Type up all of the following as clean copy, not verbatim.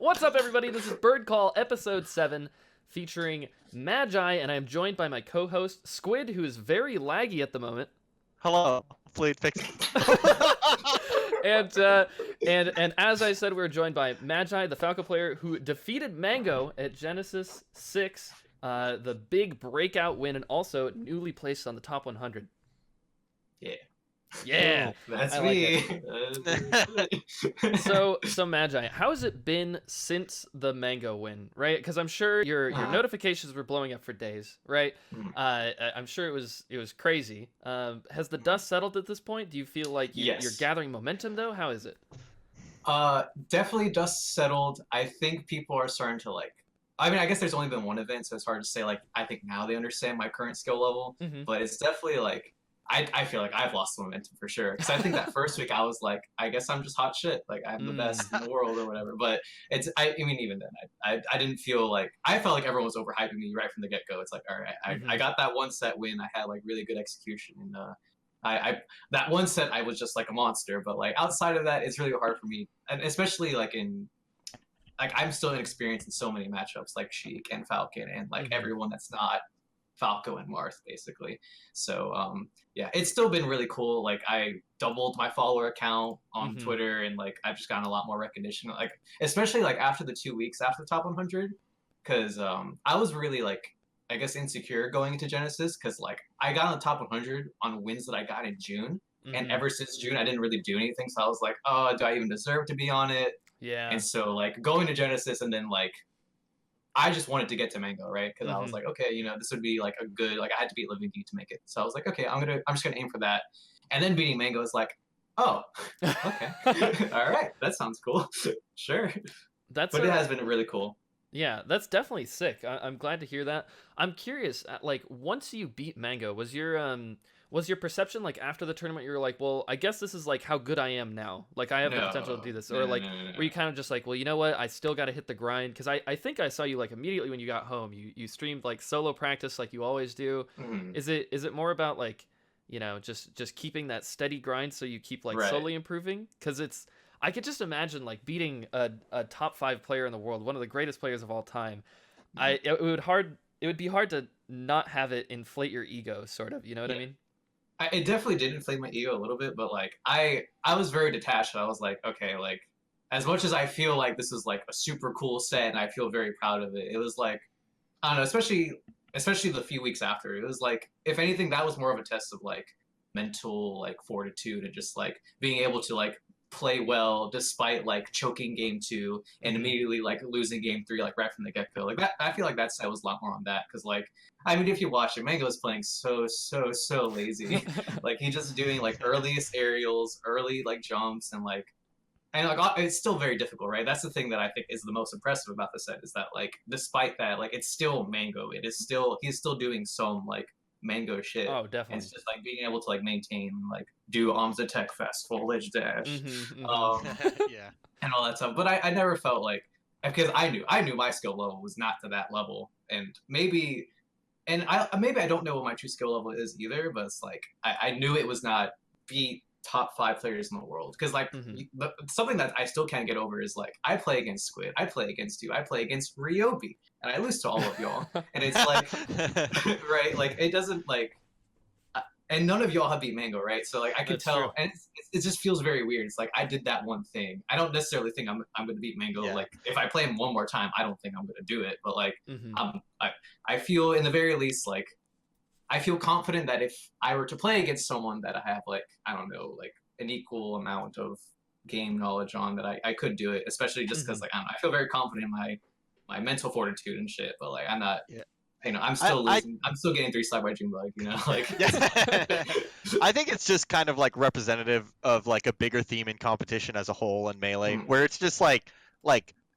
What's up, everybody? This is Bird Call, episode 7, featuring Magi, and I am joined by my co-host, Squid, who is very laggy at the moment. Hello. Hopefully it fixes And as I said, we're joined by Magi, the Falco player, who defeated Mango at Genesis 6, the big breakout win, and also newly placed on the top 100. Yeah, That's I me. Like so Magi, how has it been since the Mango win, right? Because I'm sure your notifications were blowing up for days, right? I'm sure it was crazy. Has the dust settled at this point? Do you feel like you're gathering momentum though? How is it? Definitely dust settled. I think people are starting to I mean, I guess there's only been one event, so it's hard to say. I think now they understand my current skill level, but it's definitely I feel like I've lost momentum for sure. Because I think that first week I was like, I guess I'm just hot shit. Like I'm the best in the world or whatever. But I mean, even then, I didn't feel like, I felt like everyone was overhyping me right from the get go. It's like, all right, I got that one set win. I had really good execution, and that one set I was just like a monster. But outside of that, it's really hard for me, and especially I'm still inexperienced in so many matchups like Sheik and Falcon and everyone that's not Falco and Marth, basically. So yeah, it's still been really cool. I doubled my follower count on Twitter, and I've just gotten a lot more recognition, especially after the 2 weeks after the top 100, because I was really I guess insecure going into Genesis, because I got on the top 100 on wins that I got in June, and ever since June I didn't really do anything, so I was like, oh, do I even deserve to be on it? Yeah. And so going to Genesis, and then I just wanted to get to Mango, right? Because I was like, okay, this would be a good, I had to beat Living Geek to make it. So I was like, okay, I'm just gonna aim for that. And then beating Mango is like, oh, okay, all right, that sounds cool, sure. But it has been really cool. Yeah, that's definitely sick. I'm glad to hear that. I'm curious, once you beat Mango, was your perception after the tournament, you were like, well, I guess this is how good I am now. I have the potential to do this. Or were you kind of just well, you know what? I still got to hit the grind. Because I think I saw you immediately when you got home. You streamed solo practice like you always do. Is it more about just keeping that steady grind so you keep slowly improving? Because I could just imagine beating a top 5 player in the world, one of the greatest players of all time. It would be hard to not have it inflate your ego, sort of. You know what I mean? It definitely did inflate my ego a little bit, but I was very detached. I was like, okay, as much as I feel this is a super cool set and I feel very proud of it, it was I don't know, especially the few weeks after, it was if anything, that was more of a test of mental fortitude, and just being able to play well despite choking game 2 and immediately losing game 3 right from the get-go. That, I feel that set was a lot more on that, because I mean, if you watch it, Mango is playing so lazy. He's just doing earliest aerials, early jumps, and it's still very difficult, right? That's the thing that I think is the most impressive about the set, is that despite that, it's still Mango. He's still doing some Mango shit. Oh, definitely. And it's just being able to maintain, do Omza Tech Fest, Foliage Dash, yeah, and all that stuff. But I never felt because I knew my skill level was not to that level, and maybe I don't know what my true skill level is either. But it's I knew it was not beat top 5 players in the world, because something that I still can't get over is I play against Squid, I play against you, I play against Ryobi, and I lose to all of y'all, and it's right, it doesn't and none of y'all have beat Mango, right? So I can tell, and it just feels very weird. It's I did that one thing. I don't necessarily think I'm going to beat Mango. Yeah. If I play him one more time, I don't think I'm going to do it. But I feel, in the very least, I feel confident that if I were to play against someone that I have I don't know, an equal amount of game knowledge on, that I could do it. Especially just because I don't know, I feel very confident in my mental fortitude and shit. But I'm not. Yeah. I'm still losing. I'm still getting 3 slide by Junebug, I think it's just kind of representative of a bigger theme in competition as a whole in Melee, where it's just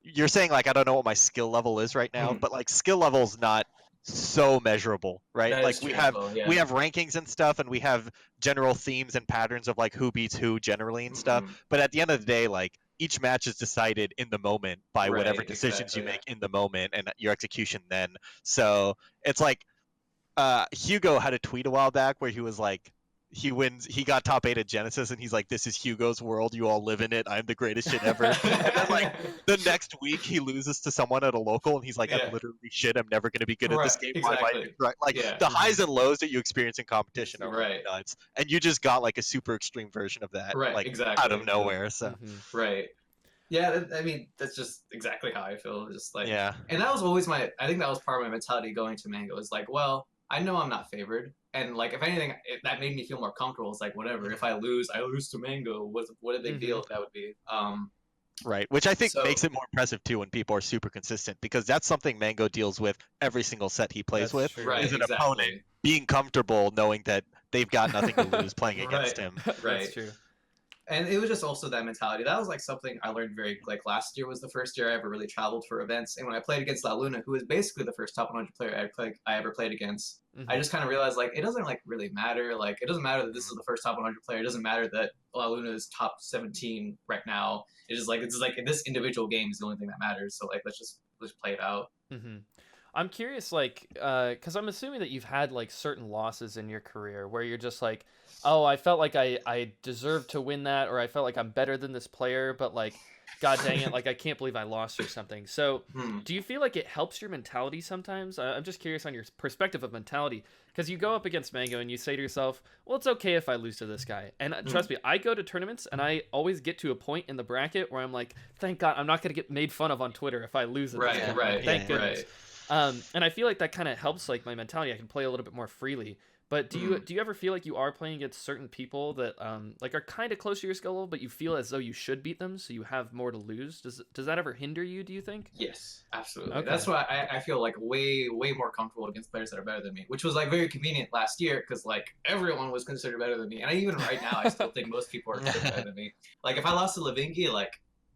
you're saying I don't know what my skill level is right now, but skill level's not so measurable, right? We have rankings and stuff, and we have general themes and patterns of who beats who generally and stuff. But at the end of the day, each match is decided in the moment by whatever decisions you make in the moment and your execution then. So it's Hugo had a tweet a while back where he was he wins. He got top 8 at Genesis, and he's like, "This is Hugo's world. You all live in it. I'm the greatest shit ever." And then like the next week, he loses to someone at a local, and he's like, "I'm literally shit. I'm never gonna be good at this game. Why am I-" Right? Like the highs and lows that you experience in competition are like nuts, and you just got like a super extreme version of that, like out of nowhere. So right. Yeah, I mean, that's just exactly how I feel. Just like, yeah. And that was always I think that was part of my mentality going to Mango. Is like, well, I know I'm not favored, and like, if anything, that made me feel more comfortable. It's like, whatever. If I lose to Mango. What a big deal that would be. Right, which I think makes it more impressive too when people are super consistent, because that's something Mango deals with every single set he plays with. Right, is an opponent being comfortable knowing that they've got nothing to lose playing against him. Right. That's true. And it was just also that mentality. That was like something I learned like last year was the first year I ever really traveled for events. And when I played against La Luna, who was basically the first top 100 player I ever played against, I just kind of realized like it doesn't like really matter. Like it doesn't matter that this is the first top 100 player. It doesn't matter that La Luna is top 17 right now. It's like this individual game is the only thing that matters. So like let's play it out. I'm curious, like, because I'm assuming that you've had like certain losses in your career where you're just like, oh, I felt like I deserved to win that, or I felt like I'm better than this player, but like, god dang it, like I can't believe I lost or something. So do you feel like it helps your mentality sometimes? I'm just curious on your perspective of mentality, because you go up against Mango and you say to yourself, well, it's okay if I lose to this guy. And trust me, I go to tournaments and I always get to a point in the bracket where I'm like, thank God I'm not going to get made fun of on Twitter if I lose at this game. Right. Thank goodness. And I feel like that kind of helps like my mentality. I can play a little bit more freely. But do you ever feel like you are playing against certain people that like are kind of close to your skill level, but you feel as though you should beat them, so you have more to lose? Does that ever hinder you, do you think? Yes, absolutely. Okay. That's why I feel like way more comfortable against players that are better than me, which was like very convenient last year because like everyone was considered better than me, and even right now I still think most people are considered better than me. Like if I lost to Lavingi, like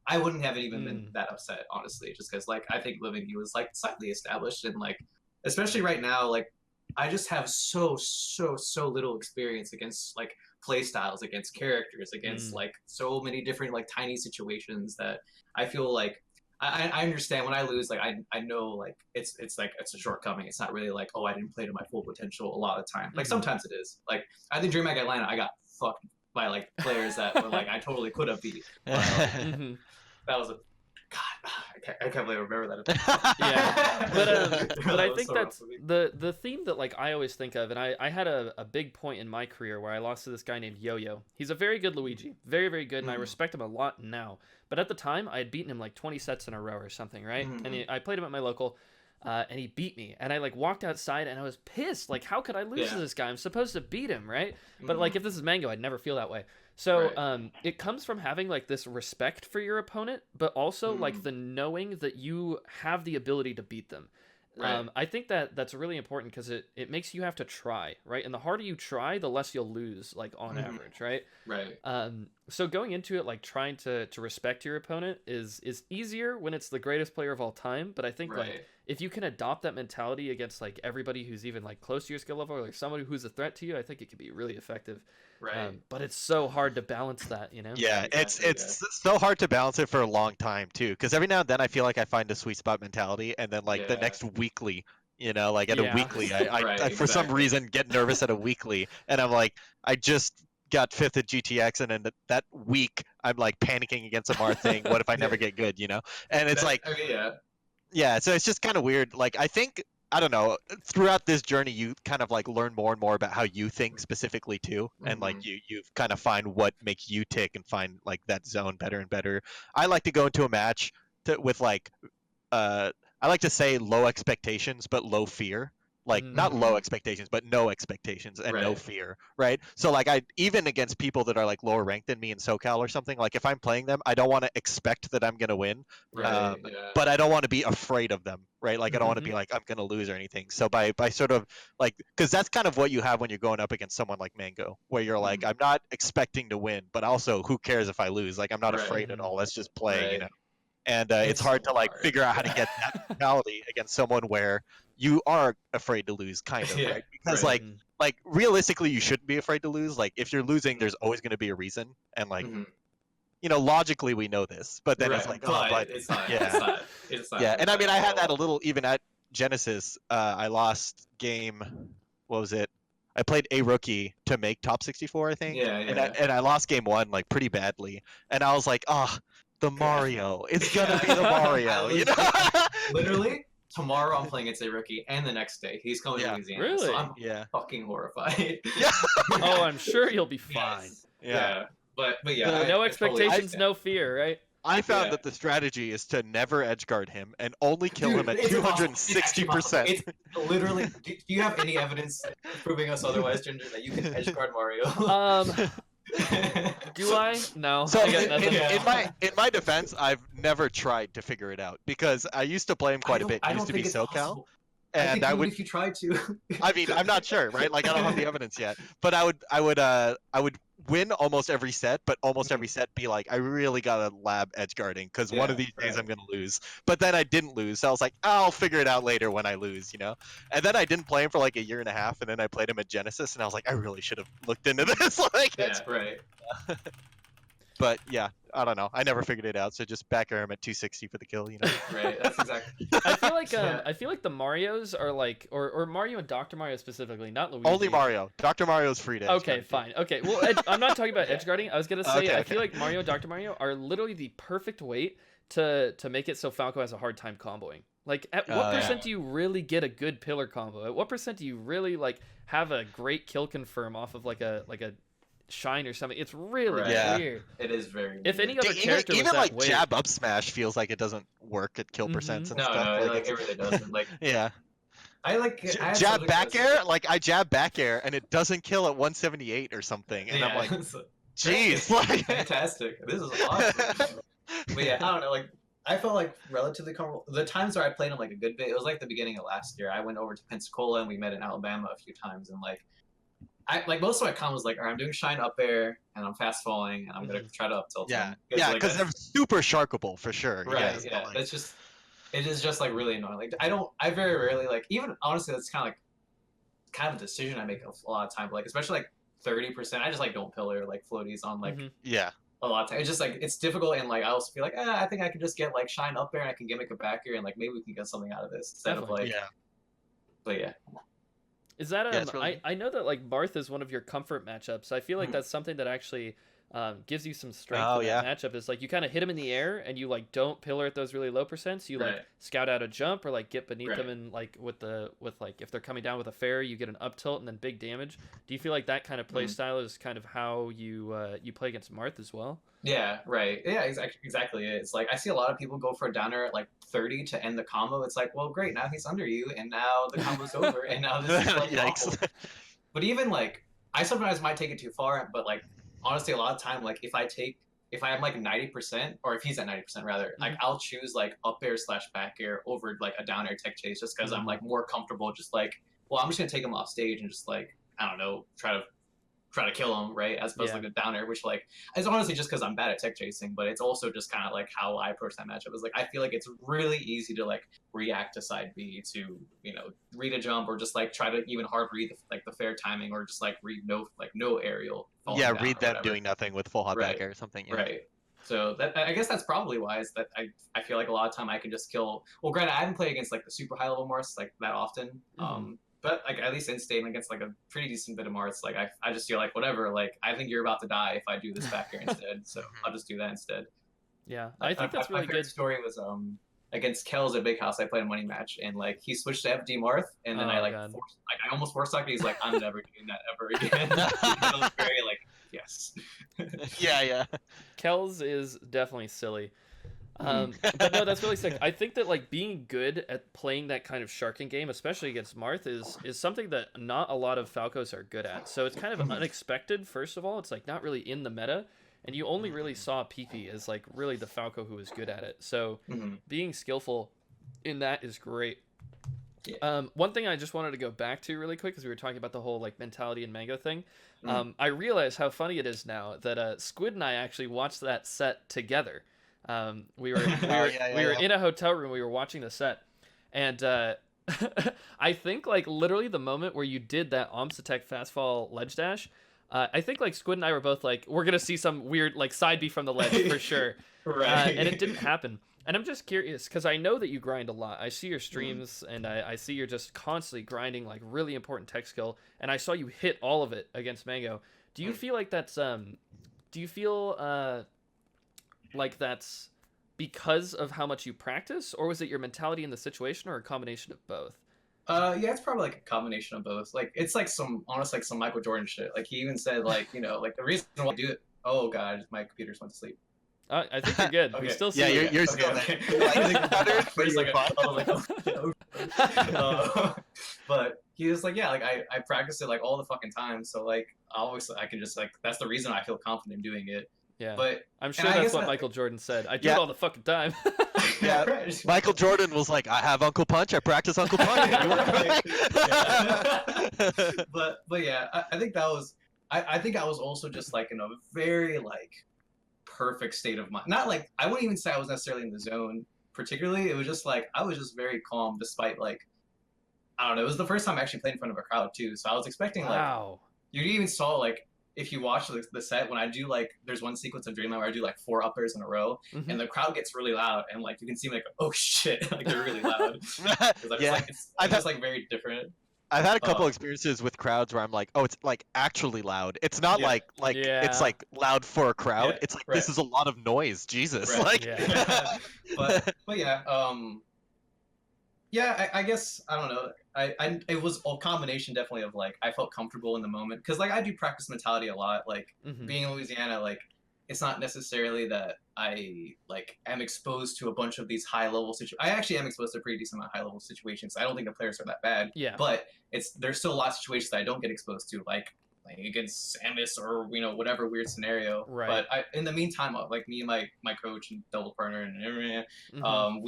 I wouldn't have even been that upset, honestly, just because like I think Lavingi was like slightly established, and like especially right now, like I just have so little experience against like play styles, against characters, against like so many different like tiny situations that I feel like I understand when I lose. Like I know like it's like it's a shortcoming. It's not really like, oh, I didn't play to my full potential a lot of the time. Like sometimes it is. Like I think DreamHack Atlanta, I got fucked by like players that were like I totally could have beat. That was a God, I can't believe I remember that. Yeah, but I think so that's the theme that like I always think of, and I had a big point in my career where I lost to this guy named Yo-Yo. He's a very good Luigi, very good, and I respect him a lot now. But at the time, I had beaten him like 20 sets in a row or something, right? And I played him at my local, and he beat me. And I like walked outside, and I was pissed. Like, how could I lose to this guy? I'm supposed to beat him, right? But like, if this is Mango, I'd never feel that way. So it comes from having like this respect for your opponent, but also like the knowing that you have the ability to beat them. I think that's really important because it makes you have to try, right? And the harder you try, the less you'll lose, like on average, right? So going into it, like trying to respect your opponent is easier when it's the greatest player of all time. But I think like if you can adopt that mentality against like everybody who's even like close to your skill level, or like somebody who's a threat to you, I think it can be really effective. But it's so hard to balance that, you know? Yeah, it's so hard to balance it for a long time too, because every now and then I feel like I find a sweet spot mentality, and then like the next weekly, you know, like at a weekly, I for some reason get nervous at a weekly, and I'm like, I just got 5th at GTX, and then that week I'm like panicking against a Mar thing. What if I never get good, you know? And it's like, yeah, so it's just kind of weird. Like I think, I don't know, throughout this journey you kind of like learn more and more about how you think specifically too, and like you kind of find what makes you tick and find like that zone better and better. I like to go into a match with like I like to say low expectations but low fear. Like not low expectations, but no expectations and no fear, right? So like I even against people that are like lower ranked than me in SoCal or something, like if I'm playing them, I don't want to expect that I'm gonna win, but I don't want to be afraid of them, right? Like I don't want to be like I'm gonna lose or anything. So by sort of like, because that's kind of what you have when you're going up against someone like Mango, where you're like I'm not expecting to win, but also who cares if I lose? Like I'm not afraid at all. Let's just play, you know. And it's hard to like figure out how to get that mentality against someone where you are afraid to lose, kind of, right? Because like realistically, you shouldn't be afraid to lose. Like if you're losing, there's always going to be a reason, and like you know, logically we know this, but then it's like, but it's not. It's not. Yeah, and I mean, I had that a little even at Genesis. I lost game. What was it? I played a rookie to make top 64, I think. Yeah, yeah. And I lost game 1 like pretty badly. And I was like, oh, the Mario. It's gonna be the Mario, you know? Literally, tomorrow I'm playing against a rookie, and the next day he's coming to Louisiana. Really? So I'm Yeah. fucking horrified. Yeah. Oh, I'm sure you'll be fine. Yes. Yeah. But yeah. No I expectations, totally no fear, right? I found Yeah. that the strategy is to never edgeguard him and only kill Dude, him at it's impossible. It's actually 260%. It's literally. Do you have any evidence proving us otherwise, Ginger, that you can edge guard Mario? Do I? No. So I got nothing. in my defense, I've never tried to figure it out because I used to play him quite a bit. He used to be SoCal, possible. and I would. If you tried to. I mean, I'm not sure, right? Like I don't have the evidence yet, but I would win almost every set, but almost every set be like, I really gotta lab edge guarding because one of these days I'm gonna lose. But then I didn't lose, so I was like, I'll figure it out later when I lose, you know. And then I didn't play him for like a year and a half, and then I played him at Genesis, and I was like, I really should have looked into this. Like, Yeah, right. But yeah, I don't know. I never figured it out, so just back air him at 260 for the kill, you know. Right. That's exactly. I feel like the Marios are like, or Mario and Dr. Mario specifically, not Luigi. Only Mario. Dr. Mario's free to edge Okay, guard. fine. Okay, well, I'm not talking about edge guarding. I was gonna say, Okay, I feel like Mario and Dr. Mario are literally the perfect weight to make it so Falco has a hard time comboing. Like, at what percent do you really get a good pillar combo? At what percent do you really like have a great kill confirm off of like a shine or something? It's really weird. It is very weird. If any other character even was like that weight, jab up smash feels like it doesn't work at kill percents and No, stuff. no, like it really doesn't. Like, yeah. I have Jab something back to- air, like I jab back air and it doesn't kill at 178 or something, and I'm like, it's jeez, like fantastic. This is awesome. But yeah, I don't know. Like, I felt like relatively comfortable. The times where I played him like a good bit, it was like the beginning of last year. I went over to Pensacola and we met in Alabama a few times, and like, I like most of my combos like, all right, I'm doing shine up air and I'm fast falling and I'm gonna try to up tilt. yeah, him. yeah, like, because they're super sharkable for sure. right. it's Yeah, not like- that's just. It is just like really annoying. Like I very rarely like, even honestly, that's kind of a decision I make a lot of time. But like, especially like 30%, I just like don't pillar like floaties on like yeah. a lot of time. It's just like it's difficult, and like I also feel like I think I can just get like shine up there and I can gimmick a back here and like maybe we can get something out of this instead of like. Yeah. But yeah. Is that it's really... I know that like Marth is one of your comfort matchups. I feel like that's something that actually gives you some strength in that matchup. Is like you kind of hit him in the air and you like don't pillar at those really low percents. You like scout out a jump or like get beneath them, and like with like if they're coming down with a fair, you get an up tilt and then big damage. Do you feel like that kind of play style is kind of how you play against Marth as well? Yeah, right. Yeah, exactly. It's like I see a lot of people go for a downer at like 30 to end the combo. It's like, well, great, now he's under you, and now the combo's over, and now this is like awful. But even like, I sometimes might take it too far, but like honestly, a lot of time, like if I'm like 90%, or if he's at 90% rather, like I'll choose like up air / back air over like a down air tech chase, just because I'm like more comfortable. Just like, well, I'm just gonna take him off stage and just like, I don't know, try to kill him, right? As opposed to like a down air, which like it's honestly just because I'm bad at tech chasing, but it's also just kind of like how I approach that matchup. Is like I feel like it's really easy to like react to side B to, you know, read a jump, or just like try to even hard read the fair timing, or just like read no aerial. Yeah, read them doing nothing with full hot back air or something. Yeah. Right. So that, I guess that's probably why, is that I feel like a lot of time I can just kill. Well, granted, I haven't played against like the super high level Mars like that often. But like at least in state against like a pretty decent bit of Marts, like I just feel like whatever, like I think you're about to die if I do this back here instead, so I'll just do that instead. Yeah, I think that's really my favorite good. Story was against Kells at Big House. I played a money match, and like he switched to FD Marth, and then I almost forced stuck. He's like, I'm never doing that ever again. It was very like, yes. yeah. Kells is definitely silly. But no, that's really sick. I think that like being good at playing that kind of sharking game, especially against Marth, is something that not a lot of Falcos are good at. So it's kind of unexpected. First of all, it's like not really in the meta, and you only really saw PP as like really the Falco who was good at it. So being skillful in that is great. Yeah. One thing I just wanted to go back to really quick, because we were talking about the whole like mentality and Mango thing. I realize how funny it is now that Squid and I actually watched that set together. We were in a hotel room. We were watching the set, and I think like literally the moment where you did that Omsatech fast fall ledge dash, I think like Squid and I were both like, we're gonna see some weird like side B from the ledge for sure, right? And it didn't happen. And I'm just curious because I know that you grind a lot. I see your Mm. streams and I see you're just constantly grinding like really important tech skill. And I saw you hit all of it against Mango. Do you Mm. feel like that's Do you feel like that's because of how much you practice, or was it your mentality in the situation, or a combination of both? Yeah, it's probably like a combination of both. Like it's like some honest like some Michael Jordan shit. Like he even said like like the reason why I do it. Oh god, my computer's went to sleep. I think you're good. We Okay. still see Yeah, you. you're Okay, still okay. like, First, like, fine. I was like, oh, shit, oh, shit. But he was like, yeah, like I practice it like all the fucking time. So like I can just like that's the reason I feel confident doing it. Yeah. But I'm sure and I that's guess what that- Michael Jordan said. I do Yeah. it all the fucking time. Yeah. Right. Michael Jordan was like, I have Uncle Punch. I practice Uncle Punch. You work with me. Yeah. but yeah, I think that was I think I was also just like in a very like perfect state of mind. Not like I wouldn't even say I was necessarily in the zone particularly. It was just like I was just very calm despite like I don't know. It was the first time I actually played in front of a crowd too, so I was expecting like Wow. you even saw like if you watch the set when I do like there's one sequence of Dreamland where I do like 4 uppers in a row Mhm. and the crowd gets really loud and like you can see like oh shit like they're really loud because Yeah. like it's just like very different. I've had a couple Uh, experiences with crowds where I'm like, oh, it's like actually loud. It's not Yeah. like Yeah. it's like loud for a crowd. Yeah, It's like right. this is a lot of noise. Jesus. Right. Like Yeah. but yeah, yeah, I guess I don't know. It was a combination definitely of like I felt comfortable in the moment because like I do practice mentality a lot. Like Mhm. being in Louisiana, like it's not necessarily that I like am exposed to a bunch of these high level situations. I actually am exposed to a pretty decent amount of high level situations. I don't think the players are that bad. Yeah. But there's still a lot of situations that I don't get exposed to, like playing against Samus or whatever weird scenario. Right. But in the meantime, like me and my coach and double partner and everything, Mhm.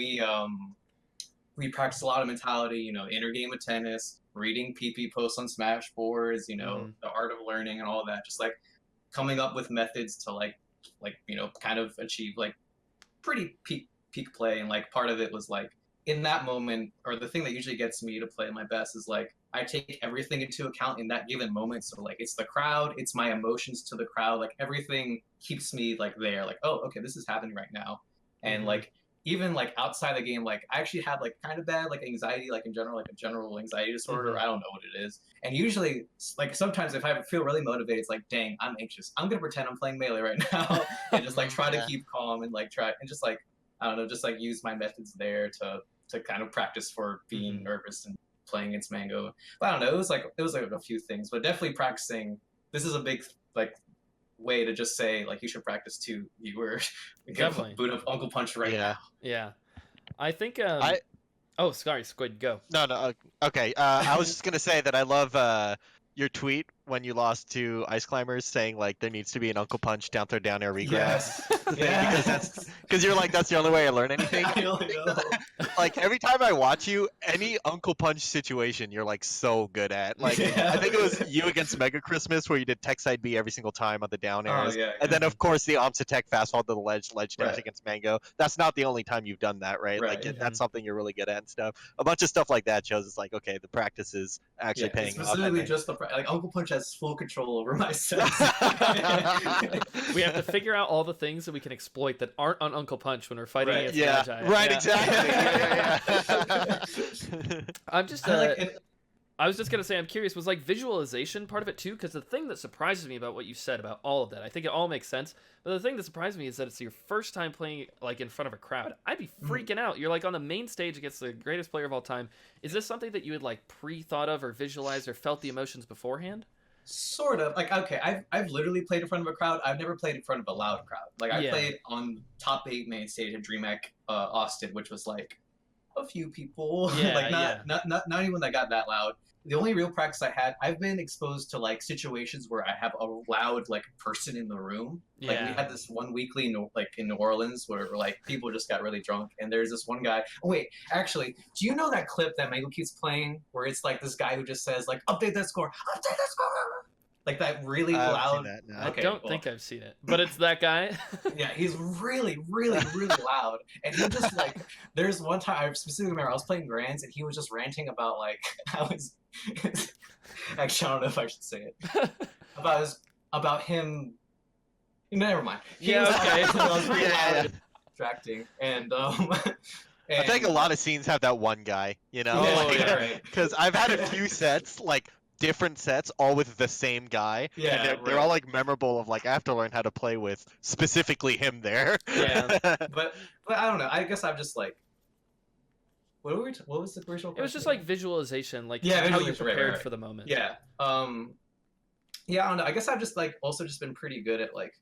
we practice a lot of mentality, inner game of tennis, reading PP posts on Smash boards, Mhm. the art of learning and all that. Just like coming up with methods to like kind of achieve like pretty peak play. And like part of it was like in that moment, or the thing that usually gets me to play my best is like I take everything into account in that given moment. So like it's the crowd, it's my emotions to the crowd, like everything keeps me like there, like, oh, okay, this is happening right now. And Mhm. like even like outside the game, like I actually have like kind of bad like anxiety, like in general, like a general anxiety disorder. Mhm. I don't know what it is. And usually, like sometimes if I feel really motivated, it's like, dang, I'm anxious. I'm gonna pretend I'm playing Melee right now and just like try to Yeah. keep calm and like try and just like I don't know, just like use my methods there to kind of practice for being Mhm. nervous and playing against Mango. But I don't know, it was like a few things, but definitely practicing. This is a big like way to just say like you should practice too. You were Definitely. boot up Uncle Punch right Yeah. now. Yeah. I think I- Oh, sorry, Squid, go. No. Okay. I was just gonna say that I love your tweet when you lost to Ice Climbers, saying like there needs to be an Uncle Punch down throw down air regrab. Yes. Because you're like that's the only way I learn anything. I really know. Like every time I watch you, any Uncle Punch situation you're like so good at. Like Yeah. I think it was you against Mega Christmas where you did tech side B every single time on the down Oh airs. yeah. And then of course the Omsa Tech fast fall to the ledge dash Right. against Mango. That's not the only time you've done that, right? Right. Like that's something you're really good at and stuff. A bunch of stuff like that shows it's like okay, the practice is actually Yeah, paying off. specifically just like Uncle Punch has full control over my sense. We have to figure out all the things that we can exploit that aren't on Uncle Punch when we're fighting Right. against Yeah, Magi. right, Yeah. exactly. Yeah. I'm just I like, and, I was just gonna say, I'm curious, was like visualization part of it too? Because the thing that surprises me about what you said about all of that, I think it all makes sense. But the thing that surprised me is that it's your first time playing like in front of a crowd. I'd be freaking out. You're like on the main stage against the greatest player of all time. Is this something that you had like pre-thought of or visualized or felt the emotions beforehand? Sort of like okay, I've literally played in front of a crowd. I've never played in front of a loud crowd. Like I Yeah. played on top 8 main stage at DreamHack Austin, which was like a few people. Yeah, like yeah. not even that got that loud. The only real practice I had, I've been exposed to like situations where I have a loud like person in the room. Like we Yeah. had this one weekly in New Orleans where like people just got really drunk, and there's this one guy. Oh wait, actually, do you know that clip that Mango keeps playing where it's like this guy who just says like update that score, like that really I haven't seen loud. that, no. I Okay, don't well, think I've seen it, but it's that guy. yeah, he's really loud, and he just like. There's one time I specifically remember I was playing Grands, and he was just ranting about like how his. Actually, I don't know if I should say it about him. Never mind. He Yeah, was okay. I was pretty Yeah, loud. yeah. distracting. And I think a lot of scenes have that one guy, you know, Oh, yeah. right. because I've had a few sets, like different sets, all with the same guy, and Yeah, they're all like memorable. Of like I have to learn how to play with specifically him there. Yeah. But I don't know. I guess I'm just like, what was the original It was question just again? like visualization, like Yeah, how you visualization, prepared right. for the moment. Yeah. Yeah, I don't know. I guess I've just like also just been pretty good at like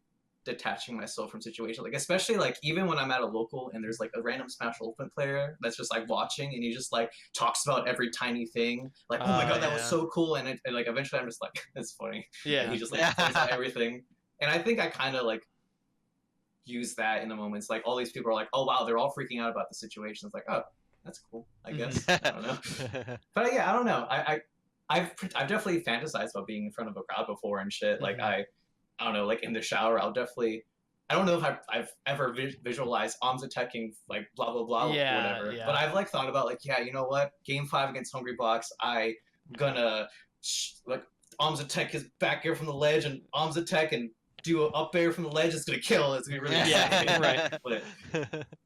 detaching myself from situations. Like especially like even when I'm at a local and there's like a random Smash Ultimate player that's just like watching and he just like talks about every tiny thing. Like, oh my god, that was Yeah. so cool. And like eventually I'm just like, it's funny. Yeah. And he just like points out everything. And I think I kind of like use that in the moments. Like all these people are like, oh wow, they're all freaking out about the situation. It's like, oh, that's cool. I guess. I don't know. But yeah, I don't know. I've definitely fantasized about being in front of a crowd before and shit. Like I don't know, like in the shower, I'll definitely. I don't know if I've ever visualized arms attacking like blah blah blah Yeah, whatever. yeah. But I've like thought about like yeah, you know what? Game 5 against Hungry Box, I gonna like arms attack his back air from the ledge and arms attack and do an up air from the ledge. It's gonna kill. It's gonna be really exciting. Right. But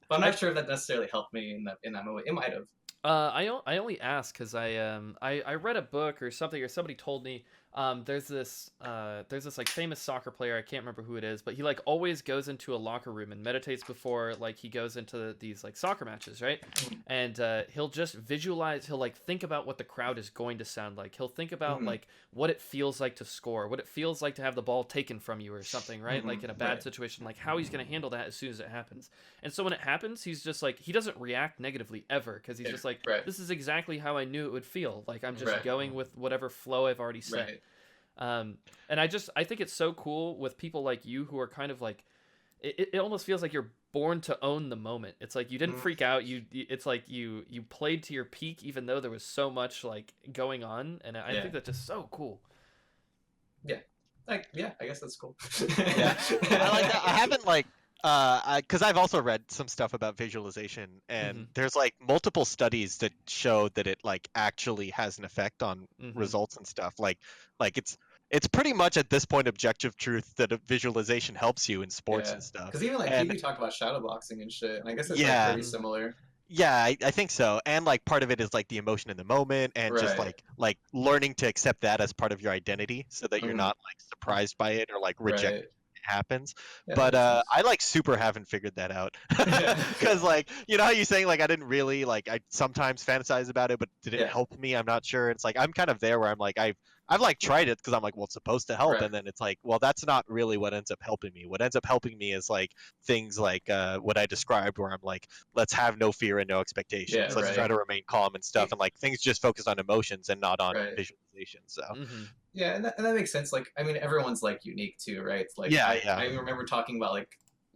I'm not sure if that necessarily helped me in that moment. It might have. I only asked because I read a book or something, or somebody told me there's this like famous soccer player, I can't remember who it is, but he like always goes into a locker room and meditates before like he goes into these like soccer matches, right? And he'll just visualize, he'll like think about what the crowd is going to sound like. He'll think about like what it feels like to score, what it feels like to have the ball taken from you or something, right? Like in a bad situation, like how he's going to handle that as soon as it happens. And so when it happens, he's just like, he doesn't react negatively ever because he's just like, this is exactly how I knew it would feel. Like I'm just going with whatever flow I've already set. And I think it's so cool with people like you who are kind of like, it almost feels like you're born to own the moment. It's like you didn't freak out. It's like you played to your peak even though there was so much like going on, and I think that's just so cool. Yeah, I guess that's cool. Yeah, I like that. I haven't like because I've also read some stuff about visualization, and there's like multiple studies that show that it like actually has an effect on results and stuff. Like it's pretty much at this point objective truth that a visualization helps you in sports and stuff. Because even like PB talked about shadowboxing and shit, and I guess it's like very similar. Yeah, I think so. And like part of it is like the emotion in the moment and just like learning to accept that as part of your identity so that you're not like surprised by it or like reject it happens. But I like super haven't figured that out. Because like, you know how you're saying like I didn't really like, I sometimes fantasize about it, but did it help me? I'm not sure. It's like I'm kind of there where I'm like I've like tried it because I'm like, well, it's supposed to help, and then it's like, well, that's not really what ends up helping me. What ends up helping me is like things like what I described, where I'm like, let's have no fear and no expectations. Let's try to remain calm and stuff, and like things just focus on emotions and not on visualization. So yeah, and that makes sense. Like, I mean, everyone's like unique too, right? It's like I remember talking about like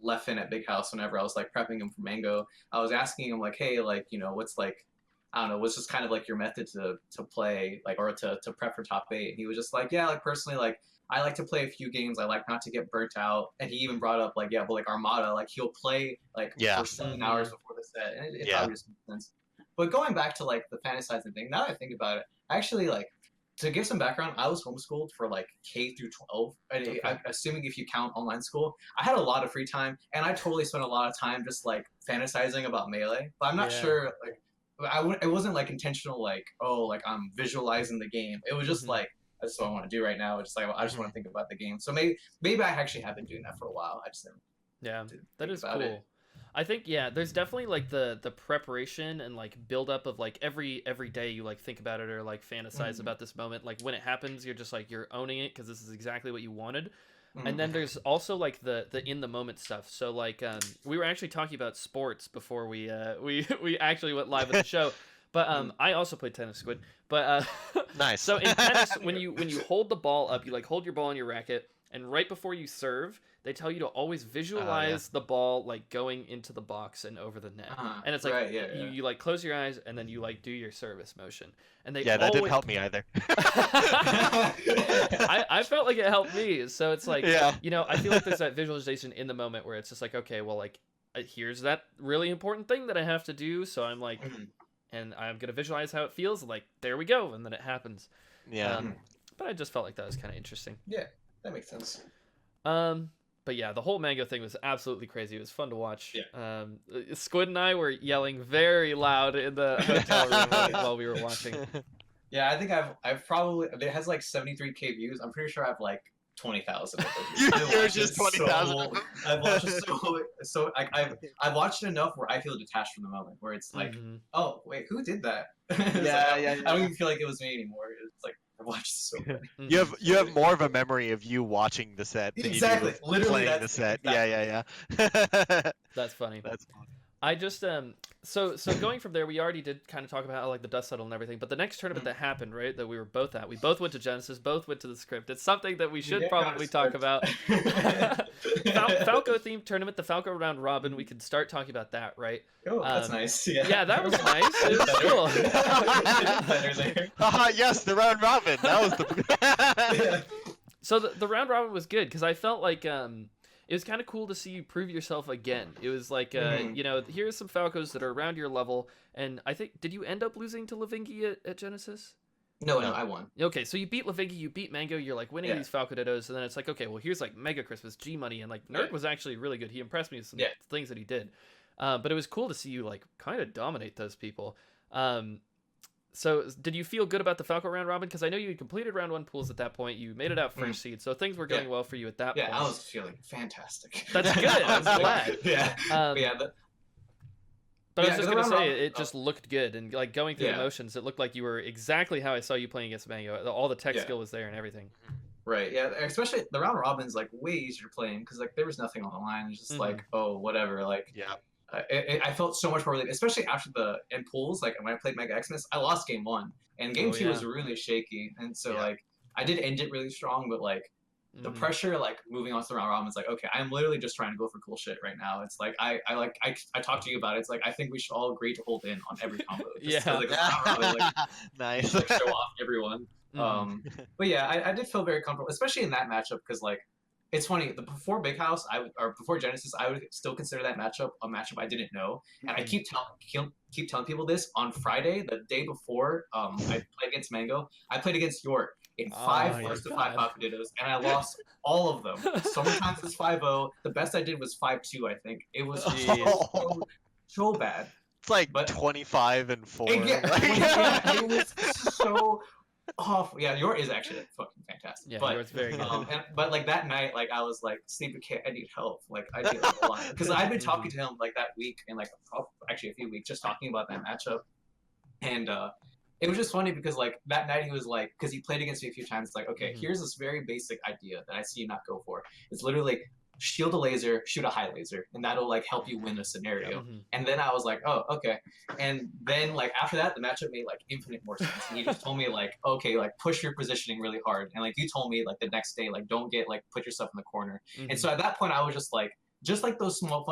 Leffen at Big House whenever I was like prepping him for Mango. I was asking him like, hey, like, you know, what's like, I don't know, what's just kind of like your method to play, like, or to prep for top 8? And he was just like, yeah, like personally, like I like to play a few games. I like not to get burnt out. And he even brought up like, yeah, but like Armada, like he'll play like for 7 hours before the set, and it probably just makes sense. But going back to like the fantasizing thing, now that I think about it, actually like to give some background, I was homeschooled for like K through 12. I'm assuming if you count online school, I had a lot of free time, and I totally spent a lot of time just like fantasizing about Melee. But I'm not sure like. It wasn't like intentional, like, oh, like I'm visualizing the game. It was just like, that's what I want to do right now. It's just like, I just want to think about the game. So maybe I actually have been doing that for a while. I just didn't that is cool. I think there's definitely like the preparation and like build up of like every day you like think about it or like fantasize about this moment. Like when it happens, you're just like you're owning it because this is exactly what you wanted. And then there's also like the in the moment stuff. So like we were actually talking about sports before we actually went live with the show. But I also played tennis, Squid. But nice. So in tennis, when you hold the ball up, you like hold your ball in your racket, and right before you serve, they tell you to always visualize the ball like going into the box and over the net. And it's like you like close your eyes and then you like do your service motion. And they that didn't help me either. I felt like it helped me. So it's like you know, I feel like there's that visualization in the moment where it's just like, okay, well, like here's that really important thing that I have to do. So I'm like, and I'm gonna visualize how it feels. Like there we go, and then it happens. But I just felt like that was kind of interesting. Yeah, that makes sense. But but yeah, the whole Mango thing was absolutely crazy. It was fun to watch. Yeah. Squid and I were yelling very loud in the hotel room while we were watching. Yeah, I think I've probably, it has like 73K views. I'm pretty sure I've like 20,000 of those. You're just 20,000. I've watched it so like I've watched it enough where I feel detached from the moment, where it's like, oh wait, who did that? Yeah, like, yeah. I don't even feel like it was me anymore. It's like I've watched so many. You have more of a memory of you watching the set than Exactly. you do Literally, playing the set. Yeah. That's funny. That's funny. I just so going from there, we already did kind of talk about how like the dust settled and everything, but the next tournament that happened, right, that we were both at, we both went to Genesis, both went to the script. It's something that we should probably talk about. Falco themed tournament, the Falco round robin. We could start talking about that, right? Oh, that's nice. Yeah, that was nice. It was cool. Yes, the round robin. That was the. So the round robin was good because I felt like it was kind of cool to see you prove yourself again. It was like, you know, here's some Falcos that are around your level. And I think, did you end up losing to Lavingi at Genesis? No, I won. Okay, so you beat Lavingi, you beat Mango, you're like winning these Falco Dittos, and then it's like, okay, well, here's like Mega Christmas, G Money, and like Nerd was actually really good. He impressed me with some things that he did. But it was cool to see you like kind of dominate those people. So did you feel good about the Falco round robin? Because I know you had completed round 1 pools at that point. You made it out first seed, so things were going well for you at that point. Yeah, I was feeling fantastic. That's good. I'm glad. But I was just gonna say, it just looked good, and like going through the motions, it looked like you were exactly how I saw you playing against Mango. All the tech skill was there and everything. Right. Yeah. Especially the round robin's like way easier playing because like there was nothing on the line. It's just like, oh, whatever. Like I felt so much more relief, especially after the end pools. Like when I played Mega Xmas, I lost game 1, and game 2 was really shaky, and so like I did end it really strong, but like the pressure, like moving on to the round robin, is like, okay, I'm literally just trying to go for cool shit right now. It's like I talked to you about it. It's like I think we should all agree to hold in on every combo. Just like, the round robin, like, nice. Just, like show off everyone. But yeah, I did feel very comfortable, especially in that matchup, because like. It's funny. Before Big House, or before Genesis, I would still consider that matchup a matchup I didn't know, and I keep telling people this. On Friday, the day before, I played against Mango. I played against York in 5 first to 5 Papadittos, and I lost all of them. Sometimes it's 5-0. The best I did was 5-2. I think it was so bad. It's like 25-4. It was so. Oh yeah, yours is actually fucking fantastic. Yeah, but yours very good. But like that night, like I was like, Sleepy Kid, I need help. Like I need like, a lot because I've been talking to him like that week and like actually a few weeks just talking about that matchup, and it was just funny because like that night he was like, because he played against me a few times. It's like, okay, here's this very basic idea that I see you not go for. It's literally shield a laser, shoot a high laser, and that'll like help you win a scenario. And then I was like, oh, okay. And then like after that, the matchup made like infinite more sense. And he just told me like, okay, like push your positioning really hard. And like you told me like the next day, like don't get like put yourself in the corner. And so at that point, I was just like those small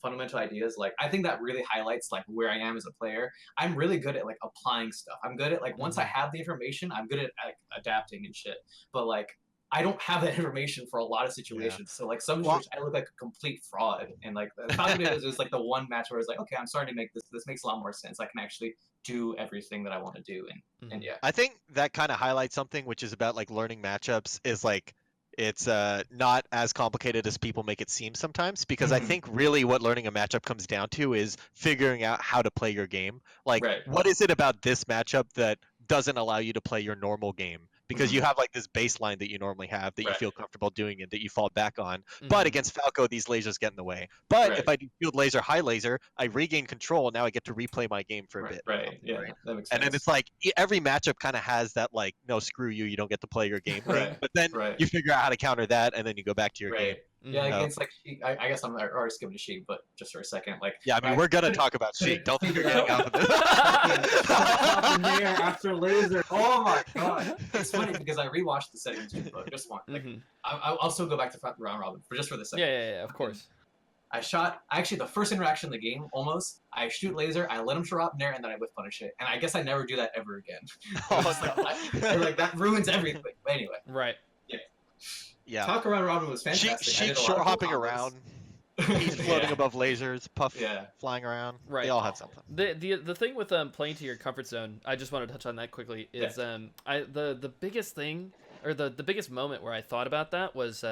fundamental ideas, like I think that really highlights like where I am as a player. I'm really good at like applying stuff. I'm good at like once I have the information, I'm good at like, adapting and shit. But like I don't have that information for a lot of situations. So like some situations I look like a complete fraud. And like the Falcon is like the one match where it's like, okay, I'm starting to make this makes a lot more sense. I can actually do everything that I want to do. And yeah. I think that kind of highlights something which is about like learning matchups is like it's not as complicated as people make it seem sometimes, because I think really what learning a matchup comes down to is figuring out how to play your game. Like what is it about this matchup that doesn't allow you to play your normal game? Because you have like this baseline that you normally have that you feel comfortable doing and that you fall back on. But against Falco, these lasers get in the way. But if I do field laser, high laser, I regain control. Now I get to replay my game for a bit. Yeah, that makes sense. And then it's like every matchup kind of has that like, no, screw you, you don't get to play your game thing. But then you figure out how to counter that, and then you go back to your game. Yeah, against like I guess I'm already skipping to Sheik, but just for a second, like I mean we're gonna talk about Sheik. Don't think you're getting out of this. After laser, oh my god! It's funny because I rewatched the settings but just one. Like, I'll also go back to round robin for just for the second. Yeah, of course. I shot actually the first interaction in the game almost. I shoot laser, I let him show up in there, and then I whiff punish it. And I guess I never do that ever again. Like that ruins everything. But anyway. Right. Yeah. Talk around Robin was fantastic. Sheik short hopping around. He's floating above lasers. Puff flying around. Right. They all have something. The thing with playing to your comfort zone, I just want to touch on that quickly, is the biggest thing, or the biggest moment where I thought about that was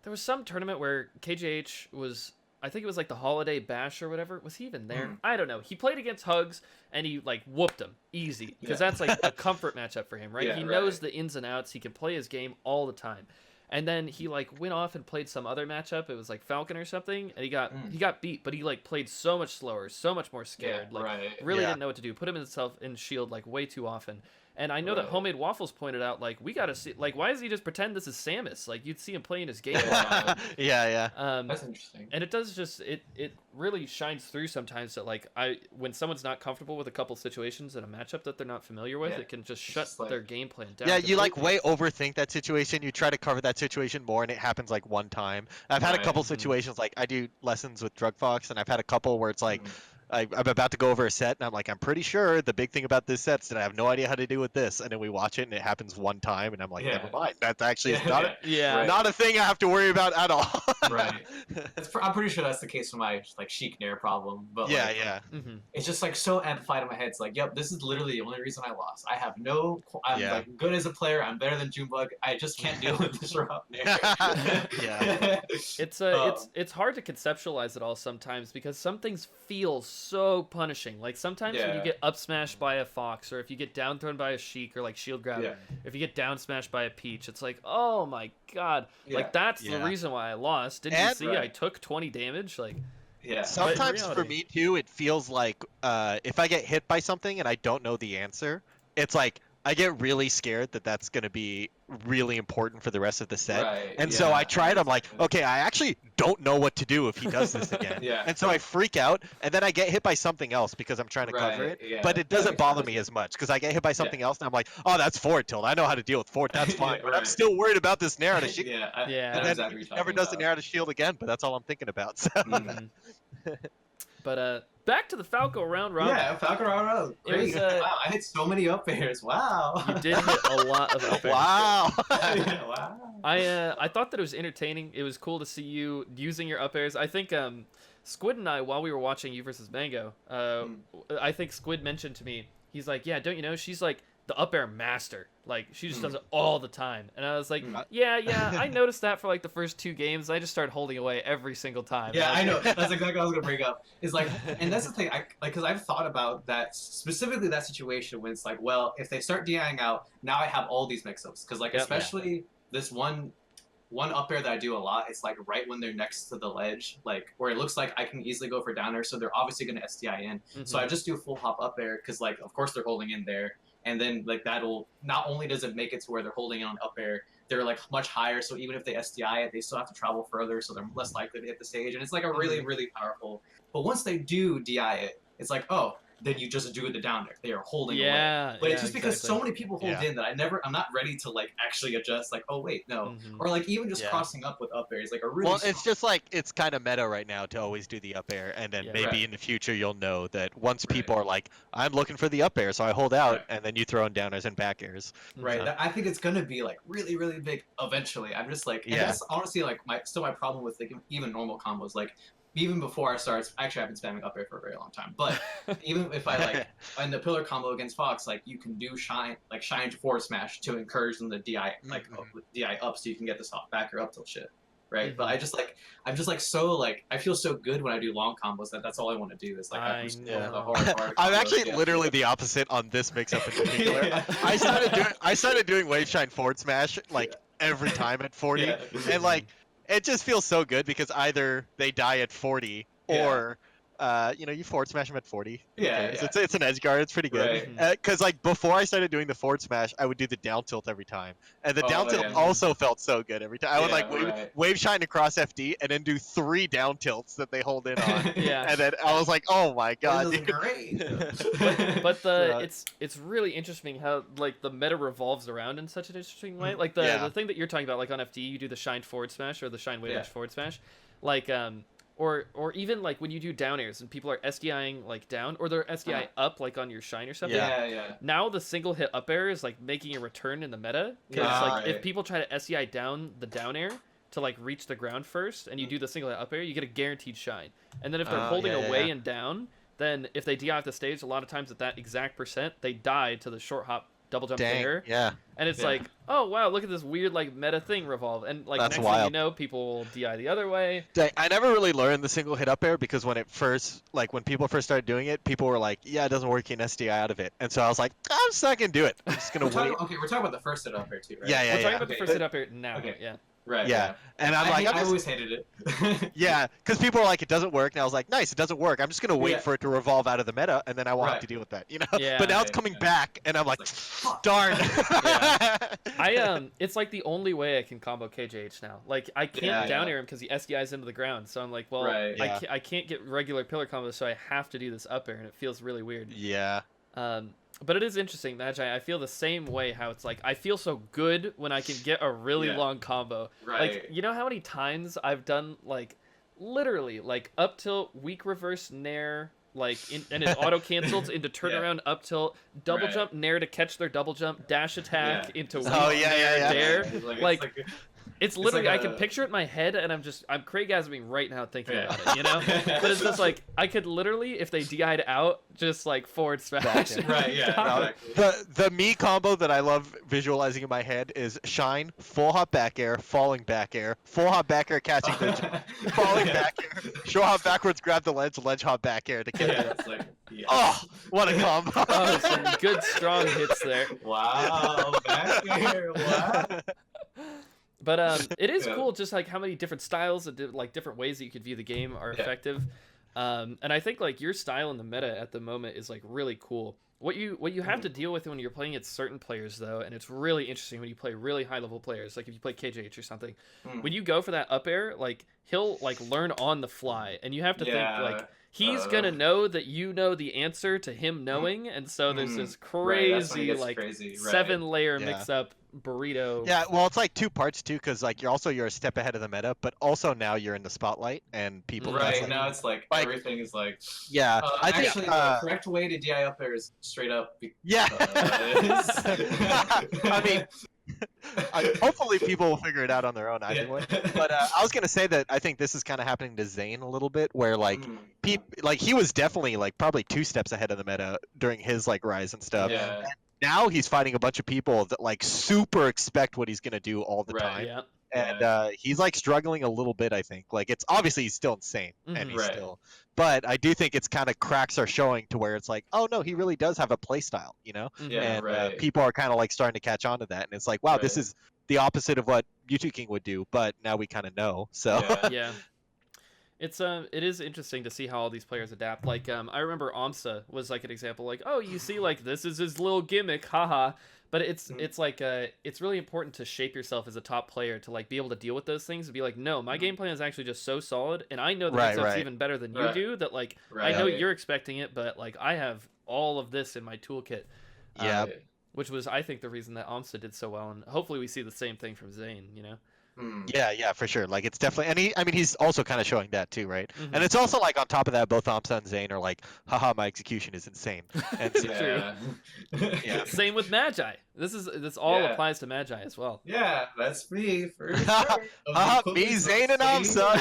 There was some tournament where KJH was, I think it was like the Holiday Bash or whatever. Was he even there? I don't know. He played against Hugs and he like whooped him easy because that's like a comfort matchup for him, right? Yeah, He knows the ins and outs. He can play his game all the time. And then he like went off and played some other matchup. It was like Falcon or something, and he got beat. But he like played so much slower, so much more scared. Really didn't know what to do. Put him himself in shield like way too often. And I know that Homemade Waffles pointed out like we gotta see like why does he just pretend this is Samus? Like you'd see him playing his game. Yeah. That's interesting. And it does just it really shines through sometimes that like when someone's not comfortable with a couple situations in a matchup that they're not familiar with, it can just shut their game plan down. Yeah, you like way overthink that situation. You try to cover that situation more, and it happens like one time. I've had a couple situations like I do lessons with Drug Fox, and I've had a couple where it's like. I'm about to go over a set, and I'm like, I'm pretty sure the big thing about this set is that I have no idea how to do with this. And then we watch it, and it happens one time, and I'm like, never mind. That actually is not a thing I have to worry about at all. Right. I'm pretty sure that's the case for my like Sheik Nair problem. But it's just like so amplified in my head. It's like, yep, this is literally the only reason I lost. I have I'm like good as a player. I'm better than Junebug. I just can't deal with this route. It's hard to conceptualize it all sometimes because some things feel so punishing. Like sometimes when you get up smashed by a Fox, or if you get down thrown by a Sheik, or like shield grab, if you get down smashed by a Peach, it's like, oh my god, like that's the reason why I lost. Didn't you see? I took 20 damage. Like, sometimes for me too, it feels like if I get hit by something and I don't know the answer, it's like I get really scared that that's going to be really important for the rest of the set. And so I tried, I'm like, okay, I actually don't know what to do if he does this again. And so I freak out, and then I get hit by something else because I'm trying to cover it. But it doesn't bother me as much because I get hit by something else, and I'm like, oh, that's forward tilt. I know how to deal with forward. That's fine. But I'm still worried about this Nair to shield. And then he never does the Nair to shield again, but that's all I'm thinking about. So. But back to the Falco round robin. Yeah, Falco round robin. Great. Wow, I hit so many up airs. Wow. You did hit a lot of up airs. Wow. Wow. I thought that it was entertaining. It was cool to see you using your up airs. I think Squid and I, while we were watching you versus Mango, I think Squid mentioned to me, he's like, yeah, don't you know, she's like the up air master. Like, she just does it all the time. And I was like, yeah, I noticed that for like the first 2 games. I just started holding away every single time. Yeah, I know. That's exactly what I was going to bring up. Is like, and that's the thing, because I've thought about that, specifically that situation when it's like, well, if they start DIing out, now I have all these mix-ups. Because like, especially this one up air that I do a lot, it's like right when they're next to the ledge, like where it looks like I can easily go for down air, so they're obviously going to SDI in. So I just do a full hop up air, because like, of course they're holding in there. And then like that'll, not only does it make it to where they're holding it on up air, they're like much higher, so even if they SDI it, they still have to travel further, so they're less likely to hit the stage. And it's like a really, really powerful. But once they do DI it, it's like, oh, then you just do the down there. They are holding away. But it's just because so many people hold in that I'm not ready to like actually adjust, like, oh wait, no. Or like even just crossing up with up air is like a really Well, it's just like, it's kind of meta right now to always do the up air, and then maybe in the future you'll know that once people are like, I'm looking for the up air, so I hold out, and then you throw in downers and back airs. I think it's gonna be like really, really big eventually. I'm just like, and that's honestly like my problem with like even normal combos. Like even before I start, actually I've been spamming up air for a very long time. But even if I like in the pillar combo against Fox, like you can do shine to forward smash to encourage them to DI DI up, so you can get this off back or up tilt shit. Right, but I'm just like so like I feel so good when I do long combos that's all I want to do is like I'm actually literally the opposite on this mix-up in particular. I started doing wave shine forward smash like every time at 40, and like it just feels so good because either they die at 40 or you forward smash them at 40. It's an edge guard. It's pretty good. Because like before I started doing the forward smash, I would do the down tilt every time, and the down tilt also felt so good every time. I would like wave shine across FD and then do 3 down tilts that they hold in on. And then I was like, oh my god, this is great. but it's really interesting how like the meta revolves around in such an interesting way. Like the thing that you're talking about, like on FD, you do the shine forward smash or the shine wave dash forward smash, like Or even like when you do down airs and people are SDIing like down, or they're SDI up like on your shine or something. Now the single hit up air is like making a return in the meta, because like if people try to SDI down the down air to like reach the ground first, and you do the single hit up air, you get a guaranteed shine. And then if they're holding away and down, then if they DI off the stage, a lot of times at that exact percent, they die to the short hop double jump Dang, there. yeah. And it's Yeah. like, oh wow, look at this weird like meta thing revolve, and like That's next thing you wild. know, people will DI the other way. Dang, I never really learned the single hit up air because when people first started doing it, people were like, yeah, it doesn't work, you can SDI out of it. And so I was like, I'm just not gonna do it. I'm just gonna wait. We're talking about the first hit up here too, right? Yeah, We're talking about Okay, the first hit up here now. okay. Yeah. Right. Yeah. And I'm like, I always hated it. yeah, because people are like, it doesn't work. And I was like, nice, it doesn't work. I'm just gonna wait Yeah. for it to revolve out of the meta, and then I won't have Right. to deal with that, you know. Yeah. But now it's Right, coming yeah. back, and I'm like, Fuck. darn. Yeah. It's like the only way I can combo KJH now. Like I can't Yeah, down yeah. air him because he SDIs into the ground. So I'm like, well, Right. Yeah. I can't get regular pillar combos, so I have to do this up air, and it feels really weird. Yeah. But it is interesting, Magi. I feel the same way. How it's like I feel so good when I can get a really Yeah. long combo. Right. Like you know how many times I've done like literally like up tilt, weak reverse nair, like and it auto cancels into turnaround up tilt, double Right. jump nair to catch their double jump, dash attack Yeah. into weak Oh, yeah, nair yeah, yeah. dare. It's Like, It's literally like I can a- picture it in my head, and I'm Craigasming right now thinking Yeah. about it, you know. But it's just like I could literally, if they DI'd out, just like forward smash. Back in. Right, yeah, Stop. exactly. The me combo that I love visualizing in my head is shine, full hop back air, falling back air, full hop back air, catching the falling Yeah. back air, show hop backwards, grab the ledge hop back air to get Yeah, it. it's like, yes. Oh, what a combo! Oh, some good strong hits there. Wow, back here, wow. But it is Yeah. cool just like how many different styles and like different ways that you could view the game are Yeah. effective. And I think like your style in the meta at the moment is like really cool. What you have to deal with when you're playing against certain players though, and it's really interesting when you play really high level players, like if you play KJH or something, Mm. when you go for that up air, like he'll like learn on the fly, and you have to think like he's gonna know that you know the answer to him knowing, and so there's this Right, that's when it crazy gets like crazy, right. 7-layer Yeah. mix up burrito. Yeah, well, it's like two parts too, because like you're a step ahead of the meta, but also now you're in the spotlight and people. Right, like, now it's like everything is like. Yeah, I think. Actually, the correct way to DI up there is straight up. Yeah. I mean, hopefully people will figure it out on their own either way. But I was gonna say that I think this is kind of happening to Zane a little bit, where like he was definitely like probably 2 steps ahead of the meta during his like rise and stuff. Yeah. Now he's fighting a bunch of people that like super expect what he's gonna do all the Right, time. Yeah. And he's like struggling a little bit, I think. Like it's obviously he's still insane, and Mhm. he's Right. still. But I do think it's kind of cracks are showing to where it's like, oh no, he really does have a play style, you know. Mhm. Yeah, And right. people are kind of like starting to catch on to that, and it's like, wow, this Right. is the opposite of what Mewtwo King would do, but now we kind of know. So Yeah. Yeah. It is interesting to see how all these players adapt. Like I remember Amsa was like an example, like, oh, you see, like this is his little gimmick, haha. But it's like it's really important to shape yourself as a top player to like be able to deal with those things and be like, no, my game plan is actually just so solid, and I know the Right, mix-up's right. even better than you Right. do. That like Right. I know you're expecting it, but like I have all of this in my toolkit. Yeah. Which was I think the reason that Amsa did so well, and hopefully we see the same thing from Zane. You know. yeah, for sure. Like it's definitely, and he's also kind of showing that too, right? Mhm. And it's also like on top of that, both Amsa and Zane are like, haha, my execution is insane. And so, Yeah. Yeah. Same with Magi. This all Yeah. applies to Magi as well. Yeah, that's me for sure. Haha, me, Zane, and Amsa.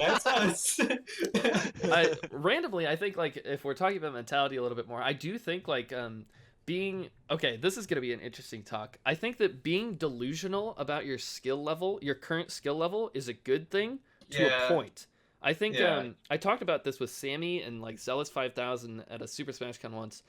That's us. Randomly, I think like if we're talking about mentality a little bit more, I do think like being okay, this is going to be an interesting talk. I think that being delusional about your skill level, your current skill level, is a good thing to a Yeah. point. I think Yeah. I talked about this with Sammy and like Zealous 5000 at a Super Smash Con once,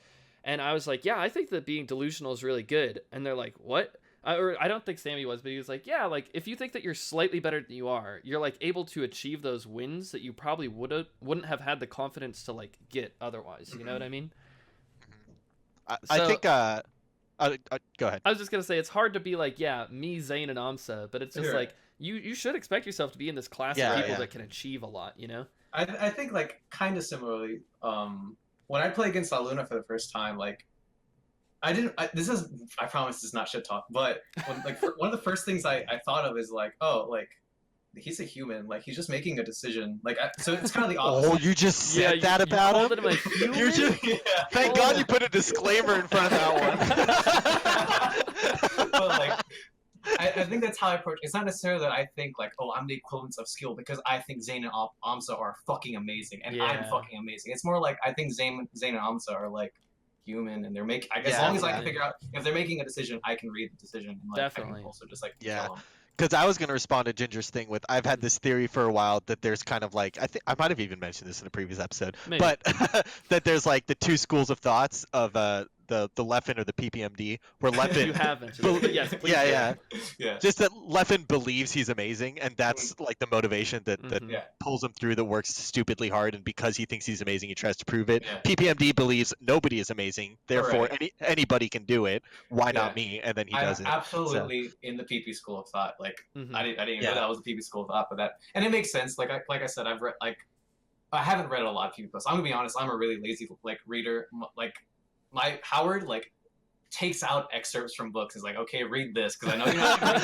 and I was like, yeah, I think that being delusional is really good. And they're like, what? Or I don't think Sammy was, but he was like, yeah, like if you think that you're slightly better than you are, you're like able to achieve those wins that you probably wouldn't have had the confidence to like get otherwise. You know what I mean? I So- think. Go ahead. I was just gonna say it's hard to be like, yeah, me, Zane, and Amsa, but it's just Sure. like you should expect yourself to be in this class Yeah, of people yeah. that can achieve a lot. You know? I think like kind of similarly. When I play against Aluna for the first time, like I promise this is not shit talk, but one of the first things I thought of is like, oh, like he's a human, like he's just making a decision, like so it's kind of the opposite. Oh, you just said you- that you about called him? him a human? You're just. Yeah. Thank God you put a disclaimer in front of that one. But like I think that's how I approach it. It's not necessarily that I think like, oh, I'm the equivalence of skill because I think Zane and Amsa are fucking amazing and I'm Yeah. fucking amazing. It's more like I think Zane and Amsa are like human, and they're making. As Yeah, long as I yeah. can figure out if they're making a decision, I can read the decision, and like I Definitely. can also just like Yeah. kill them. Because I was going to respond to Ginger's thing with, I've had this theory for a while that there's kind of like, I think I might have even mentioned this in a previous episode, Maybe. but that there's like the two schools of thoughts of the Leffen or the PPMD, where Leffen, You have mentioned it, but yes, please. yeah, Yeah. just that Leffen believes he's amazing, and that's like the motivation that Yeah. pulls him through, that works stupidly hard, and because he thinks he's amazing, he tries to prove it. Yeah. PPMD believes nobody is amazing, therefore Right. anybody can do it. Why Yeah. not me? And then he does I'm it. absolutely in the PP school of thought. Like I didn't even know Yeah. that was the PP school of thought, but that, and it makes sense. Like I said, I've read I haven't read a lot of PP books. I'm gonna be honest. I'm a really lazy like reader. Like my Howard like takes out excerpts from books. Is like, okay, read this because I know you're not gonna read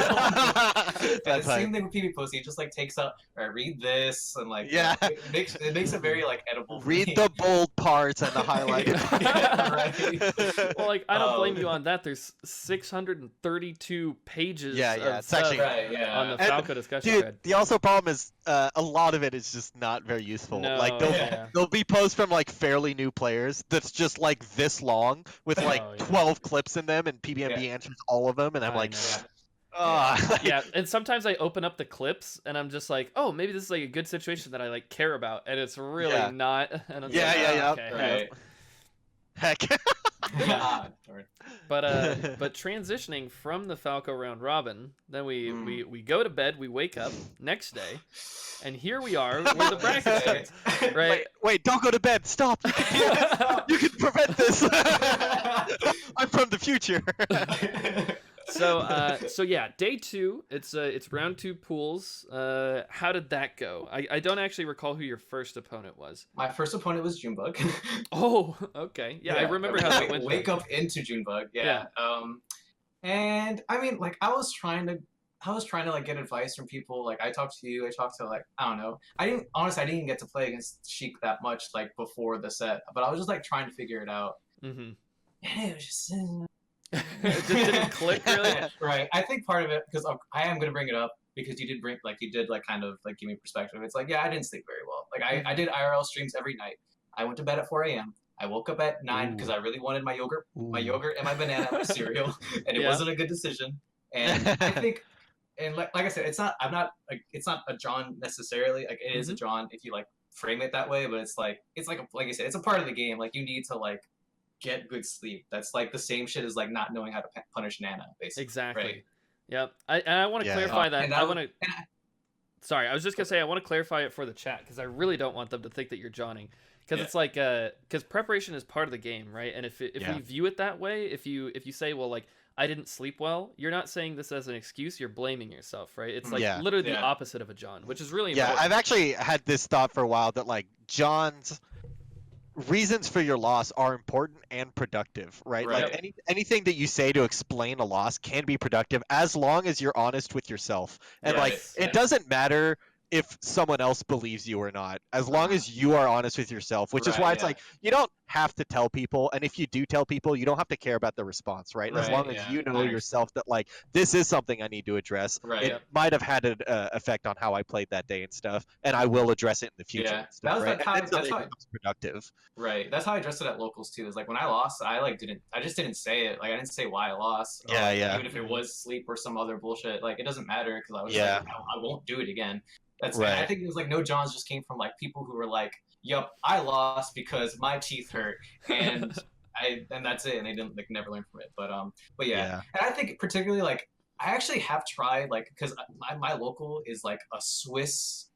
it. And the same thing with PP Post. He just like takes out, all right, read this, and like it makes it very like edible. Read the bold parts and the highlighted Right. Well, like I don't blame you on that. There's 632 pages. Yeah, of it's stuff actually on the Falco discussion dude, thread. the also problem is a lot of it is just not very useful. No, like there'll be posts from like fairly new players that's just like this long with like 12 clips in them, and PBMB answers all of them, and I'm like, yeah, and sometimes I open up the clips and I'm just like, oh, maybe this is like a good situation that I like care about, and it's really not. And I'm yeah, like, yeah, okay. Right. Heck. But transitioning from the Falco round robin, then we go to bed, we wake up next day, and here we are where the bracket starts. Right? Wait, don't go to bed. Stop. You can prevent this. I'm from the future. So yeah, day 2. It's round 2 pools. How did that go? I don't actually recall who your first opponent was. My first opponent was Junebug. Oh, okay. Yeah, I remember how that went. Wake up into Junebug. Yeah. And I mean, like, I was trying to like get advice from people. Like, I talked to you. I talked to like, I don't know. I didn't even get to play against Sheik that much like before the set, but I was just like trying to figure it out. Mm-hmm. And it was just. It just didn't click really. Right. I think part of it, because I am going to bring it up, because you did kind of like give me perspective. It's like, yeah, I didn't sleep very well. Like I did IRL streams every night. I went to bed at 4 a.m. I woke up at 9 because I really wanted my yogurt and my banana and my cereal, and it wasn't a good decision. And I think, and like I said, it's not a John necessarily. Like it is a John if you like frame it that way, but it's like I said, it's a part of the game. Like you need to like get good sleep. That's like the same shit as like not knowing how to punish Nana, basically. Exactly. Right? Yep. I want to clarify that. Sorry, I was just gonna say I want to clarify it for the chat because I really don't want them to think that you're Johnning, because it's like because preparation is part of the game, right? And if we view it that way, if you say, well, like I didn't sleep well, you're not saying this as an excuse. You're blaming yourself, right? It's like literally the opposite of a John, which is really important. I've actually had this thought for a while that like John's reasons for your loss are important and productive, right? Like anything that you say to explain a loss can be productive as long as you're honest with yourself. And it doesn't matter if someone else believes you or not, as long as you are honest with yourself, which is why it's like you don't have to tell people, and if you do tell people, you don't have to care about the response, right? As long as you know yourself that like this is something I need to address. It might have had an effect on how I played that day and stuff, and I will address it in the future. Yeah, stuff, that's how it becomes productive. Right, that's how I addressed it at locals too. Is like when I lost, I just didn't say it. Like I didn't say why I lost. Even if it was sleep or some other bullshit, like it doesn't matter because I was like, I won't do it again. That's right. I think it was like no Johns just came from like people who were like, "Yup, I lost because my teeth hurt," and that's it, and they didn't like never learn from it. But yeah. And I think particularly like I actually have tried like because my local is like a Swiss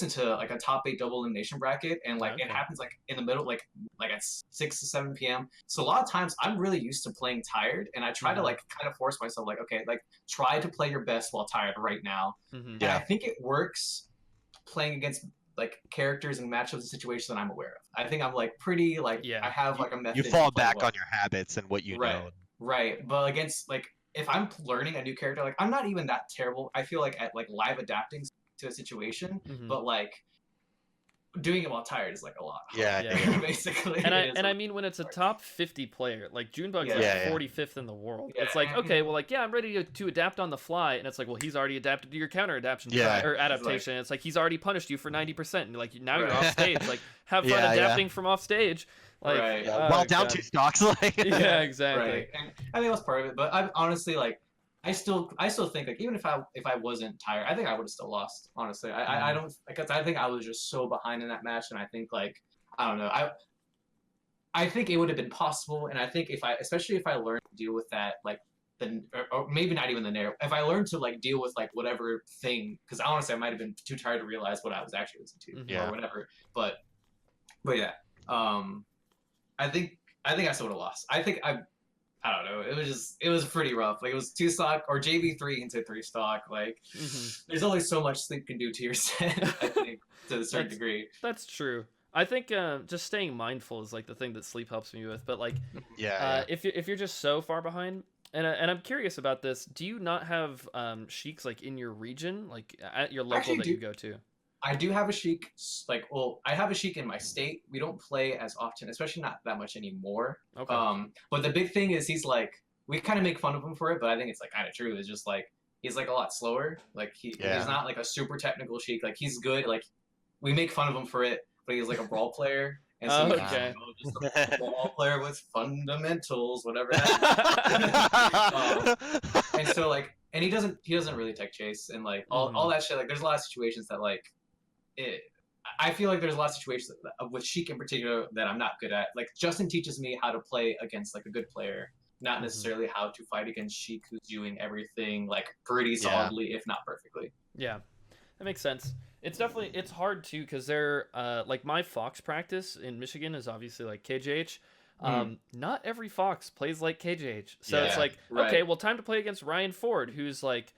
into like a top 8 double elimination bracket, and like it happens like in the middle like at 6 to 7 p.m. So a lot of times I'm really used to playing tired, and I try to like kind of force myself like, okay, like try to play your best while tired right now. And I think it works playing against like characters and matchups and situations that I'm aware of. I think I'm like pretty like I have like a method. You fall back on your habits and what you know. Right, but against like if I'm learning a new character, like I'm not even that terrible. I feel like at like live adapting to a situation, but like doing it while tired is like a lot Yeah, harder, yeah. basically. And I mean, when it's a top 50 player, like Junebug's Yeah. like Yeah, yeah. 45th in the world. Yeah. It's like, okay, well, like, yeah, I'm ready to adapt on the fly, and it's like, well, he's already adapted to your counter adaptation Yeah. or adaptation. It's like he's already punished you for 90%, and like now you're Right. off stage. Like, have fun Yeah, yeah. adapting from off stage. Like, Right. Yeah, oh, well, down God. 2 stocks, like. Yeah, exactly. Right. And I think that's part of it. But I'm honestly like, I still think like even if I wasn't tired, I think I would have still lost. Honestly, I don't, because I think I was just so behind in that match, and I think like I don't know, I think it would have been possible, and I think especially if I learned to deal with that, like or maybe not even the narrative, if I learned to like deal with like whatever thing, because honestly I might have been too tired to realize what I was actually listening to or whatever. But yeah, I think I still would have lost. I don't know. It was pretty rough. Like it was 2 stock or JV3 into 3 stock. Like there's only so much sleep can do to your set, I think, to a certain degree. That's true. I think just staying mindful is like the thing that sleep helps me with. But like, Yeah. if you're just so far behind, and I'm curious about this, do you not have sheiks like in your region, like at your local that you go to? I do have a sheik. Like, well, I have a sheik in my state. We don't play as often, especially not that much anymore. Okay. But the big thing is he's like, we kind of make fun of him for it, but I think it's like kind of true. It's just like he's like a lot slower. Like he's not like a super technical sheik. Like he's good. Like we make fun of him for it, but he's like a brawl player. And so okay. Just a ball player with fundamentals, whatever that is. And so like, and he doesn't really tech chase and like all that shit. Like there's a lot of situations that like I feel like there's a lot of situations with Sheik in particular that I'm not good at. Like Justin teaches me how to play against like a good player, not necessarily how to fight against Sheik who's doing everything like pretty solidly, if not perfectly. Yeah, that makes sense. It's hard too because they're like my Fox practice in Michigan is obviously like KJH. Not every Fox plays like KJH, so it's like okay, well, time to play against Ryan Ford, who's like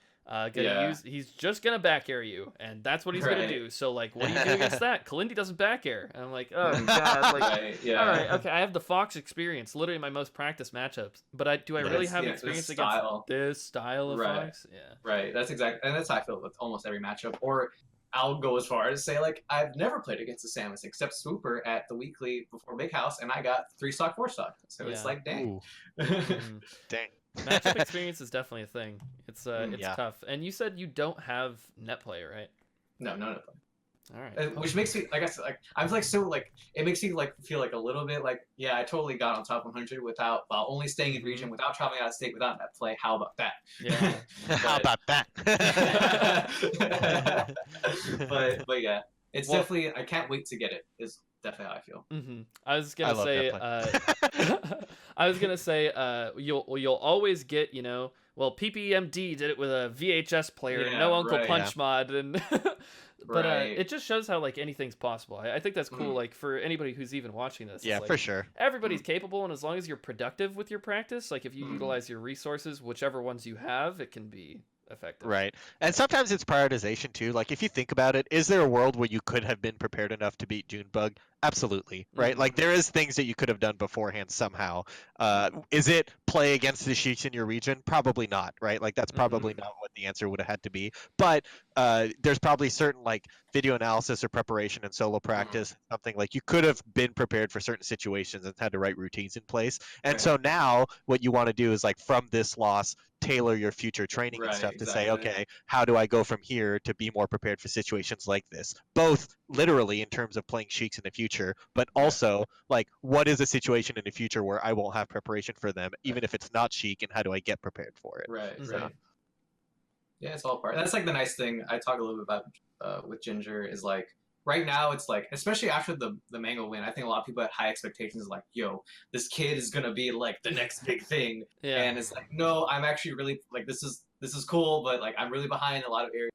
he's just gonna back air you, and that's what he's gonna do. So like, what do you do against that? Kalindi doesn't back air, and I'm like, oh god, like, all right, okay, I have the Fox experience, literally my most practiced matchups, but do I really have experience against this style of Fox? Yeah, right. That's exactly, and that's how I feel with almost every matchup. Or I'll go as far as to say like I've never played against a Samus except Swooper at the weekly before Big House, and I got 3 stock, 4 stock. So it's like, dang. Dang. Matchup experience is definitely a thing. It's tough. And you said you don't have net play, right? No net play. All right. Which makes me, like I said, like I'm like so like it makes me like feel like a little bit like I totally got on top 100 while only staying in region, without traveling out of state, without net play. How about that? Yeah. How about that? but yeah, it's definitely, I can't wait to get it. Is definitely how I feel. I was gonna say you'll always get, well, PPMD did it with a VHS player, no Uncle Punch mod, and but it just shows how like anything's possible. I think that's cool. Like for anybody who's even watching this, yeah, like, for sure, everybody's capable, and as long as you're productive with your practice, like if you utilize your resources, whichever ones you have, it can be effective. Right. And sometimes it's prioritization too. Like if you think about it, is there a world where you could have been prepared enough to beat Junebug? Absolutely. Right. Like there is things that you could have done beforehand somehow. Is it play against the Sheiks in your region? Probably not. Right. Like that's probably not what the answer would have had to be. But there's probably certain like video analysis or preparation and solo practice, something like you could have been prepared for certain situations and had the right routines in place. And so now what you want to do is like from this loss, tailor your future training and stuff to say, okay, how do I go from here to be more prepared for situations like this? Both literally in terms of playing Sheiks in the future, but also like what is a situation in the future where I won't have preparation for them, even if it's not Sheik, and how do I get prepared for it? Right. Yeah, it's all part. That's like the nice thing I talk a little bit about with Ginger is like right now it's like, especially after the Mango win, I think a lot of people had high expectations like, yo, this kid is gonna be like the next big thing. And it's like, no, I'm actually really like this is cool, but like I'm really behind a lot of areas.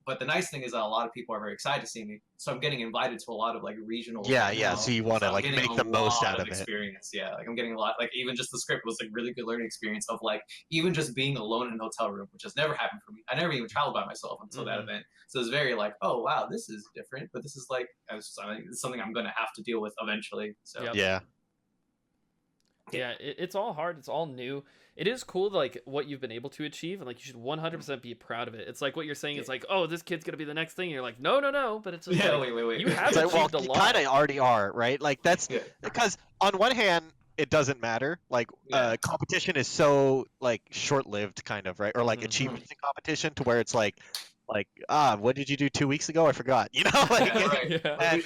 But the nice thing is that a lot of people are very excited to see me, so I'm getting invited to a lot of like regional. Yeah. So you want to like make the most out of it. Experience, yeah. Like I'm getting a lot. Like even just the script was like really good learning experience of like even just being alone in a hotel room, which has never happened for me. I never even traveled by myself until that event. So it's very like, oh wow, this is different. But this is like, it's something I'm gonna have to deal with eventually. So yeah. Yeah, it's all hard. It's all new. It is cool, like what you've been able to achieve, and like you should 100% be proud of it. It's like what you're saying is like, oh, this kid's gonna be the next thing. And you're like, no, no, no. But it's just Yeah, like wait. you have It's like, well, achieved a you lot. kind of already are, right? Like that's Yeah. because on one hand, it doesn't matter. Like Yeah. competition is so like short-lived, kind of, right? Or like Mhm. achievements in competition, to where it's like what did you do 2 weeks ago? I forgot. You know, like Yeah, right. Yeah. and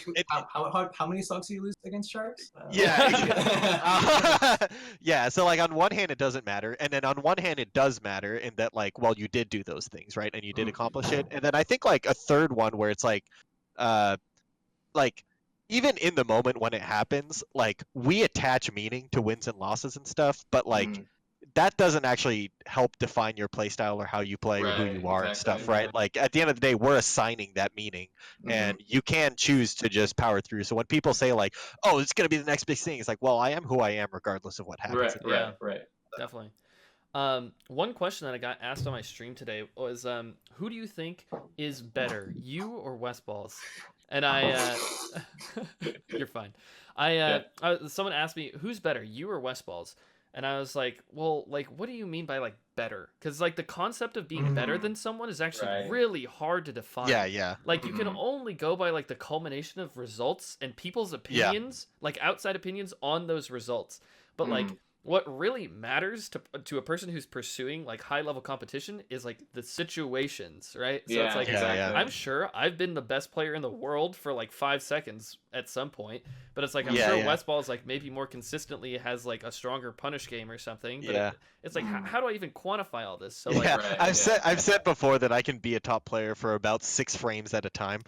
How many subs do you lose against Sharks? yeah, yeah. So like on one hand, it doesn't matter, and then on one hand, it does matter in that like, well, you did do those things, right? And you did accomplish it. And then I think like a third one where it's uh, like even in the moment when it happens, like we attach meaning to wins and losses and stuff, but like that doesn't actually help define your playstyle or how you play or who Right, you are and exactly. stuff, right? Like at the end of the day, we're assigning that meaning, and you can choose to just power through. So when people say like, "Oh, it's gonna be the next big thing," it's like, well, I am who I am regardless of what happens. Right. Definitely. One question that I got asked on my stream today was, who do you think is better, you or Westballs? And you're fine. Someone asked me, who's better, you or Westballs? And I was like, well, like, what do you mean by like better? Because like the concept of being better than someone is actually really hard to define. Yeah. Like you can only go by like the culmination of results and people's opinions, like outside opinions on those results. But like what really matters to a person who's pursuing like high level competition is like the situations, right? So it's like exactly. I'm sure I've been the best player in the world for like 5 seconds at some point, but it's like I'm sure Westball is like maybe more consistently has like a stronger punish game or something. But it's like how do I even quantify all this? So like I've said before that I can be a top player for about 6 frames at a time.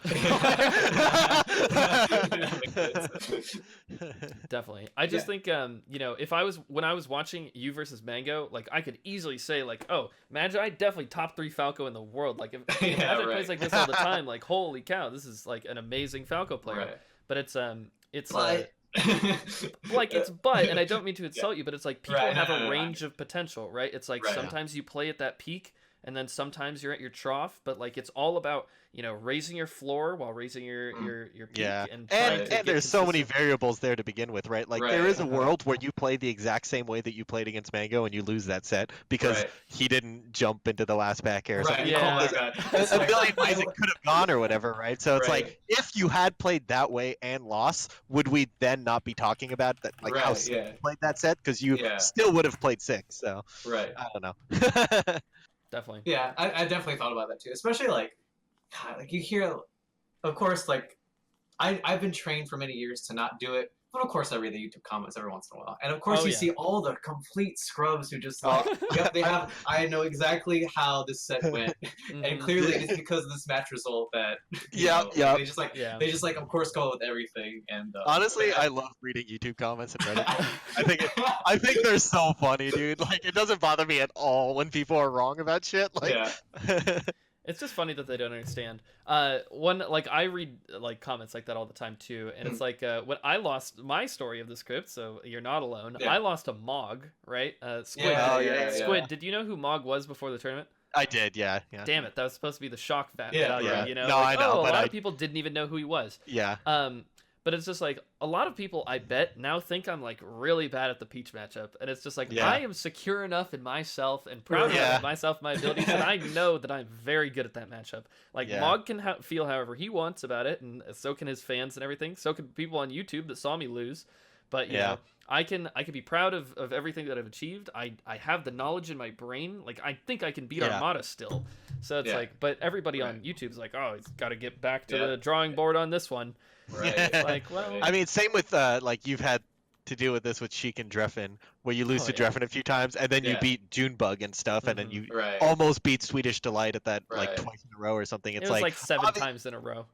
Definitely. I just think you know, if when I was watching you versus Mango, like I could easily say like, oh, Magi definitely top 3 Falco in the world. Like if Magi plays like this all the time, like holy cow, this is like an amazing Falco player. Right. But it's like it's and I don't mean to insult you, but it's like people have a range of potential, right? It's like sometimes you play at that peak and then sometimes you're at your trough, but like it's all about, you know, raising your floor while raising your peak and there's so many variables there to begin with, right? Like there is a world where you play the exact same way that you played against Mango and you lose that set because he didn't jump into the last back air or something. Yeah. Oh my God. A million ways it could have gone or whatever, right? So it's like if you had played that way and lost, would we then not be talking about that, like how you played that set? Because you still would have played 6. So I don't know. Definitely. Yeah, I definitely thought about that too. Especially like, God, like you hear, of course, like I've been trained for many years to not do it, but of course I read the YouTube comments every once in a while, and of course you see all the complete scrubs who just like, yep, they have. I know exactly how this set went, and clearly it's because of this match result that they just like of course go with everything. And honestly, I love reading YouTube comments and Reddit. I think they're so funny, dude. Like it doesn't bother me at all when people are wrong about shit. Like, it's just funny that they don't understand. Like I read like comments like that all the time too, and it's like when I lost my story of the script, so you're not alone. I lost to Mog, right? Squid. Squid. Did you know who Mog was before the tournament? I did, yeah. Damn it, that was supposed to be the shock value, you know? No, like, I know, a but lot of people didn't even know who he was. Yeah. But it's just like a lot of people, I bet, now think I'm like really bad at the Peach matchup, and it's just like I am secure enough in myself and proud enough of myself, my abilities, that I know that I'm very good at that matchup. Like Mog can feel however he wants about it, and so can his fans and everything. So can people on YouTube that saw me lose. But you know, I can be proud of everything that I've achieved. I have the knowledge in my brain. Like I think I can beat Armada still. So it's like, but everybody on YouTube's like, oh, he's got to get back to the drawing board on this one. It's like, well, I mean, same with like you've had to deal with this with Sheik and Dreffen, where you lose to Dreffen a few times, and then you beat Junebug and stuff, and then you almost beat Swedish Delight at that like twice in a row or something. It's it was like 7 times in a row.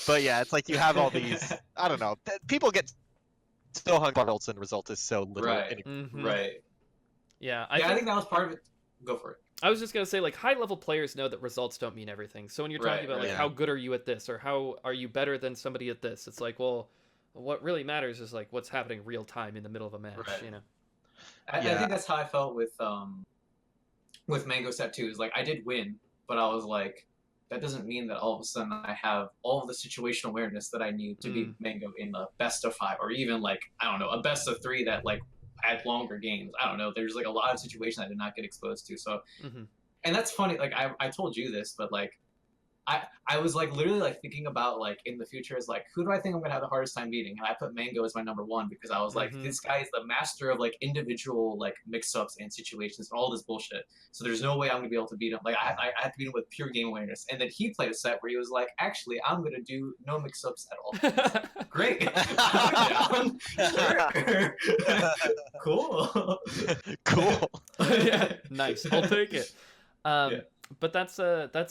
But yeah, it's like you have all these. I don't know. People get so hung on results, and result is so little. Yeah, I think that was part of it. Go for it. I was just gonna say, like, high level players know that results don't mean everything. So when you're talking about like how good are you at this, or how are you better than somebody at this, it's like, well, what really matters is like what's happening real time in the middle of a match. You know. I think that's how I felt with Mango set 2. Is like I did win, but I was like, that doesn't mean that all of a sudden I have all of the situational awareness that I need to beat Mango in the best of 5, or even like, I don't know, a best of 3 that like had longer games. I don't know. There's like a lot of situations I did not get exposed to. So, and that's funny. Like I told you this, but like I was like literally like thinking about like in the future is like, who do I think I'm gonna have the hardest time beating? And I put Mango as my number 1 because I was like, this guy is the master of like individual like mix-ups and situations and all this bullshit. So there's no way I'm gonna be able to beat him. Like I have to beat him with pure game awareness. And then he played a set where he was like, actually, I'm gonna do no mix-ups at all. Like, great, I'm down. Sure. Cool. Cool. Yeah, nice. I'll take it. But that's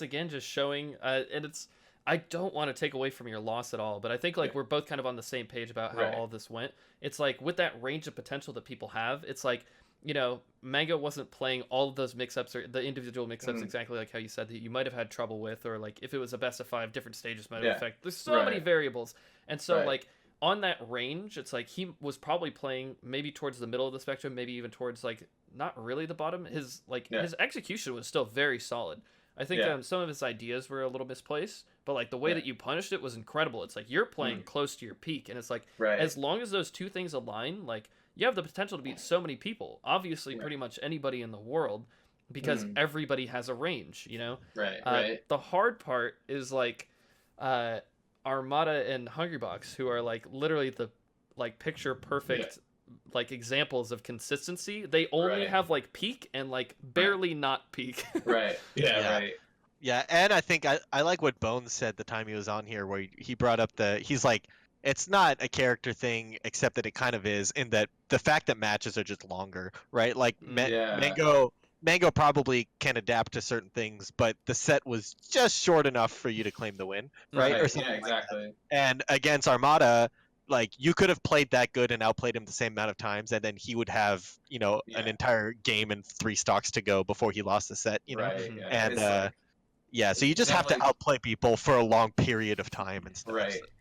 again just showing, and it's, I don't want to take away from your loss at all, but I think like we're both kind of on the same page about how all this went. It's like with that range of potential that people have, it's like, you know, Mango wasn't playing all of those mix-ups or the individual mix-ups exactly like how you said that you might have had trouble with, or like if it was a best of 5, different stages might have affected. There's so many variables, and so like on that range, it's like he was probably playing maybe towards the middle of the spectrum, maybe even towards like not really the bottom. His like his execution was still very solid. I think some of his ideas were a little misplaced, but like the way that you punished it was incredible. It's like you're playing close to your peak, and it's like as long as those two things align, like you have the potential to beat so many people. Obviously, pretty much anybody in the world, because everybody has a range, you know. The hard part is like Armada and Hungrybox, who are like literally the like picture perfect like examples of consistency. They only have like peak and like barely not peak. Yeah, and I think I like what Bones said the time he was on here, where he brought up he's like, it's not a character thing, except that it kind of is, in that the fact that matches are just longer, right? Like Mango probably can adapt to certain things, but the set was just short enough for you to claim the win, right? Or something exactly. like that. And against Armada, like you could have played that good and outplayed him the same amount of times, and then he would have, you know, an entire game and 3 stocks to go before he lost the set, you know. And so you just have to outplay people for a long period of time and stuff.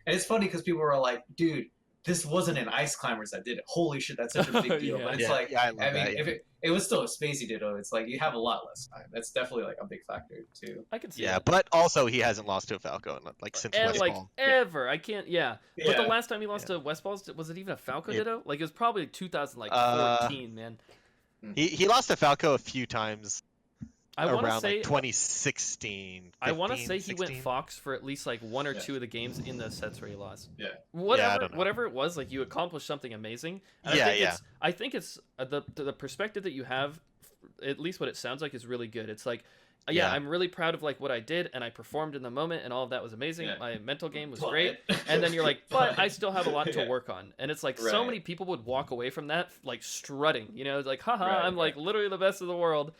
And it's funny because people were like, dude, this wasn't an Ice Climbers that did it. Holy shit, that's such a big deal. But it's like, I mean, if it was still a Spacey Ditto, it's like you have a lot less time. That's definitely like a big factor too. I can see that. But also he hasn't lost to a Falco in like since Westball. Like ever. I can't. But the last time he lost to Westballs, was it even a Falco Ditto? Like it was probably 2014, man. He lost to Falco a few times. I want to say like 2016. I want to say 16? He went Fox for at least like 1 or 2 of the games in the sets where he lost. Whatever it was, like you accomplished something amazing. And I think it's the perspective that you have, at least what it sounds like, is really good. It's like, I'm really proud of like what I did, and I performed in the moment, and all of that was amazing. My mental game was great. And then you're like, but I still have a lot to work on. And it's like so many people would walk away from that like strutting, you know, like, haha, I'm like literally the best of the world.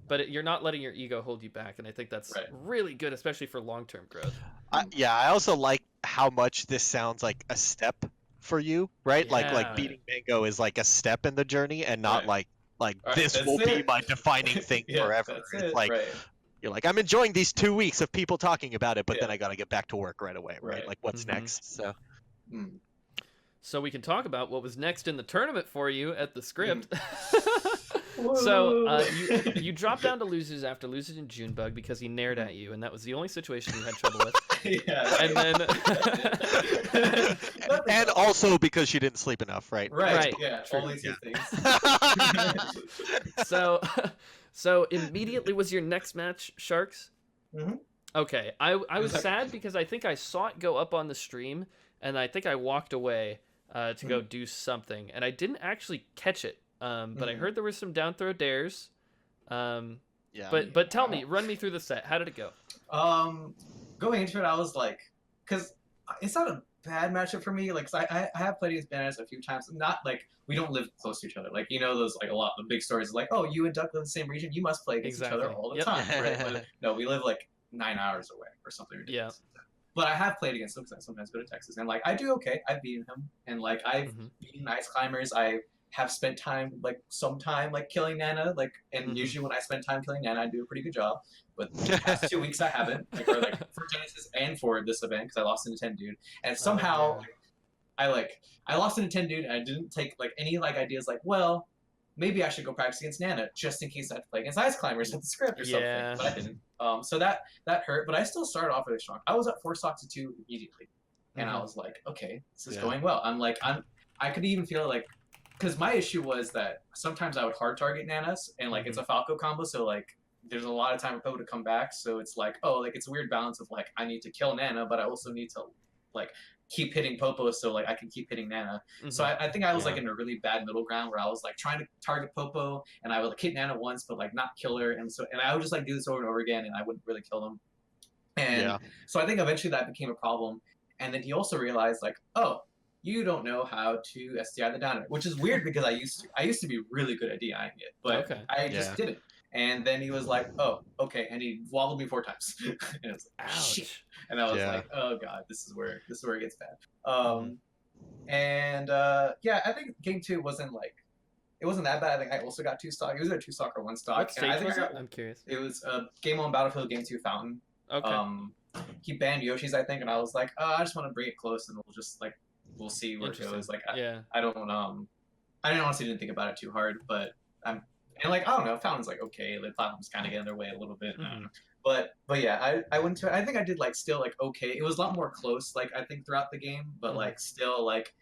But you're not letting your ego hold you back, and I think that's really good, especially for long-term growth. I also like how much this sounds like a step for you, right? Like beating Mango is like a step in the journey, and not like this will be my defining thing forever. It's like you're like, I'm enjoying these 2 weeks of people talking about it, but then I got to get back to work right away, right? Like what's next? So we can talk about what was next in the tournament for you at the script. So you dropped down to losers after losing in Junebug because he nared at you, and that was the only situation you had trouble with. And then and also because you didn't sleep enough, right? Only 2 things. So immediately was your next match Sharks? Okay, I was sad because I think I saw it go up on the stream, and I think I walked away to go do something, and I didn't actually catch it. But I heard there were some down throw dares. But tell me, run me through the set. How did it go? Going into it, I was like, because it's not a bad matchup for me. Like, I have played against Bananas a few times. Not like we don't live close to each other. Like, you know, those like a lot of big stories like, oh, you and Duck live in the same region. You must play against each other all the time. Right? But, no, we live like 9 hours away or something ridiculous. But I have played against him because I sometimes go to Texas, and like I do okay. I've beaten him, and like I've beaten Ice Climbers. I have spent time like killing Nana, like, and usually when I spend time killing Nana, I do a pretty good job. But the past 2 weeks I haven't, like, or like for Genesis and for this event because I lost to Nintendo Dude, and somehow I lost to Nintendo Dude, and I didn't take like any like ideas like, well, maybe I should go practice against Nana just in case I have to play against Ice Climbers with the script or Yeah. something. But I didn't. So that hurt. But I still started off really strong. I was up 4-2 immediately, and I was like, okay, this is going well. I could even feel like, because my issue was that sometimes I would hard target Nanas, and like it's a Falco combo, so like there's a lot of time for Poe to come back. So it's like, oh, like it's a weird balance of like I need to kill Nana, but I also need to like keep hitting Popo so like I can keep hitting Nana. So I think I was like in a really bad middle ground where I was like trying to target Popo and I would like hit Nana once but like not kill her, and I would just like do this over and over again and I wouldn't really kill them. And so I think eventually that became a problem. And then he also realized like, oh, you don't know how to SDI the downer, which is weird because I used to be really good at DIing it, but I just didn't. And then he was like, "Oh, okay," and he wobbled me 4 times, and it was like, "Shit!" And I was like, "Oh god, this is where it gets bad." And I think game 2 wasn't that bad. I think I also got 2 stock. It was a 2 stock or 1 stock. What stage was it? I'm curious. It was game 1 Battlefield, game 2 Fountain. Okay. He banned Yoshi's, I think, and I was like, I just want to bring it close, and we'll see where it goes. Like, I honestly didn't think about it too hard, but and like I don't know, Fountain's like okay, the platforms kind of get in their way a little bit. But yeah, I went to. I think I did like still like okay. It was a lot more close, like I think throughout the game, but like still like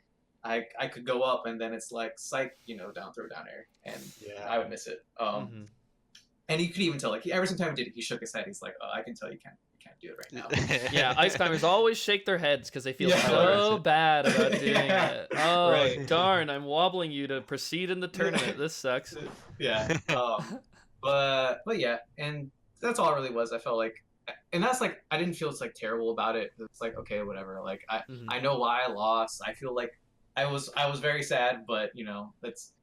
I could go up and then it's like psych, down throw down air, and I would miss it. And you could even tell like every time he did it, he shook his head. He's like, oh, I can tell you can't do it right now. Yeah, Ice Climbers always shake their heads because they feel so bad about doing it. Oh, darn, I'm wobbling you to proceed in the tournament. This sucks. But yeah, and that's all it really was. I felt like, and that's like, I didn't feel like terrible about it. It's like, okay, whatever. Like, I know why I lost. I feel like I was very sad, but it's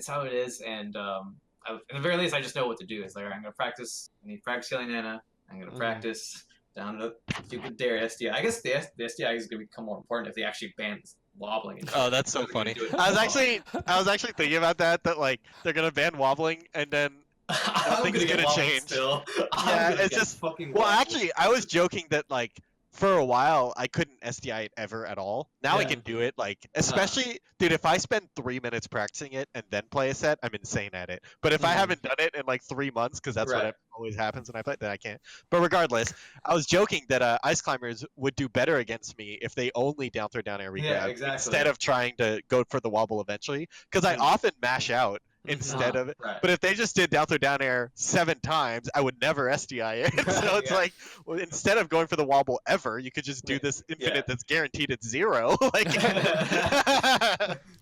how it is. And at the very least, I just know what to do. It's like, all right, I'm going to practice. I need to practice killing Nana. I'm going to practice down to stupid dare SDI. I guess the SDI is going to become more important if they actually ban wobbling. Oh, that's so funny. I was actually thinking about that like they're going to ban wobbling and then nothing's going to change. Still. Yeah, it's just fucking. Well, actually, I was joking that like for a while I couldn't SDI it ever at all. Now I can do it. Like especially, dude, if I spend 3 minutes practicing it and then play a set, I'm insane at it. But if I haven't done it in like 3 months, because that's what always happens when I play, then I can't. But regardless, I was joking that Ice Climbers would do better against me if they only down throw down air regrab instead of trying to go for the wobble eventually. Because I often mash out instead of it. But if they just did down throw down air 7 times, I would never SDI it. So it's like, well, instead of going for the wobble ever, you could just do this infinite that's guaranteed at 0. Like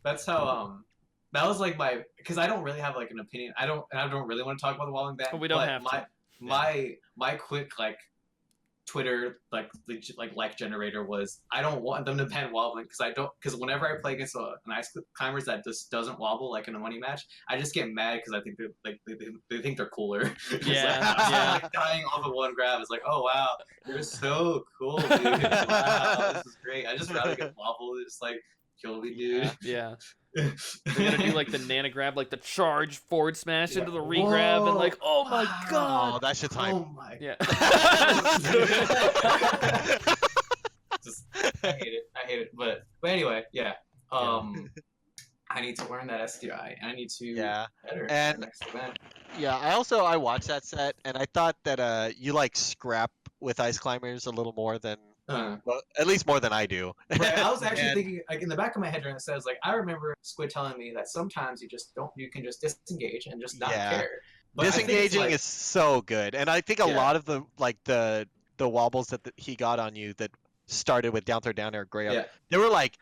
that's how that was like because I don't really have like an opinion. I don't really want to talk about the wobbling ban. But we don't have to. My quick like Twitter like generator was I don't want them to ban wobbling because whenever I play against an Ice Climbers that just doesn't wobble like in a money match, I just get mad because I think they think they're cooler. Like dying off of 1 grab is like, oh wow, you're so cool, dude. Wow, this is great. I just rather get wobbled, just like kill me, dude. Yeah. They're gonna do like the Nana grab, like the charge forward smash into the regrab, and like, oh my god, oh, that shit's hype. Oh my. Yeah. I hate it. But anyway, I need to learn that SDI, and I need to better and next event. Yeah, I watched that set, and I thought that you like scrap with Ice Climbers a little more than. Well, at least more than I do. Right, I was actually thinking, like in the back of my head during the set, I was like, I remember Squid telling me that sometimes you can just disengage and just not care. But disengaging is so good, and I think a lot of the wobbles that he got on you that started with down throw down air gray up, they were like.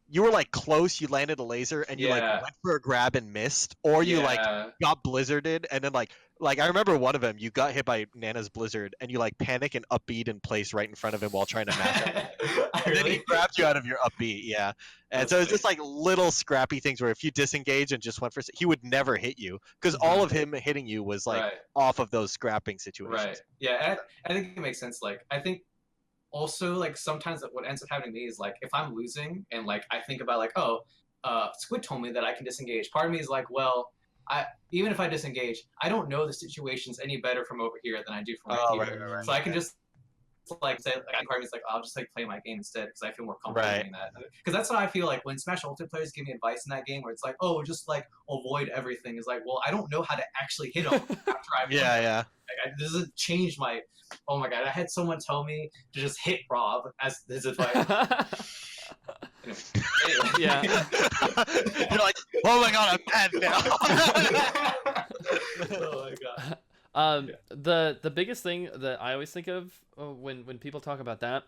You were like close, you landed a laser, and you like went for a grab and missed, or you like got blizzarded, and then like I remember one of them, you got hit by Nana's blizzard, and you like panic and upbeat in place right in front of him while trying to match up. And then he grabbed you out of your upbeat, and so it's just like little scrappy things where if you disengage and just went for, he would never hit you because all of him hitting you was like off of those scrapping situations. Right. Yeah, I think it makes sense. Like I think. Also, like sometimes what ends up happening to me is like if I'm losing and like I think about like Squid told me that I can disengage. Part of me is like, well, even if I disengage, I don't know the situations any better from over here than I do from right here. So I can just like say like part of me is like I'll just like play my game instead because I feel more comfortable doing that. Because that's what I feel like when Smash Ultimate players give me advice in that game where it's like, oh, just like avoid everything. Is like, well, I don't know how to actually hit them after I've Like, it doesn't change my. Oh my god! I had someone tell me to just hit Rob as his advice. Yeah. You're like, oh my god, I'm mad now. Oh my god. The biggest thing that I always think of when people talk about that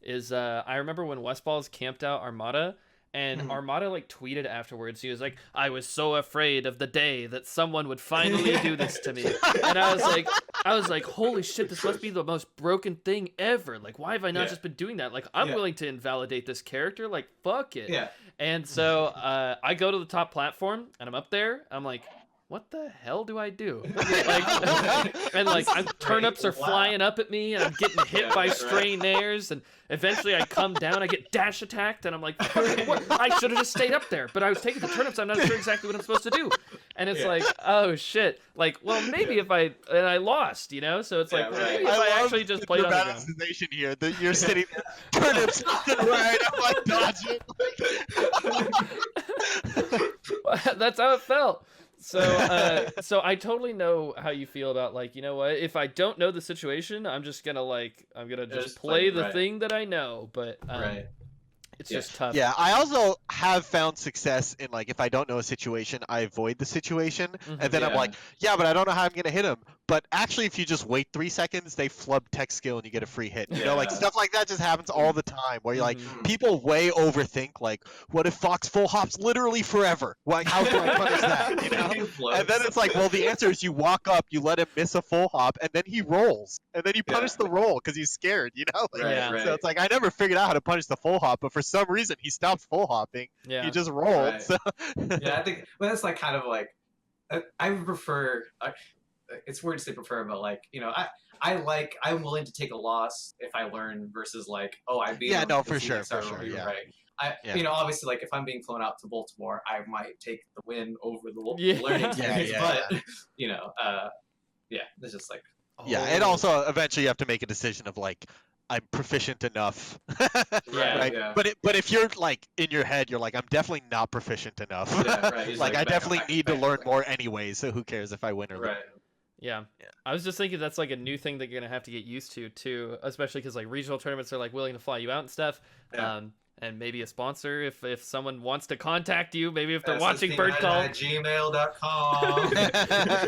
is I remember when Westballs camped out Armada. And Armada like tweeted afterwards. He was like, "I was so afraid of the day that someone would finally do this to me." And I was like, "Holy shit! This must be the most broken thing ever. Like, why have I not just been doing that? Like, I'm willing to invalidate this character. Like, fuck it." Yeah. And so I go to the top platform and I'm up there. I'm like, what the hell do I do? Like, and like turnips are flying up at me, and I'm getting hit by stray nairs, and eventually I come down, I get dash attacked, and I'm like, what? I should have just stayed up there, but I was taking the turnips, I'm not sure exactly what I'm supposed to do. And it's like, oh shit, like, well, maybe if I lost, you know? So it's like, well, maybe if I actually just played on the ground. Here, that you're sitting turnips right, I'm like dodging. That's how it felt. So I totally know how you feel about, like, you know what, if I don't know the situation, I'm gonna just play the thing that I know, but it's just tough. Yeah, I also have found success in, like, if I don't know a situation, I avoid the situation, and then I'm like, yeah, but I don't know how I'm gonna hit him. But actually, if you just wait 3 seconds, they flub tech skill and you get a free hit. You know, like stuff like that just happens all the time. Where you're like, people way overthink, like, what if Fox full hops literally forever? Like, how can I punish that? You know? And then it's like, well, the answer is you walk up, you let him miss a full hop, and then he rolls, and then you punish the roll because he's scared. You know? Like, so it's like I never figured out how to punish the full hop, but for some reason he stopped full hopping. He just rolled. So. Yeah, I think that's like kind of like I prefer. It's weird to say prefer, but like, you know, I'm willing to take a loss if I learn versus like, oh, I beat him. For sure, yeah. Right. You know, obviously, like if I'm being flown out to Baltimore, I might take the win over the learning experience. But you know, it's just like. And also eventually you have to make a decision of like, I'm proficient enough. But if you're like in your head, you're like, I'm definitely not proficient enough. Like I definitely need to learn more anyway. So who cares if I win or lose? Yeah. I was just thinking that's like a new thing that you're gonna have to get used to too, especially because like regional tournaments are like willing to fly you out and stuff. And maybe a sponsor if someone wants to contact you, maybe if they're watching Bird Call. gmail.com.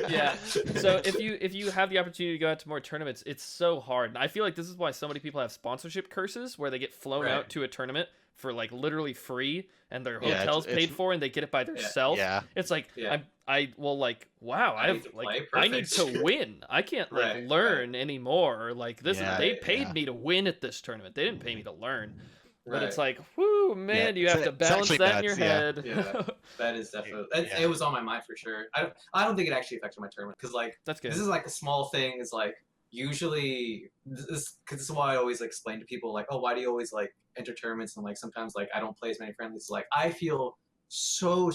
Yeah. So if you have the opportunity to go out to more tournaments, it's so hard. And I feel like this is why so many people have sponsorship curses, where they get flown out to a tournament for like literally free, and their hotel's paid for, and they get it by themselves. It's like I need to win. I can't like learn anymore. Like this, they paid me to win at this tournament. They didn't pay me to learn. But it's like, whoo, man, you have to balance that in your head. That is definitely. It was on my mind for sure. I don't think it actually affected my tournament because like that's good. This is like a small thing. Is like usually this is why I always like, explain to people like, oh, why do you always like enter tournaments, and like sometimes like I don't play as many friendlies. Like I feel so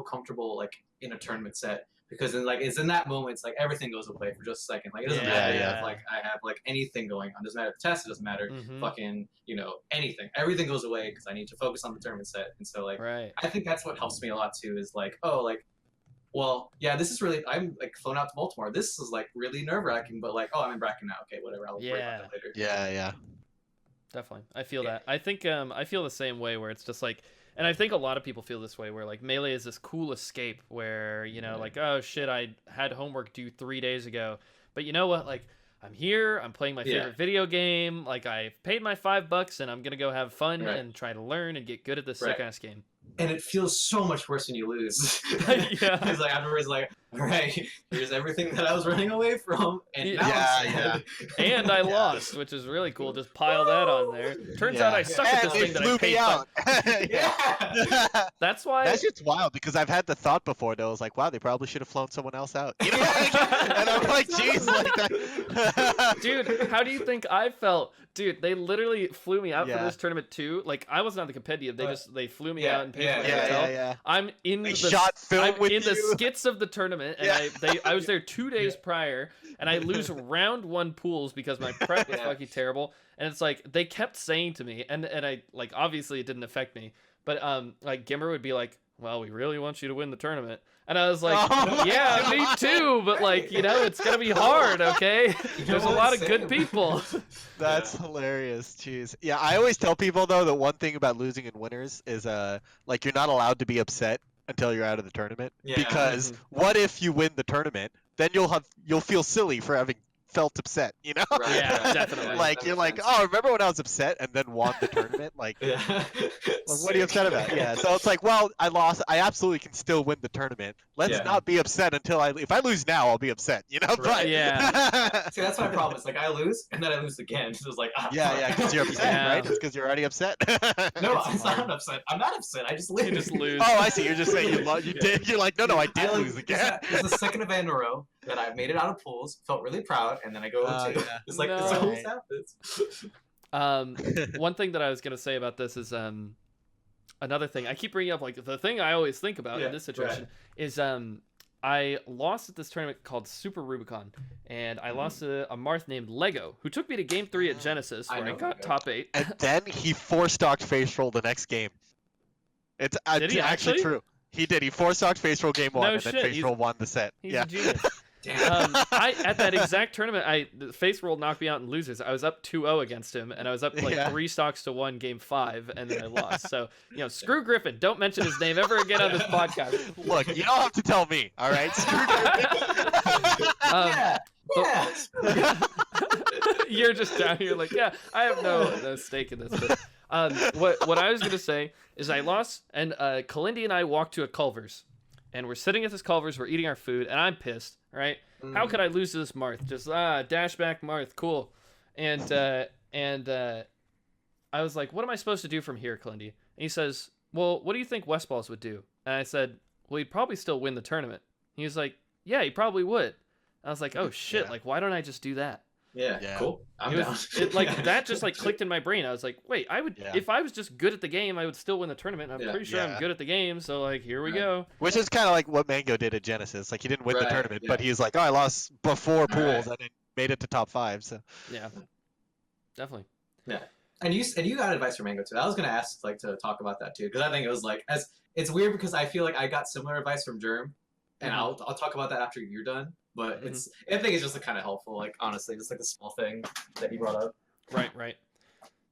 comfortable like in a tournament set. Because then, like, it's in that moment, it's like everything goes away for just a second. Like, it doesn't matter if, like, I have, like, anything going on. It doesn't matter if the test, it doesn't matter. Fucking, you know, anything. Everything goes away because I need to focus on the tournament set. And so, like, I think that's what helps me a lot, too, is, like, oh, like, well, yeah, this is really, I'm, like, flown out to Baltimore. This is, like, really nerve-wracking, but, like, oh, I'm in Bracken now. Okay, whatever. I'll worry about that later. Yeah. Definitely. I feel that. I think, I feel the same way where it's just, like, and I think a lot of people feel this way, where like Melee is this cool escape where, you know, like, oh shit, I had homework due 3 days ago, but you know what, like, I'm here, I'm playing my favorite video game, like I've paid my $5 and I'm gonna go have fun and try to learn and get good at this sick ass game. And it feels so much worse when you lose. Because like afterwards, like, all right, here's everything that I was running away from, and now I'm sad. And I lost, which is really cool. Just pile that on there. Turns out I suck at this thing that I paid out. That's why. That's just wild, because I've had the thought before though. I was like, wow, they probably should have flown someone else out. You know, and I'm like, geez, like that. Dude, how do you think I felt? Dude, they literally flew me out for this tournament too. Like I wasn't on the competitive. They flew me out and paid for the hotel. I'm in the skits of the tournament. tournament, and I was there 2 days prior, and I lose round 1 pools because my prep was fucking terrible. And it's like they kept saying to me, and I like obviously it didn't affect me, but like Gimmer would be like, "Well, we really want you to win the tournament," and I was like, "Yeah, me too, but like it's gonna be hard, okay? There's a lot of good people." That's hilarious. Jeez. Yeah, I always tell people though that one thing about losing and winners is like you're not allowed to be upset until you're out of the tournament. Yeah. Because what if you win the tournament? Then you'll feel silly for having felt upset, you know? Right, Yeah, definitely. Like you're like, oh, remember when I was upset and then won the tournament? Like, Yeah. what are you upset about? Yeah. So it's like, well, I lost. I absolutely can still win the tournament. Let's not be upset until if I lose now, I'll be upset, you know? Right. But Yeah. See, that's my problem. It's like I lose and then I lose again. So it's like yeah, because you're upset, Yeah. right? It's because you're already upset. No, it's not upset. I'm not upset. I just lose. You just lose. Oh, I see. You're just saying you did. You're like, no, I did lose again. It's the second event in a row that I made it out of pools. Felt really proud, and then I go to. Yeah. It's like this No. always happens. One thing that I was gonna say about this is another thing I keep bringing up, like the thing I always think about in this situation is I lost at this tournament called Super Rubicon, and I lost to a Marth named Lego, who took me to Game 3 at Genesis, where I got top 8. And then he 4-stocked face roll the next game. It's Did he actually true. He did. He 4-stocked face roll game 1, No and then shit. face roll won the set. He's Yeah. a genius. Damn. At that exact tournament, the face roll knocked me out in losers. I was up 2-0 against him, and I was up like 3 stocks to 1 game 5, and then I lost. So screw Griffin. Don't mention his name ever again on this podcast. Look, you don't have to tell me. All right. Screw Yeah. You're just down here like, yeah, I have no stake in this. But what I was gonna say is I lost, and Kalindi and I walked to a Culver's, and we're sitting at this Culver's, we're eating our food, and I'm pissed, right? How could I lose to this Marth? Just dash back Marth, cool. And I was like, what am I supposed to do from here, Kalindi? And he says, well, what do you think Westballs would do? And I said, well, he'd probably still win the tournament. He was like, yeah, he probably would. I was like, oh shit, like why don't I just do that? Yeah. Cool. I'm down. That just like clicked in my brain. I was like, wait, I would if I was just good at the game, I would still win the tournament. I'm pretty sure I'm good at the game, so like here we go. Which is kind of like what Mango did at Genesis. Like he didn't win the tournament, but he's like, oh, I lost before pools and then made it to top 5. So yeah, definitely. Yeah, and you got advice from Mango too. I was gonna ask like to talk about that too, because I think it was like it's weird because I feel like I got similar advice from Germ, and I'll talk about that after you're done. But I think it's just kind of helpful, like honestly, just like a small thing that he brought up. Right.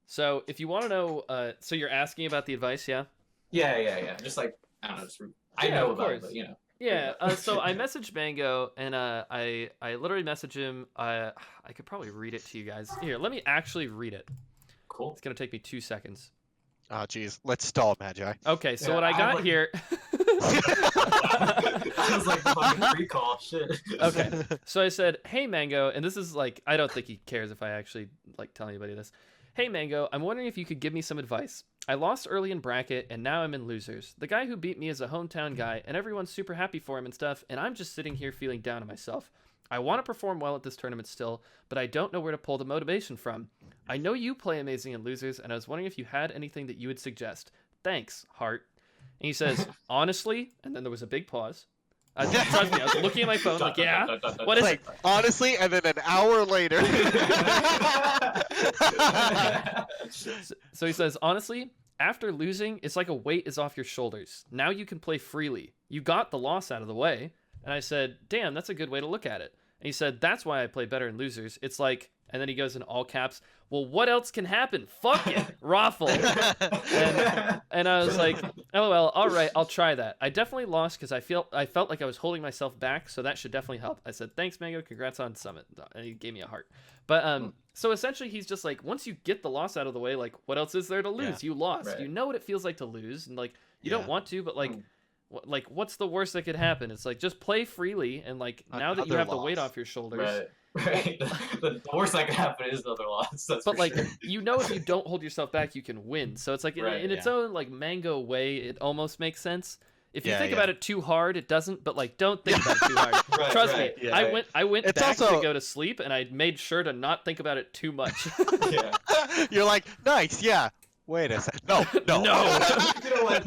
So if you want to know, so you're asking about the advice, yeah? Yeah. Just like I don't know, I know about it, but Yeah. So I messaged Mango, and I literally messaged him. I could probably read it to you guys. Here, let me actually read it. Cool. It's gonna take me 2 seconds. oh geez, let's stall Magi. Okay, so what I got here. I was like fucking recall shit. Okay, so I said, hey Mango, and this is like, I don't think he cares if I actually like tell anybody this. Hey Mango, I'm wondering if you could give me some advice. I lost early in bracket and now I'm in losers. The guy who beat me is a hometown guy and everyone's super happy for him and stuff, and I'm just sitting here feeling down on myself. I want to perform well at this tournament still, but I don't know where to pull the motivation from. I know you play amazing in losers, and I was wondering if you had anything that you would suggest. Thanks, Heart. And he says, honestly, and then there was a big pause. Trust me, I was looking at my phone like, yeah, what is it? Honestly, and then an hour later. So he says, honestly, after losing, it's like a weight is off your shoulders. Now you can play freely. You got the loss out of the way. And I said, damn, that's a good way to look at it. And he said, that's why I play better in losers. It's like, and then he goes in all caps, well, what else can happen? Fuck it, Raffle. And I was like, LOL, all right, I'll try that. I definitely lost because I felt like I was holding myself back, so that should definitely help. I said, thanks, Mango, congrats on Summit. And he gave me a heart. But so essentially he's just like, once you get the loss out of the way, like, what else is there to lose? You lost. Right. You know what it feels like to lose, and like, you don't want to, but like, what's the worst that could happen? It's like, just play freely, and like, now that you have the weight off your shoulders. Right. The worst that could happen is another loss. But like, if you don't hold yourself back, you can win. So it's like in its own like Mango way, it almost makes sense. If you think about it too hard, it doesn't. But like, don't think about it too hard. Trust me. Yeah, I went it's back also... to go to sleep, and I made sure to not think about it too much. You're like, nice, yeah. Wait a second. No. You know what?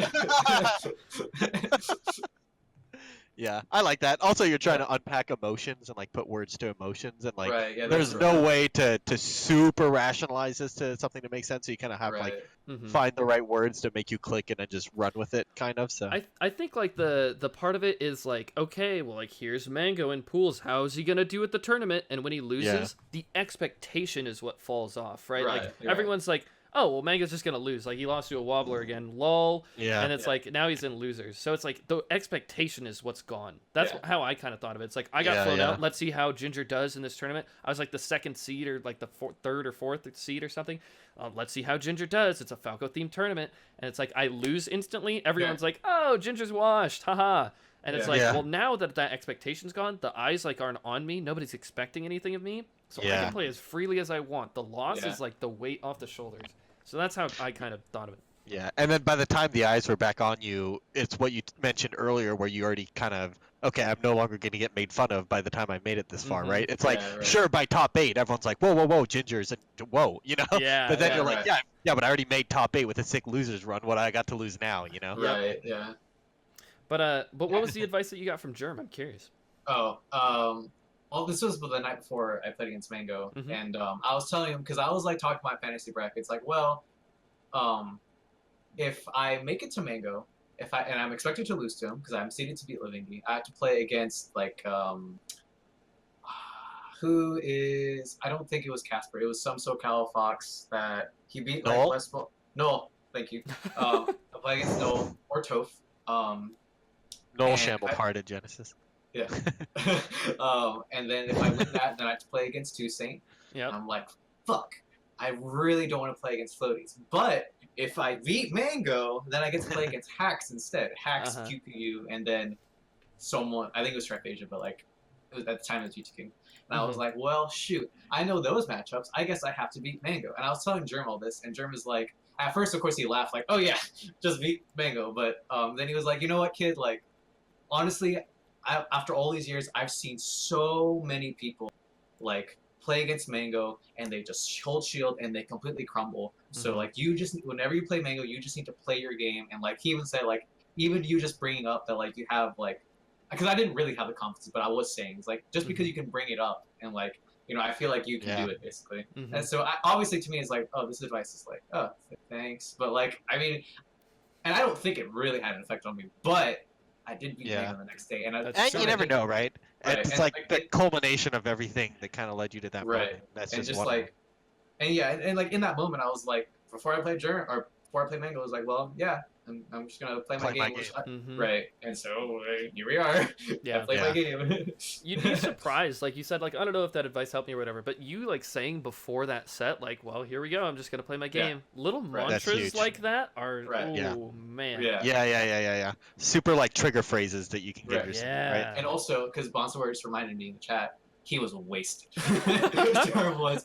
Yeah, I like that. Also, you're trying to unpack emotions and like put words to emotions, and like Right. Yeah. there's no way to super rationalize this to something to make sense. So you kind of have like find the right words to make you click and then just run with it, kind of. So I think like the part of it is like, okay, well, like here's Mango in pools. How's he gonna do at the tournament? And when he loses, the expectation is what falls off, right? Like everyone's like, oh, well, Mango's just gonna lose. Like he lost to a wobbler again, lol. Yeah. And it's like now he's in losers. So it's like the expectation is what's gone. That's how I kind of thought of it. It's like I got flown out. Let's see how Ginger does in this tournament. I was like the second seed or like the third or fourth seed or something. Let's see how Ginger does. It's a Falco themed tournament, and it's like I lose instantly. Everyone's like, oh, Ginger's washed, haha. And it's like, well, now that expectation's gone, the eyes like aren't on me. Nobody's expecting anything of me, so I can play as freely as I want. The loss is like the weight off the shoulders. So that's how I kind of thought of it. Yeah, and then by the time the eyes were back on you, it's what you mentioned earlier, where you already kind of, okay, I'm no longer going to get made fun of by the time I made it this far, right? It's like, sure, by top 8, everyone's like, whoa, whoa, whoa, Gingers, and whoa, you know? Yeah. But then you're like, yeah, but I already made top 8 with a sick losers run. What I got to lose now, you know? Right. Yeah. But what was the advice that you got from Germ? I'm curious. Oh, well, this was the night before I played against Mango, and I was telling him, because I was like talking to my fantasy brackets, like, well, if I make it to Mango, and I'm expected to lose to him because I'm seeded to beat Livingy, I have to play against like who is, I don't think it was Casper. It was some SoCal Fox that he beat like Westball. Noel, thank you. I play against Noel or Toph. Noel Shamble parted Genesis. Yeah. And then if I win that, then I have to play against Toussaint. Yeah. I'm like, fuck. I really don't want to play against Floaties. But if I beat Mango, then I get to play against Hacks instead. Hacks, QPU, and then someone, I think it was Triphasia, but like, it was, at the time it was GT King. And I was like, well, shoot, I know those matchups. I guess I have to beat Mango. And I was telling Germ all this, and Germ is like, at first, of course, he laughed, like, oh yeah, just beat Mango. But then he was like, you know what, kid? Like, honestly, after all these years, I've seen so many people, like, play against Mango, and they just hold shield, and they completely crumble. So, like, you just, whenever you play Mango, you just need to play your game. And, like, he even said, like, even you just bringing up that, like, you have, like, because I didn't really have the confidence, but I was saying, it's like, just because you can bring it up, and, like, you know, I feel like you can do it, basically. And so, obviously, to me, it's like, oh, this advice is like, oh, thanks. But, like, I mean, and I don't think it really had an effect on me, but I did beat Mango the next day. And you never know, right? It's and like the culmination of everything that kind of led you to that moment. That's and just like, and like, in that moment, I was like, before I played before I played Mango, I was like, well, yeah, I'm just gonna play my game. Right, and so here we are. I play my game. You'd be surprised, like you said, like I don't know if that advice helped me or whatever, but you like saying before that set, like, well, here we go, I'm just gonna play my game. Little mantras like that are man. Yeah. Super like trigger phrases that you can give yourself. Right. And also, because Bonsor just reminded me in the chat, he was wasted. Germ was.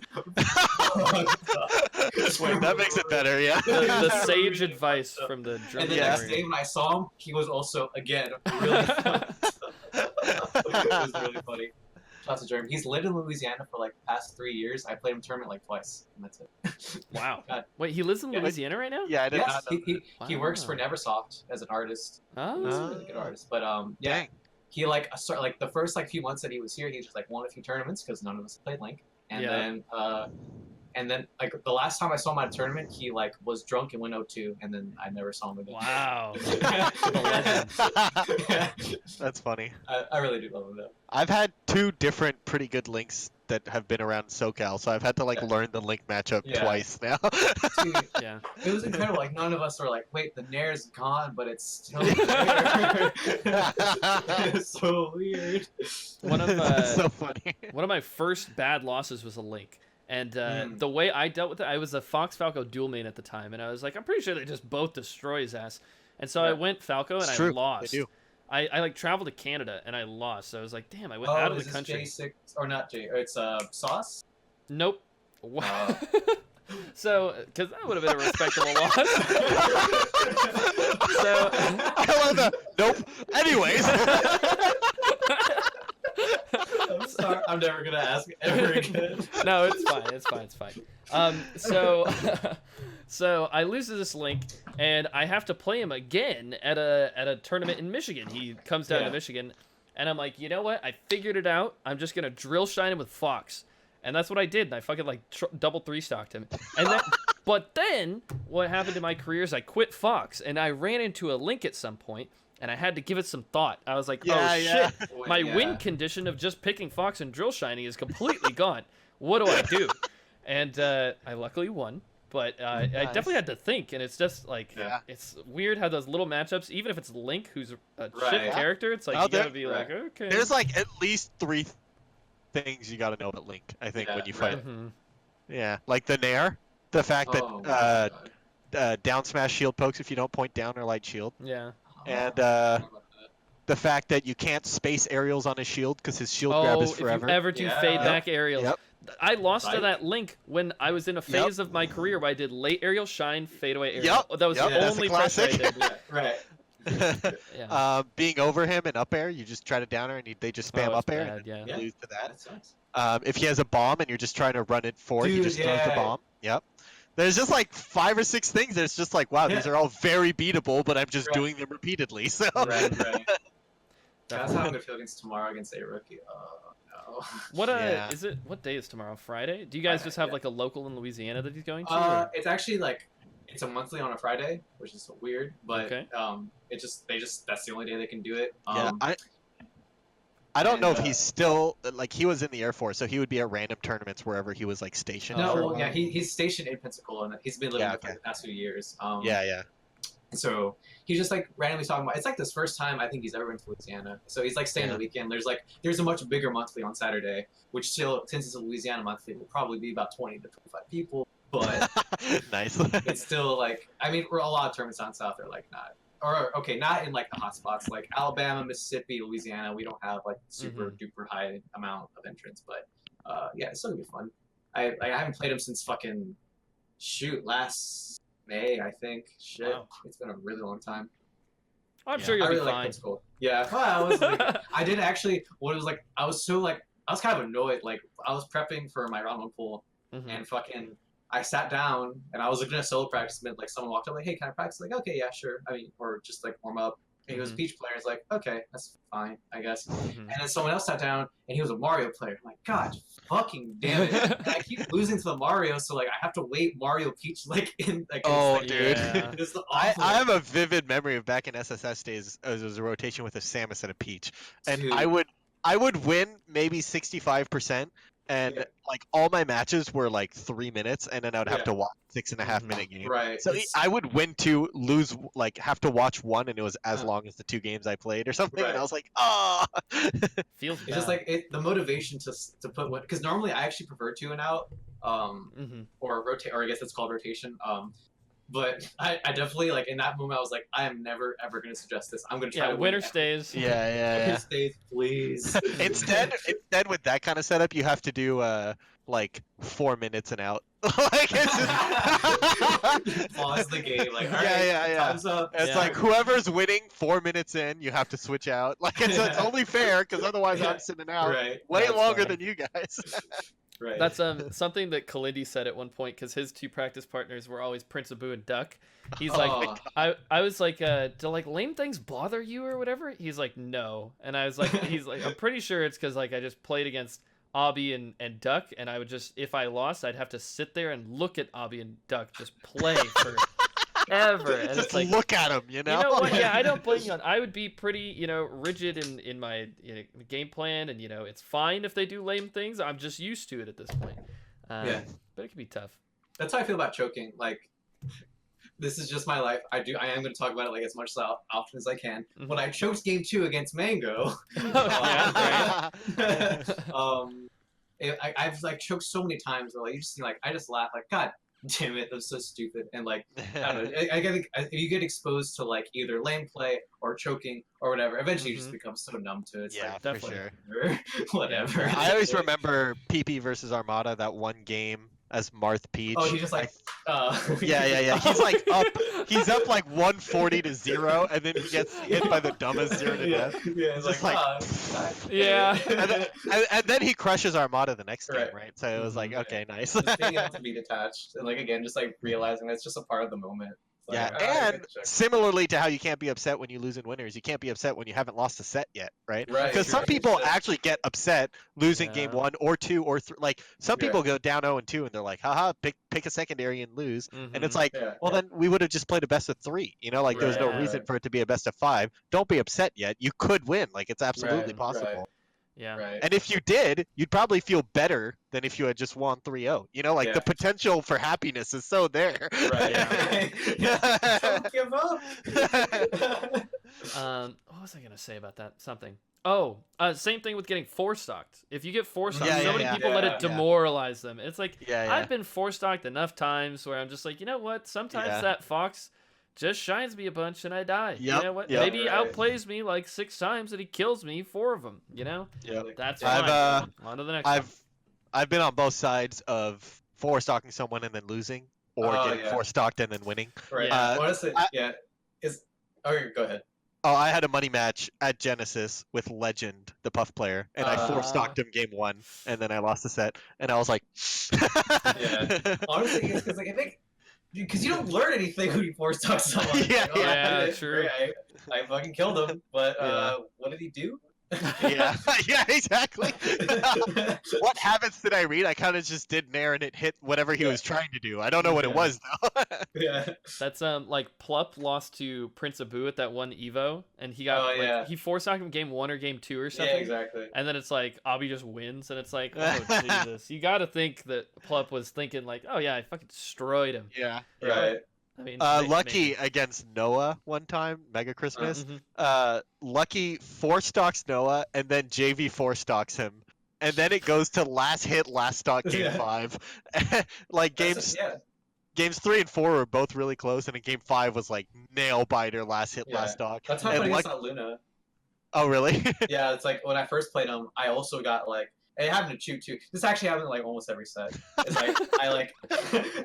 Wait, that makes it better, yeah. The sage advice from the drum. And the next day when I saw him, he was also, again, really funny. It was really funny. Shout out to Germ. He's lived in Louisiana for like the past 3 years. I played him tournament like twice, and that's it. Wow. Wait, he lives in Louisiana right now? Yeah, I did not know he works for Neversoft as an artist. Oh. He's a really good artist. But yeah. He like the first like few months that he was here, he just like won a few tournaments because none of us played Link, and then like the last time I saw him at a tournament, he like was drunk and went 0-2, and then I never saw him again. Wow, that's funny. I really do love him though. I've had 2 different pretty good Links that have been around SoCal, so I've had to like learn the Link matchup twice now. Dude, it was incredible. Like none of us were like, wait, the Nair's gone, but it's still there. It's so weird. So funny. One of my first bad losses was a Link. And the way I dealt with it, I was a Fox Falco dual main at the time, and I was like, I'm pretty sure they just both destroy his ass. And so I went Falco, and I lost. They do. I like traveled to Canada, and I lost. So I was like, damn, I went out of the country. J6, or not J, it's Sauce? Nope. Wow. So, because that would have been a respectable loss. So I love that. Nope. Anyways. I'm sorry. I'm never gonna ask ever again. No, it's fine. It's fine. So, so I lose to this Link, and I have to play him again at a tournament in Michigan. He comes down to Michigan, and I'm like, you know what? I figured it out. I'm just gonna drill shine him with Fox, and that's what I did. And I fucking like double 3-stocked him, and then. But then, what happened in my career is I quit Fox, and I ran into a Link at some point, and I had to give it some thought. I was like, shit, my win condition of just picking Fox and drill shining is completely gone. What do I do? And I luckily won, but I definitely had to think, and it's just like, it's weird how those little matchups, even if it's Link, who's a shit character, it's like, you gotta be like, okay. There's like at least 3 things you gotta know about Link, I think, when you fight. Yeah, like the Nair. The fact that down smash shield pokes if you don't point down or light shield. Yeah. And the fact that you can't space aerials on his shield because his shield grab is forever. If you ever do fade back aerials. I lost to that Link when I was in a phase of my career where I did late aerial shine, fade away aerial. That was the only pressure I did. Right. Being over him and up air, you just try to down air and they just spam up air and you lose to that. If he has a bomb and you're just trying to run it forward, he just throws the bomb. Yep. There's just like 5 or 6 things that's just like, wow, these are all very beatable, but I'm just doing them repeatedly. So. Right. That's how I'm gonna feel against tomorrow against a rookie. Oh no. What is it? What day is tomorrow? Friday? Do you guys just have like a local in Louisiana that he's going to? It's actually like it's a monthly on a Friday, which is weird, but it just that's the only day they can do it. I don't know if he's still like he was in the Air Force, so he would be at random tournaments wherever he was like stationed. No, he's stationed in Pensacola, and he's been living there for the past few years. So he's just like randomly talking about. It's like this first time I think he's ever been to Louisiana. So he's like staying the weekend. There's a much bigger monthly on Saturday, which still since it's a Louisiana monthly will probably be about 20 to 25 people. But nice. It's still like a lot of tournaments down south are like not. Or not in like the hot spots like Alabama, Mississippi, Louisiana. We don't have like super duper high amount of entrants, but it's still gonna be fun. I haven't played him since fucking last May, I think. Shit, it's been a really long time. I'm sure you'll be fine. I did actually. What it was like, I was kind of annoyed. Like I was prepping for my round 1 pool, and fucking. I sat down and I was looking at solo practice and like someone walked up like, hey, can I practice? Like, okay, yeah, sure. I mean, or just like warm up. And he was a Peach player. It's like, okay, that's fine, I guess. And then someone else sat down and he was a Mario player. I'm like, God, fucking damn it. And I keep losing to the Mario, so like I have to wait Mario Peach like in like. Dude. I have a vivid memory of back in SSS days. It was a rotation with a Samus and a Peach, and dude. I would win maybe 65%. And like all my matches were like 3 minutes, and then I would have to watch 6.5 minute game. Right. So I would win 2, lose like have to watch 1, and it was as long as the 2 games I played or something. And I was like, Feels bad. It's just like the motivation to put one because normally I actually prefer 2 and out, or rotate, or I guess it's called rotation. But I definitely like in that moment I was like, I am never ever gonna suggest this. I'm gonna try to winner stays. Winner stays, please. Instead with that kind of setup, you have to do like 4 minutes and out. Like it's just... pause the game. Like all right, time's up. It's like whoever's winning 4 minutes in, you have to switch out. Like it's only fair because otherwise I'm sitting out way longer than you guys. Right. That's something that Kalindi said at one point because his 2 practice partners were always Prince Abu and Duck. He's like, I was like, do like lame things bother you or whatever? He's like, no, and I was like, I'm pretty sure it's because like I just played against Abby and Duck, and I would just if I lost, I'd have to sit there and look at Abby and Duck just play for. Ever. And just it's like, look at him, you know? You know what? Yeah, I don't blame you on. I would be pretty, rigid in my game plan, and it's fine if they do lame things. I'm just used to it at this point. But it can be tough. That's how I feel about choking. Like, this is just my life. I am going to talk about it like as much often as I can. When I choked game 2 against Mango, I've like choked so many times where like you just see like I just laugh like God. Damn it, that's so stupid. And like I don't know, I think if you get exposed to like either lame play or choking or whatever, eventually you just become so numb to it. It's like, for sure. Whatever. I always remember PP versus Armada, that one game as Marth Peach. Oh, he's just like, Yeah. He's up like 140 to 0, and then he gets hit by the dumbest 0 to death. Yeah, It's it's just like, Yeah. and then he crushes Armada the next game, Right. right? So it was like, okay, nice. Just being able to be detached, and like again, just like realizing that's just a part of the moment. It's Yeah, like, alright, and check. similarly to how you can't be upset when you lose in winners, you can't be upset when you haven't lost a set yet, right? Right, Because some right, people shit. actually get upset losing Yeah. game 1 or 2 or 3. Like some Yeah. people go down 0 and 2, and they're like, haha, pick a secondary and lose. And it's like, Yeah. well, then we would have just played a best of 3. You know, like there's no Right. reason for it to be a best of 5. Don't be upset yet. You could win. Like it's absolutely Right, possible. Yeah. Right. And if you did, you'd probably feel better than if you had just won 3-0. You know, like Yeah. the potential for happiness is so there. Right. Don't give up. What was I gonna say about that? Something. Oh, same thing with getting four-stocked. If you get four-stocked, Yeah, so many yeah. people let it Yeah. demoralize them. It's like, Yeah. I've been four-stocked enough times where I'm just like, you know what? Sometimes Yeah. that fox just shines me a bunch and I die. Yep, You know what? yep. Maybe he Right. outplays me like 6 times and he kills me 4 of them. You know? Yep. That's I've, fine. On to the next one. I've been on both sides of four stocking someone and then losing, or getting yeah. four stocked and then winning. Right. Yeah. Honestly, is okay. Go ahead. Oh, I had a money match at Genesis with Legend, the Puff player, and I four stocked him game 1, and then I lost the set, and I was like, Yeah. Honestly, it's because like I think because you don't learn anything when you force talk someone. Yeah, Like, oh, yeah, I did it. true. Great. I fucking killed him, but Yeah. what did he do? yeah, yeah, exactly. What habits did I read? I kind of just did Nair and it hit whatever he was trying to do. I don't know what it Yeah. was though. Yeah. That's like Plup lost to Prince Abu at that one Evo, and he got he force knocked him game 1 or game 2 or something. Yeah, exactly. And then it's like Abby just wins, and it's like, oh Jesus! You got to think that Plup was thinking like, oh yeah, I fucking destroyed him. Yeah. Right. I mean, Lucky against Noah one time, Mega Christmas. Mhm. Lucky four stocks Noah, and then JV four stocks him, and then it goes to last hit, last stock game Yeah. 5. Like games 3 and 4 were both really close, and in game 5 was like nail biter, last hit, last stock. That's how And funny against Luna. Oh really? Yeah, it's like when I first played him, I also got like it happened to Chew too. This actually happened like almost every set. It's like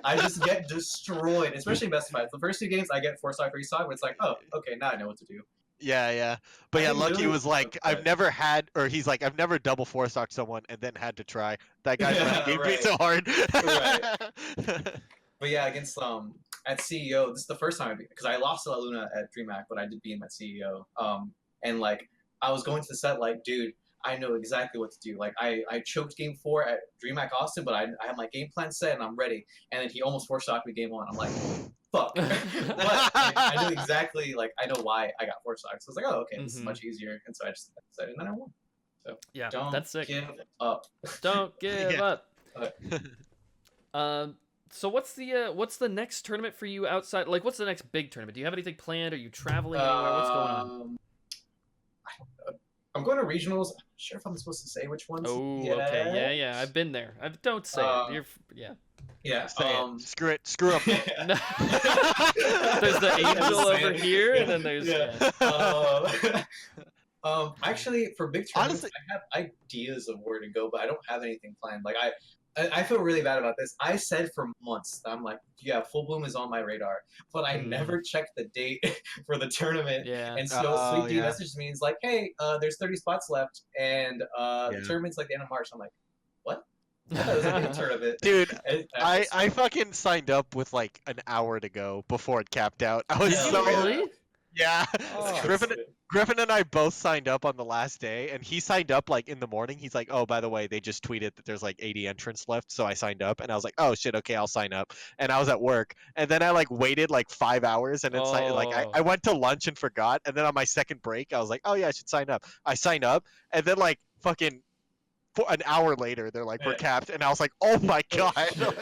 I just get destroyed, especially in best of fives. The first 2 games I get 4-stock, 3-stock, but it's like, oh, okay, now I know what to do. Yeah. But I yeah, think Lucky really- was like, I've never had, or he's like, I've never double four stocked someone and then had to try. That guy's gave me right. so hard. But yeah, against at CEO, this is the first time I beat because I lost to La Luna at DreamHack, but I did beat him at CEO. And like I was going to the set like, dude, I know exactly what to do. Like I choked game 4 at DreamHack Austin, but I have my game plan set and I'm ready. And then he almost four-stocked me game 1. I'm like, fuck. But I knew exactly, like I know why I got 4-stocks. So I was like, oh, okay, this is much easier. And so I just decided, and then I won. So Yeah, don't that's sick. give up. Don't give up. Okay. So what's the next tournament for you outside? Like, what's the next big tournament? Do you have anything planned? Are you traveling anywhere? What's going on? I'm going to regionals. I'm not sure if I'm supposed to say which ones. Oh, okay, yeah. I've been there. Don't say it. You're, yeah. Yeah. Screw it. Screw up. There's the angel over here, and then there's actually, for big tournaments, Honestly, I have ideas of where to go, but I don't have anything planned. Like I feel really bad about this. I said for months that I'm like, yeah, Full Bloom is on my radar, but I never checked the date for the tournament. Yeah. And so Sweet D messaged me and is like, hey, there's 30 spots left, and the tournament's like the end of March. I'm like, what? I thought it was a big tournament. Dude, And I fucking signed up with like an hour to go before it capped out. I was so really? Yeah. Oh. Griffin and I both signed up on the last day, and he signed up like in the morning. He's like, "Oh, by the way, they just tweeted that there's like 80 entrants left." So I signed up, and I was like, "Oh shit, okay, I'll sign up." And I was at work, and then I like waited like 5 hours, and then I went to lunch and forgot. And then on my second break, I was like, "Oh yeah, I should sign up." I signed up, and then like fucking an hour later, they're like, "We're capped," and I was like, "Oh my god!" Hell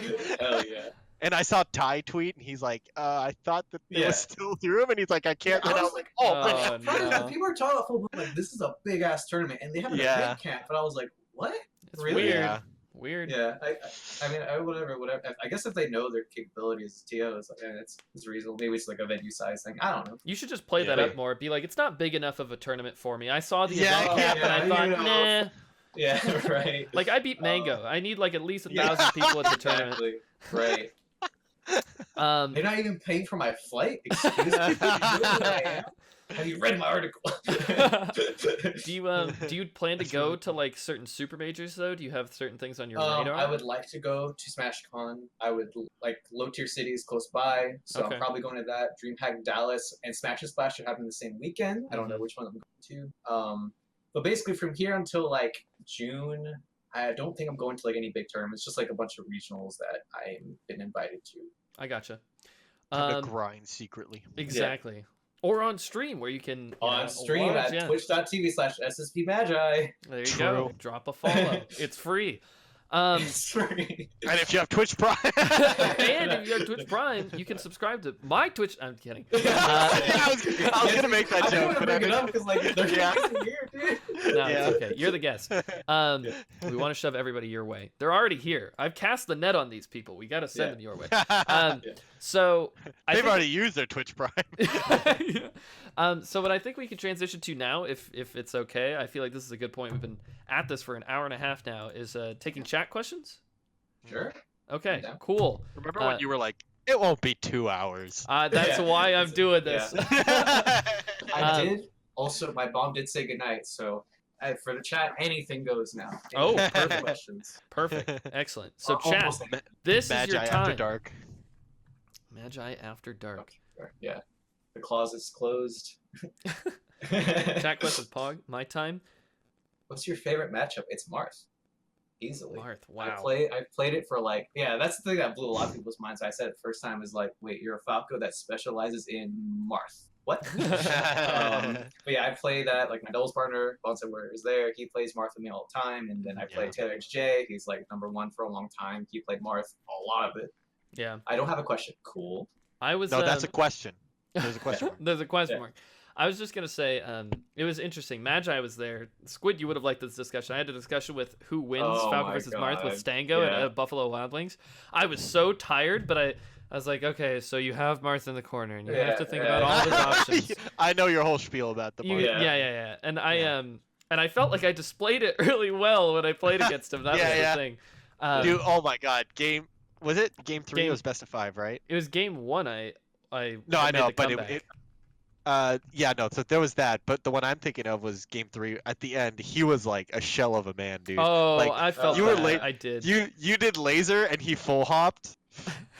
yeah. And I saw Ty tweet, and he's like, I thought that it was still through him, and he's like, I can't. And I was like, oh man. no. People are talking about Full Bloom like this is a big ass tournament, and they have a big camp, but I was like, what? It's really? weird. Yeah. Weird. Yeah, I mean, whatever. I guess if they know their capabilities as TO, it's like, it's reasonable. Maybe it's like a venue size thing. I don't know. You should just play that up more. Be like, it's not big enough of a tournament for me. I saw the Yeah, event cap, and I thought, nah. Yeah, right. Like I beat Mango. I need like at least 1,000 people at the tournament. Exactly. Right. Um, They're not even paying for my flight. Excuse me. You know who I am? Have you read my article? do you plan to go to like certain super majors though? Do you have certain things on your radar? I would like to go to SmashCon. I would like low tier cities close by, so Okay. I'm probably going to that. DreamHack Dallas and Smash and Splash should happen the same weekend. I don't know which one I'm going to. But basically from here until like June, I don't think I'm going to like any big tournaments. Just like a bunch of regionals that I've been invited to. I gotcha. Time to grind secretly. Exactly. Or on stream where you can on stream watch, at twitch.tv/SSP Magi. There you go. Drop a follow. It's free. It's free. And if you have Twitch Prime, and if you have Twitch Prime, you can subscribe to my Twitch. I'm kidding. I was gonna make that joke, but I bring it up because like they're Yeah. here, dude. No, it's okay. You're the guest. We want to shove everybody your way. They're already here. I've cast the net on these people. We got to send them your way. So they've already used their Twitch Prime. So what I think we could transition to now, if it's okay, I feel like this is a good point. We've been at this for an hour and a half now. Is taking chat questions? Sure. Okay. Yeah. Cool. Remember when you were like, "It won't be 2 hours." That's why I'm doing this. I did. Also, my mom did say goodnight, so for the chat, anything goes now. Oh, Any perfect. questions. Perfect. Excellent. So Or chat, almost this Magi is your time. After Dark. Magi After Dark. Okay. Yeah. The closet's closed. Chat questions, Pog. My time. What's your favorite matchup? It's Marth. Easily. Marth. I Wow. played it for like, yeah, that's the thing that blew a lot of people's minds. I said it the first time is like, wait, you're a Falco that specializes in Marth. What? But yeah, I play that, like my doubles partner, Bonson Warrior is there. He plays Marth with me all the time. And then I play Taylor HJ. He's like #1 for a long time. He played Marth a lot of it. Yeah. I don't have a question. Cool. I was. No, that's a question. There's a question mark. There's a question mark. I was just gonna say, it was interesting. Magi was there. Squid, you would have liked this discussion. I had a discussion with who wins Falco versus Marth with Stango at Buffalo Wild Wings. I was so tired, but I was like, okay, so you have Marth in the corner, and you have to think about all of his options. I know your whole spiel about the Marth. Yeah. And I felt like I displayed it really well when I played against him. That was the thing. Dude, oh my God, was it game 3? It was best of 5, right? It was game 1. I know, but comeback. So there was that, but the one I'm thinking of was game 3. At the end, he was like a shell of a man, dude. Oh, like, I felt you that. were late. I did. You did laser and he full hopped.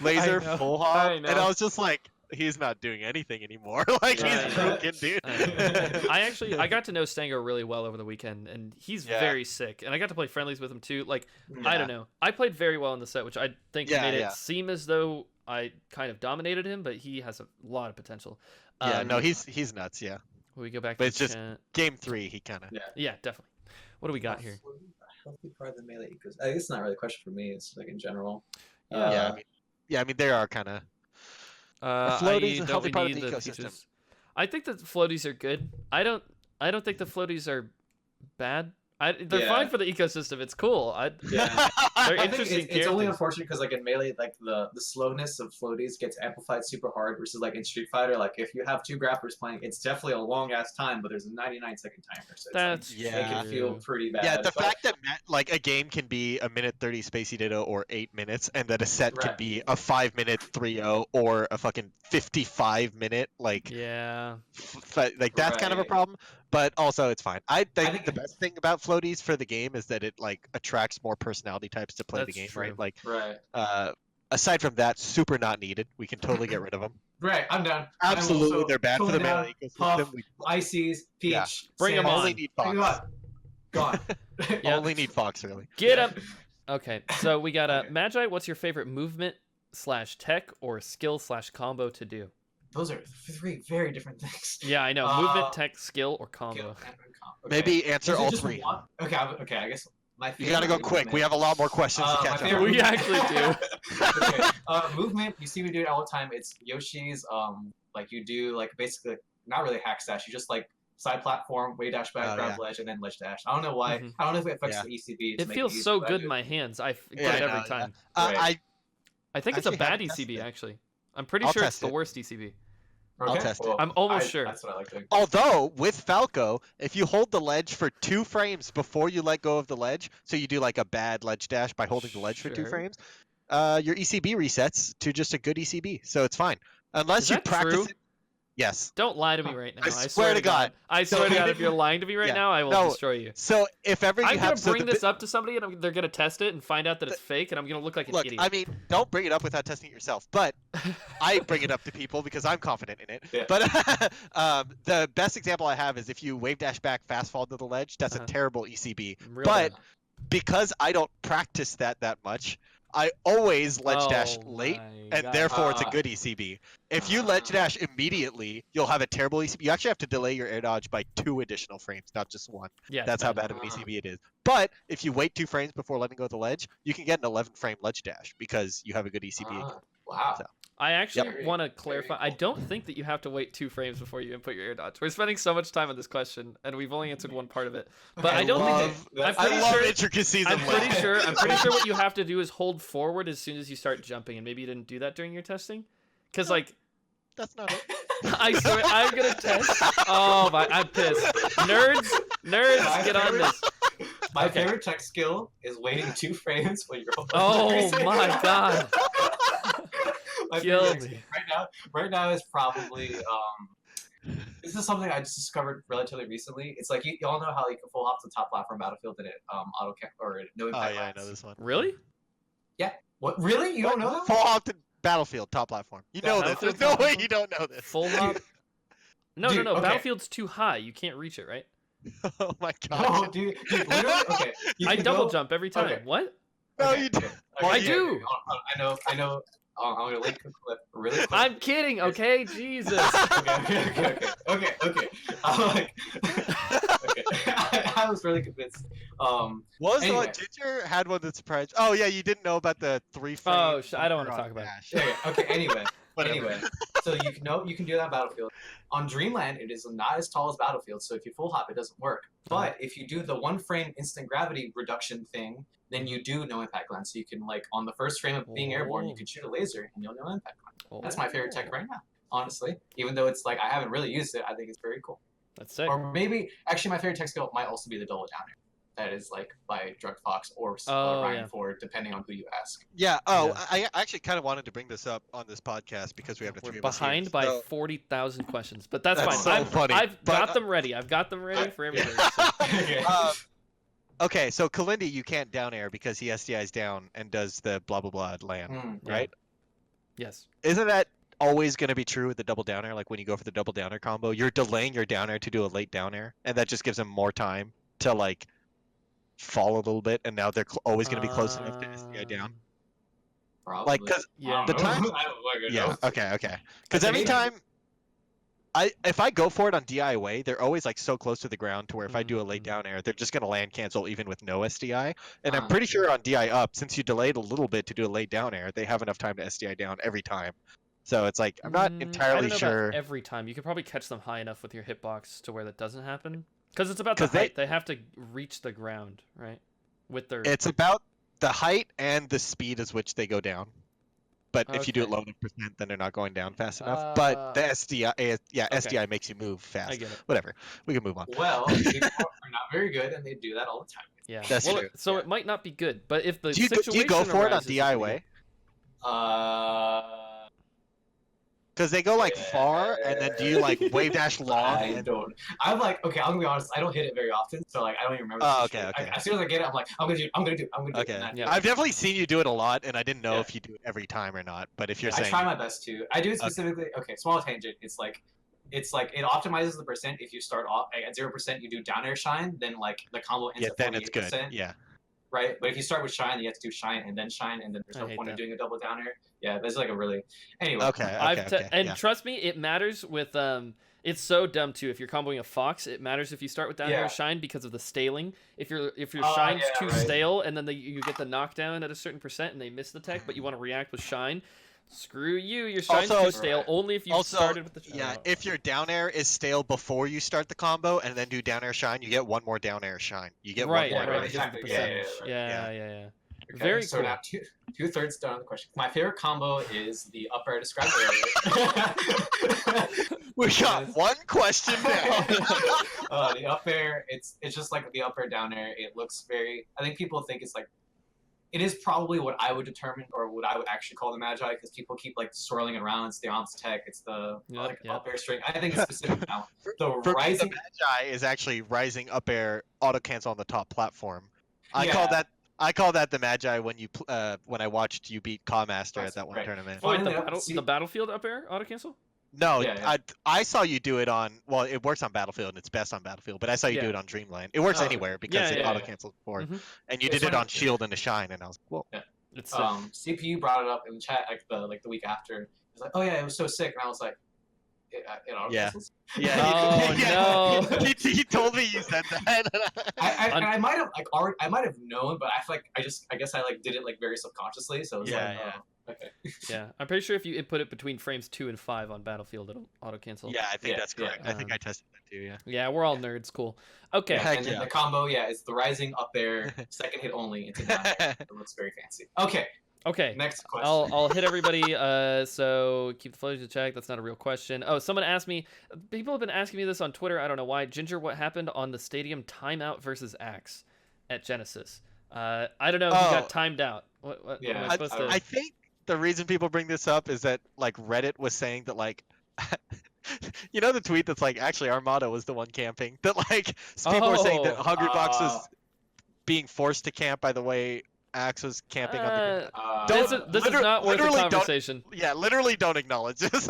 Laser full hop, and I was just like, he's not doing anything anymore. Like he's broken, dude. I got to know Stango really well over the weekend, and he's very sick. And I got to play friendlies with him too. Like I don't know, I played very well in the set, which I think made it seem as though I kind of dominated him, but he has a lot of potential. He's nuts. Yeah. Will we go back? But to it's just game 3. He kind of. Yeah, definitely. What do we got here? Healthy part of the melee ecosystem. I guess it's not really a question for me. It's like in general. I mean, they are kind of. Floaties a healthy part of the ecosystem. Peaches? I think the floaties are good. I don't think the floaties are bad. They're fine for the ecosystem. It's cool. They're interesting. It's only unfortunate because like in melee, like the slowness of floaties gets amplified super hard versus like in Street Fighter. Like if you have 2 grapplers playing, it's definitely a long ass time, but there's a 99-second timer. So that's make it feel pretty bad. Yeah, the fact that like a game can be a minute 30 Spacey Ditto or 8 minutes, and that a set can be a 5-minute 3-0 or a fucking 55-minute like like that's kind of a problem. But also, it's fine. I think the best thing about floaties for the game is that it like attracts more personality types to play the game, right? Like, aside from that, super not needed. We can totally get rid of them. Right, I'm down. Absolutely, they're bad for the melee ecosystem. Puff, Ices, Peach, bring them on. Only need Fox. Gone. Only need Fox, really. Get up. Okay, so we got Magi. What's your favorite movement / tech or skill / combo to do? Those are 3 very different things. Yeah, I know. Movement, tech, skill, or combo. Okay. Maybe answer all 3. Okay, I guess my favorite. You gotta go quick. Movement. We have a lot more questions to catch up. We actually do. Okay. Movement. You see me do it all the time. It's Yoshi's. Like you do like basically not really hack slash. You just like side platform, way dash back, grab ledge, and then ledge dash. I don't know why. I don't know if it affects the ECB. It feels so good in my hands. I get it every time. I think it's a bad ECB actually. I'm pretty sure it's the worst ECB. I'll test it. I'm almost sure. That's what I like doing. Although with Falco, if you hold the ledge for 2 frames before you let go of the ledge, so you do like a bad ledge dash by holding the ledge for 2 Sure. frames, your ECB resets to just a good ECB, so it's fine. Unless Is you that practice true? it. Yes. Don't lie to me right now. I swear to God. I swear to God, if you're lying to me right Yeah. now, I will No. destroy you. So if ever you I'm have gonna bring this up to somebody, and they're gonna test it and find out that it's fake, and I'm gonna look like an Look, idiot. I mean, don't bring it up without testing it yourself. But I bring it up to people because I'm confident in it. Yeah. But the best example I have is if you wave dash back, fast fall to the ledge. That's a terrible ECB. Real But bad. because I don't practice that much, I always ledge dash Oh late, my and God. therefore it's a good ECB. If you ledge dash immediately, you'll have a terrible ECB. You actually have to delay your air dodge by 2 additional frames, not just 1. Yeah, That's how bad of an ECB it is. But if you wait 2 frames before letting go of the ledge, you can get an 11-frame ledge dash because you have a good ECB. Wow. So. I actually Yep. want to clarify. Very I cool. don't think that you have to wait 2 frames before you input your air dodge. We're spending so much time on this question, and we've only answered one part of it. But I don't think that, I'm I pretty love sure. intricacies I'm of pretty ledge. sure. I'm pretty sure what you have to do is hold forward as soon as you start jumping, and maybe you didn't do that during your testing, because like That's not it. I swear I'm gonna test. Oh my, I'm pissed. Nerds, get on this. My Okay. favorite tech skill is waiting 2 frames when you're holding Oh everything. my God. My Kill favorite tech me. skill right now is probably this is something I just discovered relatively recently. It's like you all know how you can full hop to the top platform Battlefield and it auto cap or no Oh impact. yeah, I lands. know this one. Really? What? Really? You don't know that? Full hop to Battlefield top platform. You know this. Battlefield There's no top way platform? you don't know this. Full hop? No, Dude, no. okay. Battlefield's too high. You can't reach it, right? Oh my No, god. dude, literally. Okay. You I can double go- jump every time. Okay. What? No, okay, you okay, don't. okay, I yeah, do. I know. I'm gonna link a clip really quick. I'm kidding. Okay, Jesus. Okay. I'm like, okay. I was really convinced. What was the one? Anyway. Ginger had one that surprised. Oh yeah, you didn't know about the 3 frame. Oh, I don't wanna on talk about it. dash. Okay. Anyway. Whatever. Anyway, so you can do that on Battlefield. On Dreamland, it is not as tall as Battlefield, so if you full hop, it doesn't work. But if you do the 1 frame instant gravity reduction thing, then you do no impact land. So you can like on the first frame of being airborne, you can shoot a laser and you'll no impact land. That's my favorite tech right now, honestly. Even though it's like I haven't really used it, I think it's very cool. That's sick. Or maybe actually my favorite tech skill might also be the double down air. That is like by Drug Fox or Oh, Ryan yeah. Ford, depending on who you ask. Yeah. Oh, Yeah. I actually kind of wanted to bring this up on this podcast because we have the We're 3 of us here. behind by So- 40,000 questions, but that's That's fine. so funny, I've but- got them ready. I've got them ready for everything. So. Okay. Okay, so Kalindi, you can't down air because he SDIs down and does the blah blah blah at land, Hmm. right? Yes. Isn't that always going to be true with the double down air? Like when you go for the double down air combo, you're delaying your down air to do a late down air, and that just gives him more time to like fall a little bit, and now they're always going to be close enough to SDI down. Probably. Like, because Yeah. the time- I don't fucking yeah, know. okay. Because Okay, every maybe- time, if I go for it on DIY, they're always like so close to the ground to where if I do a late down air, they're just gonna land cancel even with no SDI. And I'm pretty sure on DI up, since you delayed a little bit to do a late down air, they have enough time to SDI down every time. So it's like I'm not I entirely don't know sure. about every time. You could probably catch them high enough with your hitbox to where that doesn't happen. Because it's about the 'Cause they- height. They have to reach the ground, right? With their. It's about the height and the speed as which they go down. But if you do it Okay. low enough percent, then they're not going down fast enough. But the SDI, yeah, okay. SDI makes you move I fast. get it. Whatever. We can move on. Well, people are not very good, and they do that all the time. Yeah. That's well, true, So yeah. it might not be good, but if the Do you situation go for it on arises, it could be DIY? Uh, Because they go like far, and then do you like wave dash long? I and- don't. I'm like, okay, I'm gonna be honest. I don't hit it very often, so like, I don't even remember. the Oh, situation. okay. As soon as I get it, I'm like, I'm gonna do it. Okay. And then- Yeah. I've definitely seen you do it a lot, and I didn't know Yeah. if you do it every time or not. But if you're I saying, try my best to. I do it specifically. Okay, small tangent. It's like it optimizes the percent. If you start off at 0%, you do down air shine, then like the combo ends yeah, at then it's 48%. good. Yeah. Right? But if you start with shine, you have to do shine, and then there's I no hate point in that. doing a double down air. Yeah, there's like a really. Anyway. Okay. And yeah. trust me, it matters with It's so dumb too. If you're comboing a fox, it matters if you start with down air Yeah. shine because of the staling. If your Oh, shine's yeah, too right. stale and then you get the knockdown at a certain percent and they miss the tech, but you want to react with shine. Screw you. Your shine's Also- too stale. Right. Only if you Also, started with the yeah, if your down air is stale before you start the combo and then do down air shine, you get one more down air shine. You get right, one more. right, because of the exactly. Yeah, percentage. yeah, Yeah. Okay, Very so cool. now two-thirds done on the question. My favorite combo is the up air described earlier. We got one question now. The up air, it's just like the up air down air. It looks very. I think people think it's like. It is probably what I would determine, or what I would actually call the Magi, because people keep like swirling it around. It's the Om's tech. It's the up air string. I think it's specific now. The For rising me, the Magi is actually rising up air auto cancel on the top platform. I call that the Magi when I watched you beat Cawmaster at that one tournament. Oh, wait, the Battlefield up air auto cancel? No, I saw you do it on. Well, it works on Battlefield and it's best on Battlefield, but I saw you do it on Dreamland. It works anywhere because it auto cancels before, and you did it on Shield and the Shine, and I was whoa. Yeah. It's CPU brought it up in the chat like the week after. He's like, "Oh yeah, it was so sick," and I was like, "It auto cancels." Yeah. No. He told me you said that. I might have known, but I feel like I guess I like did it like very subconsciously. So it was okay. Yeah, I'm pretty sure if you input it between frames 2 and 5 on Battlefield, it'll auto cancel. Yeah, I think that's correct. I think I tested that too. Yeah. Yeah, we're all nerds. Cool. Okay. And then the combo, is the rising up air, second hit only into down air. It looks very fancy. Okay. Next question. I'll hit everybody. So keep the flows to check. That's not a real question. Oh, someone asked me. People have been asking me this on Twitter. I don't know why. Ginger, what happened on the stadium timeout versus Axe at Genesis? I don't know. He got timed out. What am I supposed to? I think the reason people bring this up is that like Reddit was saying that like. You know the tweet that's like, actually our motto was the one camping, that like people were saying that Hungrybox was being forced to camp by the way Axe was camping on the this is not worth the conversation. Literally don't acknowledge this.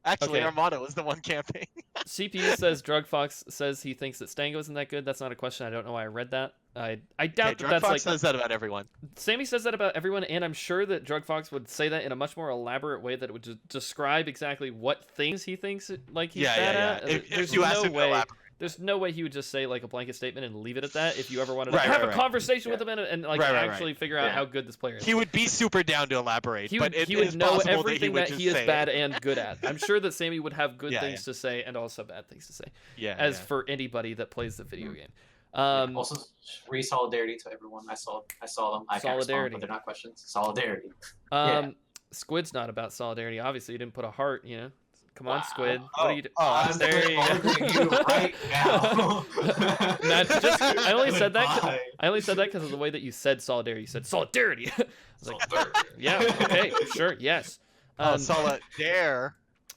Actually, Okay. our motto is the one camping. CPU says Drug Fox says he thinks that Stango isn't that good. That's not a question. I don't know why I read that. I doubt that that's Fox like says that about everyone. Sammy says that about everyone, and I'm sure that Drug Fox would say that in a much more elaborate way that it would describe exactly what things he thinks like he's bad at. If you ask him to elaborate. There's no way he would just say like a blanket statement and leave it at that. If you ever wanted to have a conversation with him and like actually figure out how good this player is, he would be super down to elaborate. He would know everything that he is say bad and good at. I'm sure that Sammy would have good things to say and also bad things to say. As for anybody that plays the video game. Also, solidarity to everyone. I saw them. I can't respond, but they're not questions. Solidarity. Squid's not about solidarity. Obviously, you didn't put a heart. You know. Come on, Squid. What are you doing? I'm there you right now. I only said that. I only said that because of the way that you said solidarity. You said solidarity. I was like, yeah, okay, sure, yes. Solidare.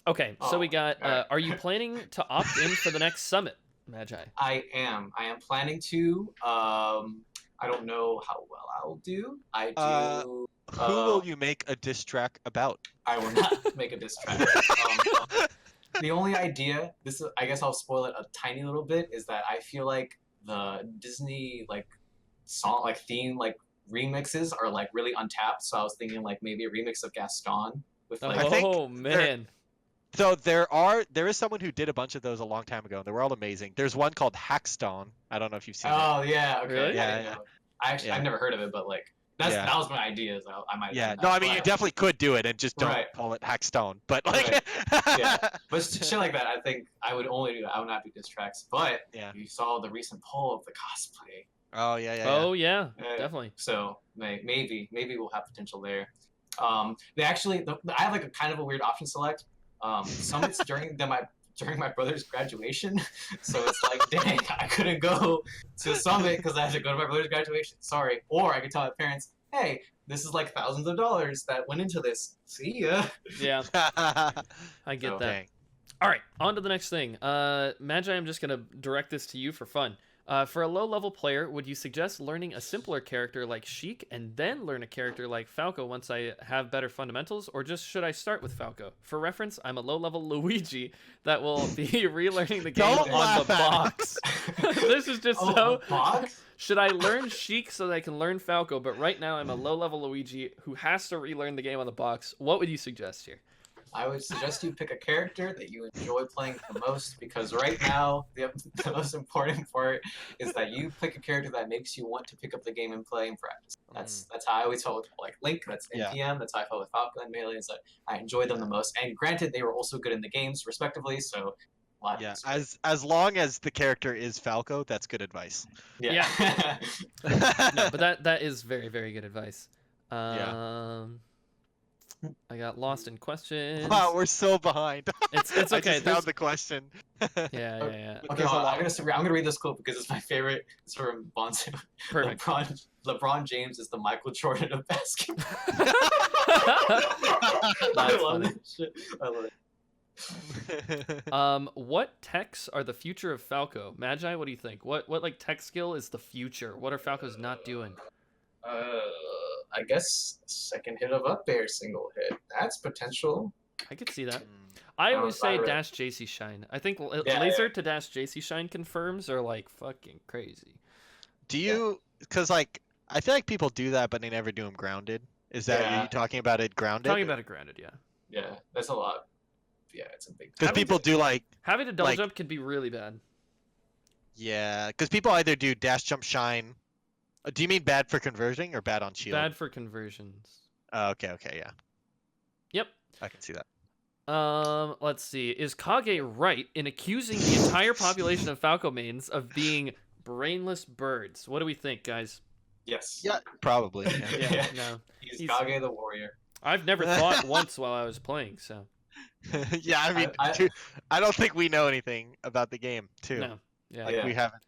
Okay, so we got. Are you planning to opt in for the next summit, Magi? I am planning to. I don't know how well I'll do. I do. Who will you make a diss track about? I will not make a diss track. The only idea, I guess I'll spoil it a tiny little bit, is that I feel like the Disney like song like theme like remixes are like really untapped. So I was thinking like maybe a remix of Gaston with like. Man. So there is someone who did a bunch of those a long time ago, and they were all amazing. There's one called Hackstone. I don't know if you've seen it. Oh yeah, okay. Really? Yeah. I've never heard of it, but like that was my idea. So I might. Yeah. No, I mean you definitely could do it and just don't call it Hackstone. But like. But shit like that, I think I would not do diss tracks. But you saw the recent poll of the cosplay. Oh yeah. Oh yeah, definitely. So maybe we'll have potential there. They actually, I have like a kind of a weird option select. Summits during my brother's graduation, so it's like, dang, I couldn't go to a summit because I had to go to my brother's graduation. Sorry. Or I could tell my parents, hey, this is like thousands of dollars that went into this. See ya. Yeah, I get that. Dang. All right, on to the next thing. Magi, I'm just gonna direct this to you for fun. For a low-level player, would you suggest learning a simpler character like Sheik and then learn a character like Falco once I have better fundamentals, or just should I start with Falco? For reference, I'm a low-level Luigi that will be relearning the game on the box. This is just box? Should I learn Sheik so that I can learn Falco, but right now I'm a low-level Luigi who has to relearn the game on the box? What would you suggest here? I would suggest you pick a character that you enjoy playing the most, because right now the most important part is that you pick a character that makes you want to pick up the game and play and practice. That's how I always felt with like Link. That's NPM. That's how I felt with Falcon and Melee. Is that I enjoyed them the most. And granted, they were also good in the games respectively. So Yeah, as long as the character is Falco, that's good advice. Yeah. No, but that is very, very good advice. Yeah. I got lost in questions. Wow, we're so behind. It's I okay. just found the question. Yeah. Okay, hold on. I'm gonna read this quote because it's my favorite. It's from Bonzo. Perfect. LeBron James is the Michael Jordan of basketball. That's I love funny. that shit. I love it. What techs are the future of Falco? Magi, what do you think? What like tech skill is the future? What are Falco's not doing? I guess second hit of up air single hit. That's potential. I could see that. I always say really. dash JC shine. I think Yeah, laser to dash JC shine confirms are like fucking crazy. Do you? Because like I feel like people do that, but they never do them grounded. Is that Yeah. you talking about it grounded? Talking about it grounded, yeah. Yeah, that's a lot. Yeah, it's a big. Because people do like Having a double like- jump can be really bad. yeah. Because people either do dash jump shine. Do you mean bad for converting or bad on shield? Bad for conversions. Okay, yeah. Yep. I can see that. Let's see. Is Kage right in accusing the entire population of Falco mains of being brainless birds? What do we think, guys? Yes. Yeah, probably. Yeah. Yeah, no. He's He's- Kage the warrior. I've never thought once while I was playing, so Yeah, I mean, I don't think we know anything about the game, too. no. Yeah. Like, Yeah. we haven't.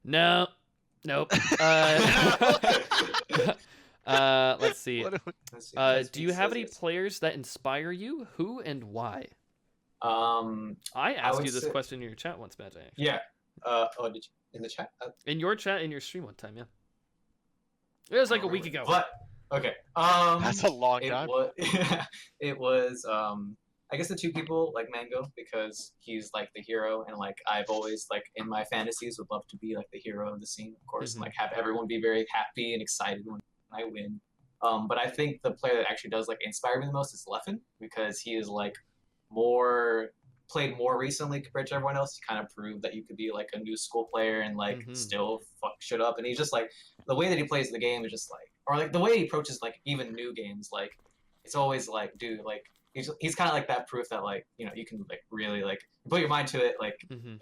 No. Nope. Let's see. What do we- Let's see, let's Do see, you have says any this. players that inspire you? Who and why? I I asked would you this say- question in your chat once, Magi. Yeah. Did you in the chat? In your chat, in your stream one time, yeah. It was like a week ago. But okay. That's a long it time. was. It was. I guess the two people like Mango because he's like the hero, and like I've always like in my fantasies would love to be like the hero of the scene, of course, Mhm. and like have everyone be very happy and excited when I win. But I think the player that actually does like inspire me the most is Leffen because he is like played more recently compared to everyone else. He kind of proved that you could be like a new school player and like Mhm. still fuck shit up. And he's just like the way that he plays the game is just like, or like the way he approaches like even new games. Like it's always like, dude, like he's kind of like that proof that like you know you can like really like put your mind to it. Like Mhm.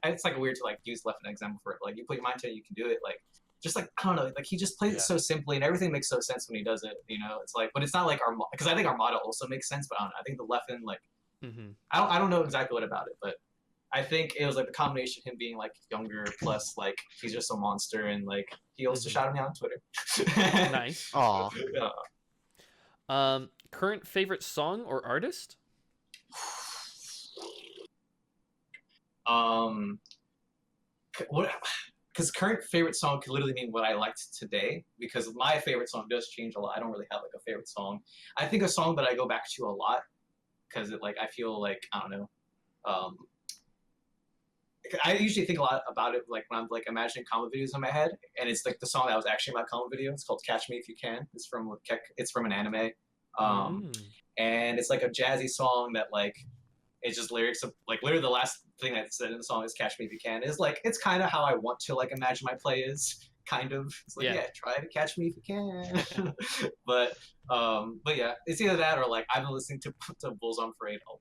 it's like weird to like use Left an example for it. Like you put your mind to it, you can do it. Like just like I don't know, like he just plays it so simply and everything makes so sense when he does it. You know, it's like, but it's not like our because I think Armada also makes sense, but I don't know. I think the Leffen like. Mhm. I don't know exactly what about it, but I think it was like the combination of him being like younger plus like he's just a monster and like he also Mhm. shouted me out on Twitter. Nice. Aw. Current favorite song or artist? What? Because current favorite song could literally mean what I liked today. Because my favorite song does change a lot. I don't really have like a favorite song. I think a song that I go back to a lot because it like I feel like I don't know. I usually think a lot about it like when I'm like imagining comic videos in my head, and it's like the song that was actually my comic video. It's called "Catch Me If You Can." It's from an anime, and it's like a jazzy song that like it's just lyrics of like literally the last thing that's said in the song is "Catch Me If You Can." Is like it's kind of how I want to like imagine my play is kind of. It's like yeah try to catch me if you can, but yeah, it's either that or like I've been listening to Bulls on Parade a lot.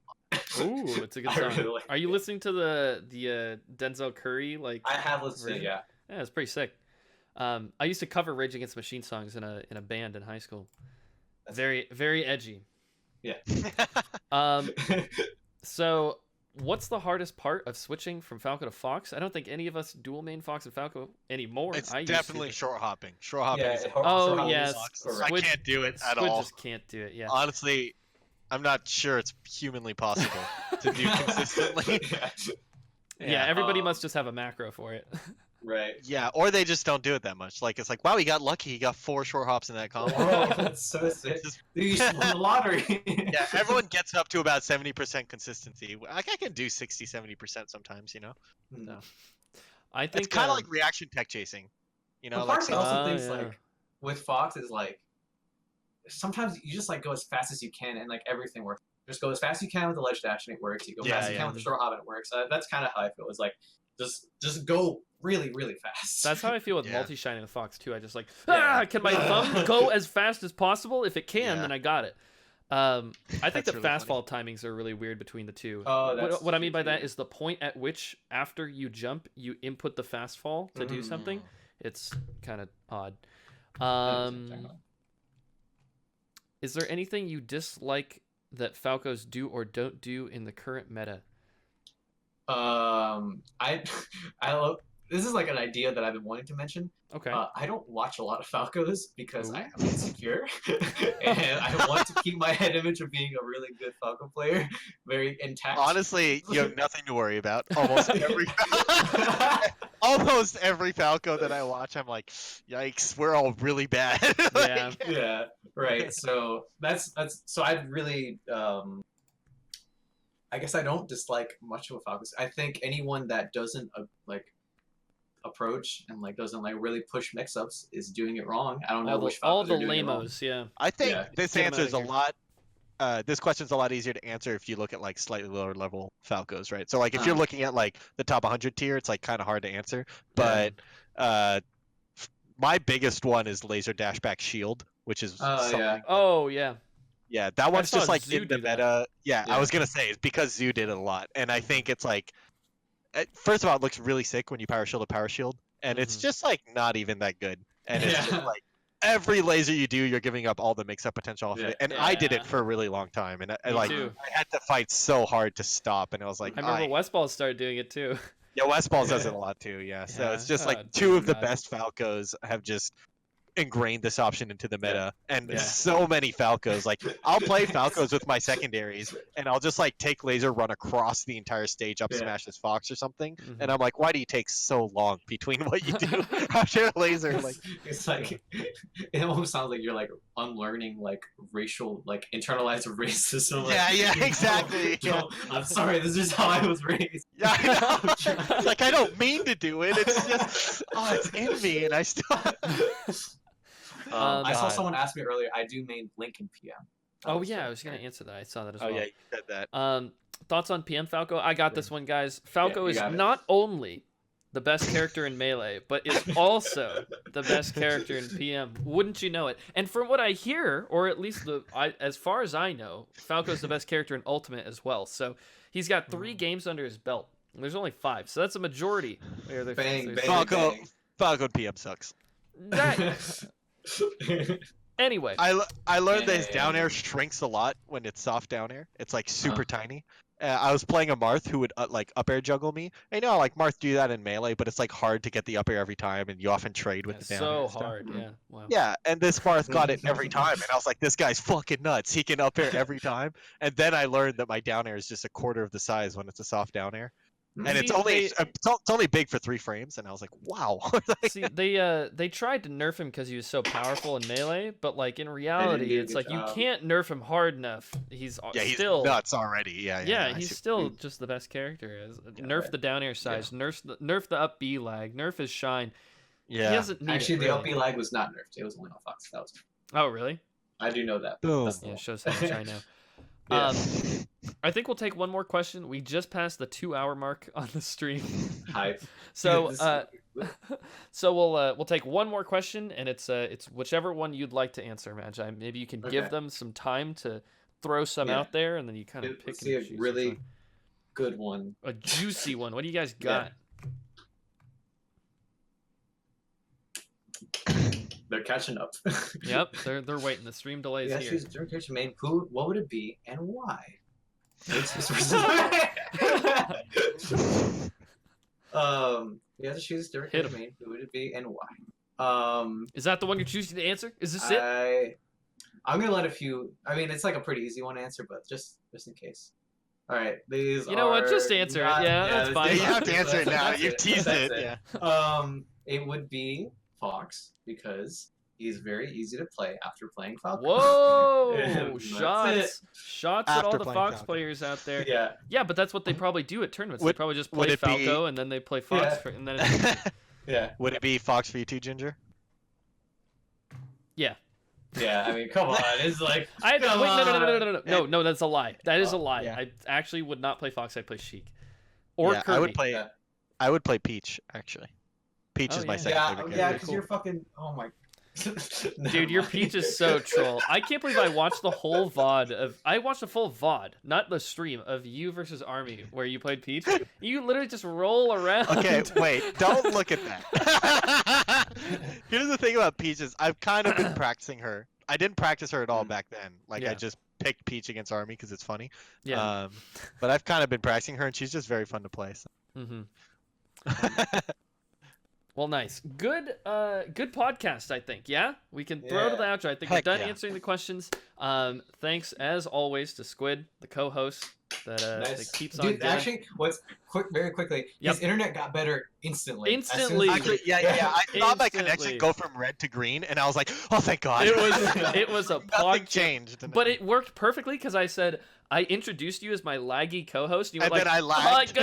Ooh, it's a good I song. really like Are you it. listening to the Denzel Curry like? I have listened to it, version? yeah. Yeah, it's pretty sick. I used to cover Rage Against the Machine songs in a band in high school. Very very edgy. Yeah. So what's the hardest part of switching from Falco to Fox? I don't think any of us dual main Fox and Falco anymore. It's I used to, definitely but- short hopping. Short hopping Yeah, is Oh yes, I Squid, can't do it at Squid all. just can't do it. Yeah. Honestly, I'm not sure it's humanly possible to do consistently. Yeah, everybody um, must just have a macro for it. Right. Yeah, or they just don't do it that much. Like it's like, wow, he got lucky. He got 4 short hops in that combo. Oh, that's so sick. Just- Dude, you should win the lottery. Yeah, everyone gets up to about 70% consistency. Like I can do 60, 70% sometimes, you know. No. I think It's kind of like reaction tech chasing. You know, But like part of me also Oh, thinks yeah. like with Fox is like sometimes you just like go as fast as you can and like everything works. Just go as fast as you can with the ledge dash and it works. You go Yeah, fast as you yeah. can with the short hop and it works. That's kind of how I feel. It's like just go really really fast. That's how I feel with Yeah. multi-shining with Fox too. I just like, Yeah. can my thumb go as fast as possible? If it can, Yeah. then I got it. I think That's the really fast funny. fall timings are really weird between the two. Oh, that's What I mean true by that too. is the point at which after you jump you input the fast fall to do something. It's kind of odd. Is there anything you dislike that Falcos do or don't do in the current meta? I I love this is like an idea that I've been wanting to mention. Okay. I don't watch a lot of Falcos because I Ooh. am insecure, and I want to keep my head image of being a really good Falco player very intact. Honestly, you have nothing to worry about. Almost every Falco that I watch, I'm like, yikes, we're all really bad. Yeah. Yeah, right. So that's so I've really I guess I don't dislike much of a Falcons. I think anyone that doesn't like approach and like doesn't like really push mix-ups is doing it wrong. I don't know which all Falcons the are doing it wrong. lamos, yeah. I think Yeah. this Get 'em answer is outta a here. lot. This question's a lot easier to answer if you look at like slightly lower level Falcos, right? So like if you're looking at like the top 100 tier, it's like kind of hard to answer. But my biggest one is laser dashback shield, which is something. yeah. Oh yeah. Yeah, that one's saw just like Zoo in the do that. meta. Yeah, I Yeah. was gonna say it's because Zoo did it a lot, and I think it's like, first of all, it looks really sick when you power shield, and it's Mhm. just like not even that good, and it's just Yeah. like every laser you do, you're giving up all the mix-up potential off of Yeah. it. And I did Yeah. it for a really long time, and I Me like too. I had to fight so hard to stop, and I was like, I remember Westball started doing it too. yeah, Westballs does it a lot too. Yeah, so it's just Yeah. like two of the God. best Falcos have just ingrained this option into the meta, and Yeah. so many Falcos. Like I'll play Falcos with my secondaries, and I'll just like take laser, run across the entire stage, up Yeah. smash this Fox or something, Mhm. and I'm like, why do you take so long between what you do after laser? Like, It's like it almost sounds like you're like unlearning like racial like internalized racism. Like, yeah, exactly. no, I'm sorry, this is how I was raised. Yeah, I know. It's like I don't mean to do it. It's just, oh, it's in me, and I still. I saw God. someone ask me earlier. I do main Lincoln PM. Oh yeah, I was gonna answer that. I saw that as well. Oh yeah, you said that. Thoughts on PM Falco? I got this one, guys. Falco you is got it. not only the best character in Melee, but is also the best character in PM. Wouldn't you know it? And from what I hear, or at least as far as I know, Falco's the best character in Ultimate as well. So he's got 3 games under his belt. There's only 5, so that's a majority. Bang, bang, Falco, bang. Falco PM sucks. Anyway, I learned that his Yeah. down air shrinks a lot when it's soft down air. It's like super tiny. I was playing a Marth who would like up air juggle me. I know like Marth do that in Melee, but it's like hard to get the up air every time, and you often trade with the down air. so and stuff. hard. Yeah. Wow. Yeah, and this Marth got it every time, and I was like, this guy's fucking nuts. He can up air every time. And then I learned that my down air is just a quarter of the size when it's a soft down air. And it's only big for 3 frames, and I was like, wow. See, they tried to nerf him because he was so powerful in Melee, but like in reality, do a it's good like you job. can't nerf him hard enough. He's he's still nuts already. Yeah, I he's see. still just the best character. Nerf right. the down air size, nerf the up B lag, nerf his shine. Yeah. He doesn't need Actually, it, the really. LP lag was not nerfed. It was only on Fox. That was. Oh really? I do know that. Boom. That's the Yeah, one. shows how much I know. Yeah. I think we'll take one more question. We just passed the 2-hour mark on the stream. Hype. So This- so we'll take one more question, and it's whichever one you'd like to answer, Magi. Maybe you can give Okay. them some time to throw some Yeah. out there, and then you kind of pick Let's see and a choose really which good one. one. A juicy one. What do you guys got? They're catching up. Yep, they're waiting. The stream delays Yeah, here. she's during catching main. Who? What would it be and why? Yeah, to choose during Hit catching main. Who would it be and why? Is that the one you're choosing to answer? Is this it? I'm gonna let a few. I mean, it's like a pretty easy one to answer, but just in case. All right, these. You know what? are Just answer it. not- Yeah, that's this- fine. Yeah, you have to answer it now. That's You've teased That's it. Yeah. It would be Fox because he's very easy to play after playing Falcon. Whoa! That's Shots at all After the playing Fox Falcon. players out there. Yeah. Yeah, but that's what they probably do at tournaments. They Would- probably just would play it be- Falco and then they play Fox, Yeah. and then it's, Yeah. Would it be Fox for you too, Ginger? yeah. Yeah. I mean, come on. It's like. Wait, come no, on. no, that's a lie. That is a lie. Yeah. I actually would not play Fox. I'd play Sheik or Yeah, Kirby. I would play. Yeah. I would play Peach actually. Peach Oh, is my yeah. second Yeah, favorite yeah, character. because Cool. you're fucking. Oh my Dude, your Peach is so troll. I can't believe I watched the whole VOD of... I watched the full VOD, not the stream, of you versus Army, where you played Peach. You literally just roll around. Okay, wait. Don't look at that. Here's the thing about Peach is I've kind of been practicing her. I didn't practice her at all back then. Like, Yeah. I just picked Peach against Army because it's funny. Yeah. But I've kind of been practicing her, and she's just very fun to play. So. Mm-hmm. Well, nice. Good podcast, I think. Yeah? We can throw to the outro. I think we're done answering the questions. Thanks, as always, to Squid, the co-host, that keeps on Dude, doing. actually, very quickly, his internet got better instantly. Instantly. Actually, yeah. I saw my connection go from red to green, and I was like, oh, thank God. It was a Nothing changed. But it worked perfectly because I said, I introduced you as my laggy co-host. You were then I lagged.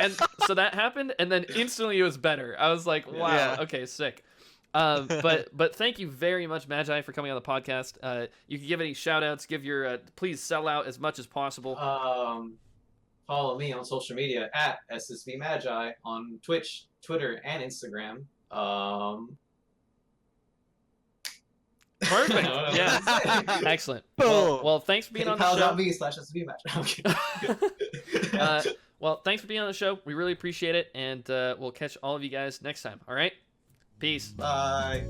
And so that happened, and then instantly it was better. I was like, wow, okay, sick. But thank you very much, Magi, for coming on the podcast. You can give any shout outs, give your please sell out as much as possible. Follow me on social media at SSV Magi on Twitch, Twitter, and Instagram. Perfect. Yeah. Excellent. Well, thanks for being on the show. PayPal.me/SSV well, thanks for being on the show. We really appreciate it, and we'll catch all of you guys next time. All right? Peace. Bye.